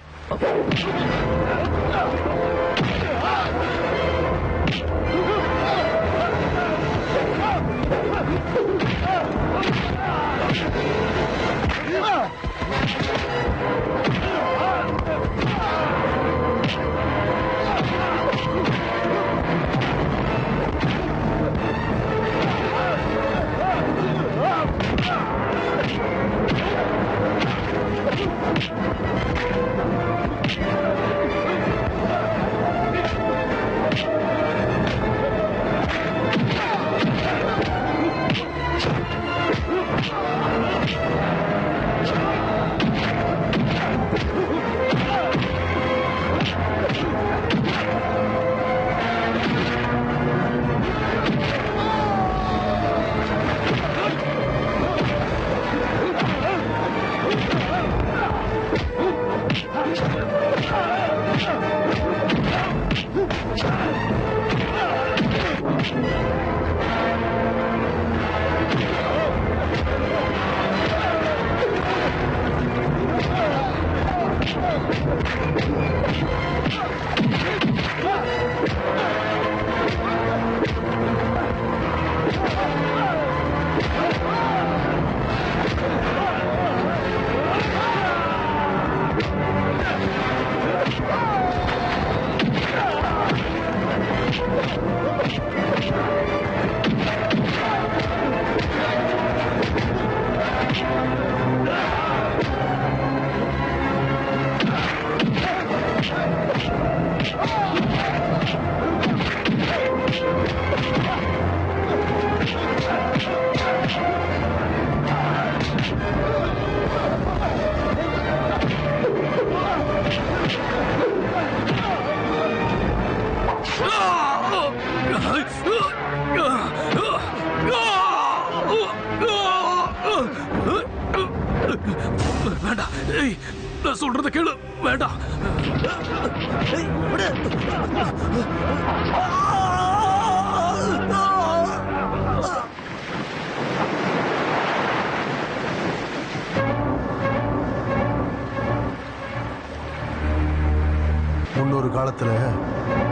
வேண்டாம். ஏய், நான் சொல்றத கேளு. வேண்டாம். முன்னொரு காலத்துல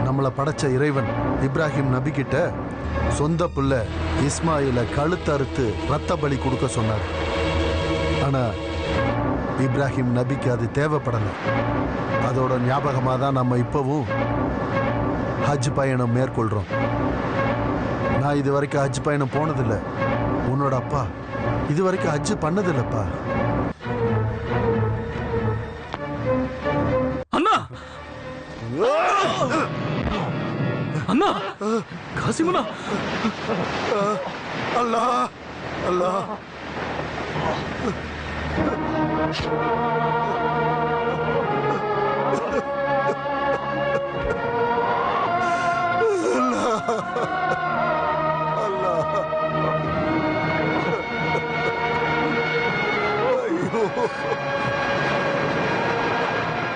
நம்மளை படைச்ச இறைவன் இப்ராஹிம் நபி கிட்ட சொந்த புள்ள இஸ்மாயில கழுத்தறுத்து ரத்த பலி கொடுக்க சொன்னார். ஆனா இப்ராஹிம் நபிக்கு அது தேவைப்படல. அதோட ஞாபகமாக தான் நம்ம இப்பவும் ஹஜ் பயணம் மேற்கொள்றோம். நான் இது வரைக்கும் ஹஜ் பயணம் போனதில்லை. உன்னோட அப்பா இது வரைக்கும் ஹஜ் பண்ணதில்லைப்பா. அண்ணா அண்ணா காசிமண்ணா. அல்லாஹ் அல்லாஹ்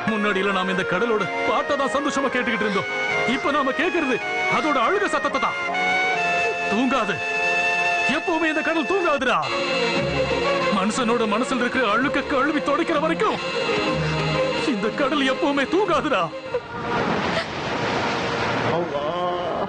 முன்னாடியில நாம இந்த கடலோட பாட்டை தான் சந்தோஷமா கேட்டுக்கிட்டு இருந்தோம். இப்ப நாம கேட்கறது அதோட அழுக சத்தத்தை தான். தூங்காது, எப்பவுமே இந்த கடல் தூங்காதுடா. மனுஷனோட மனசுல இருக்கிற அழுக்க கழுவி துடைக்கிற வரைக்கும் இந்த கடல் எப்பவுமே தூங்காதுடா. அல்லாஹ்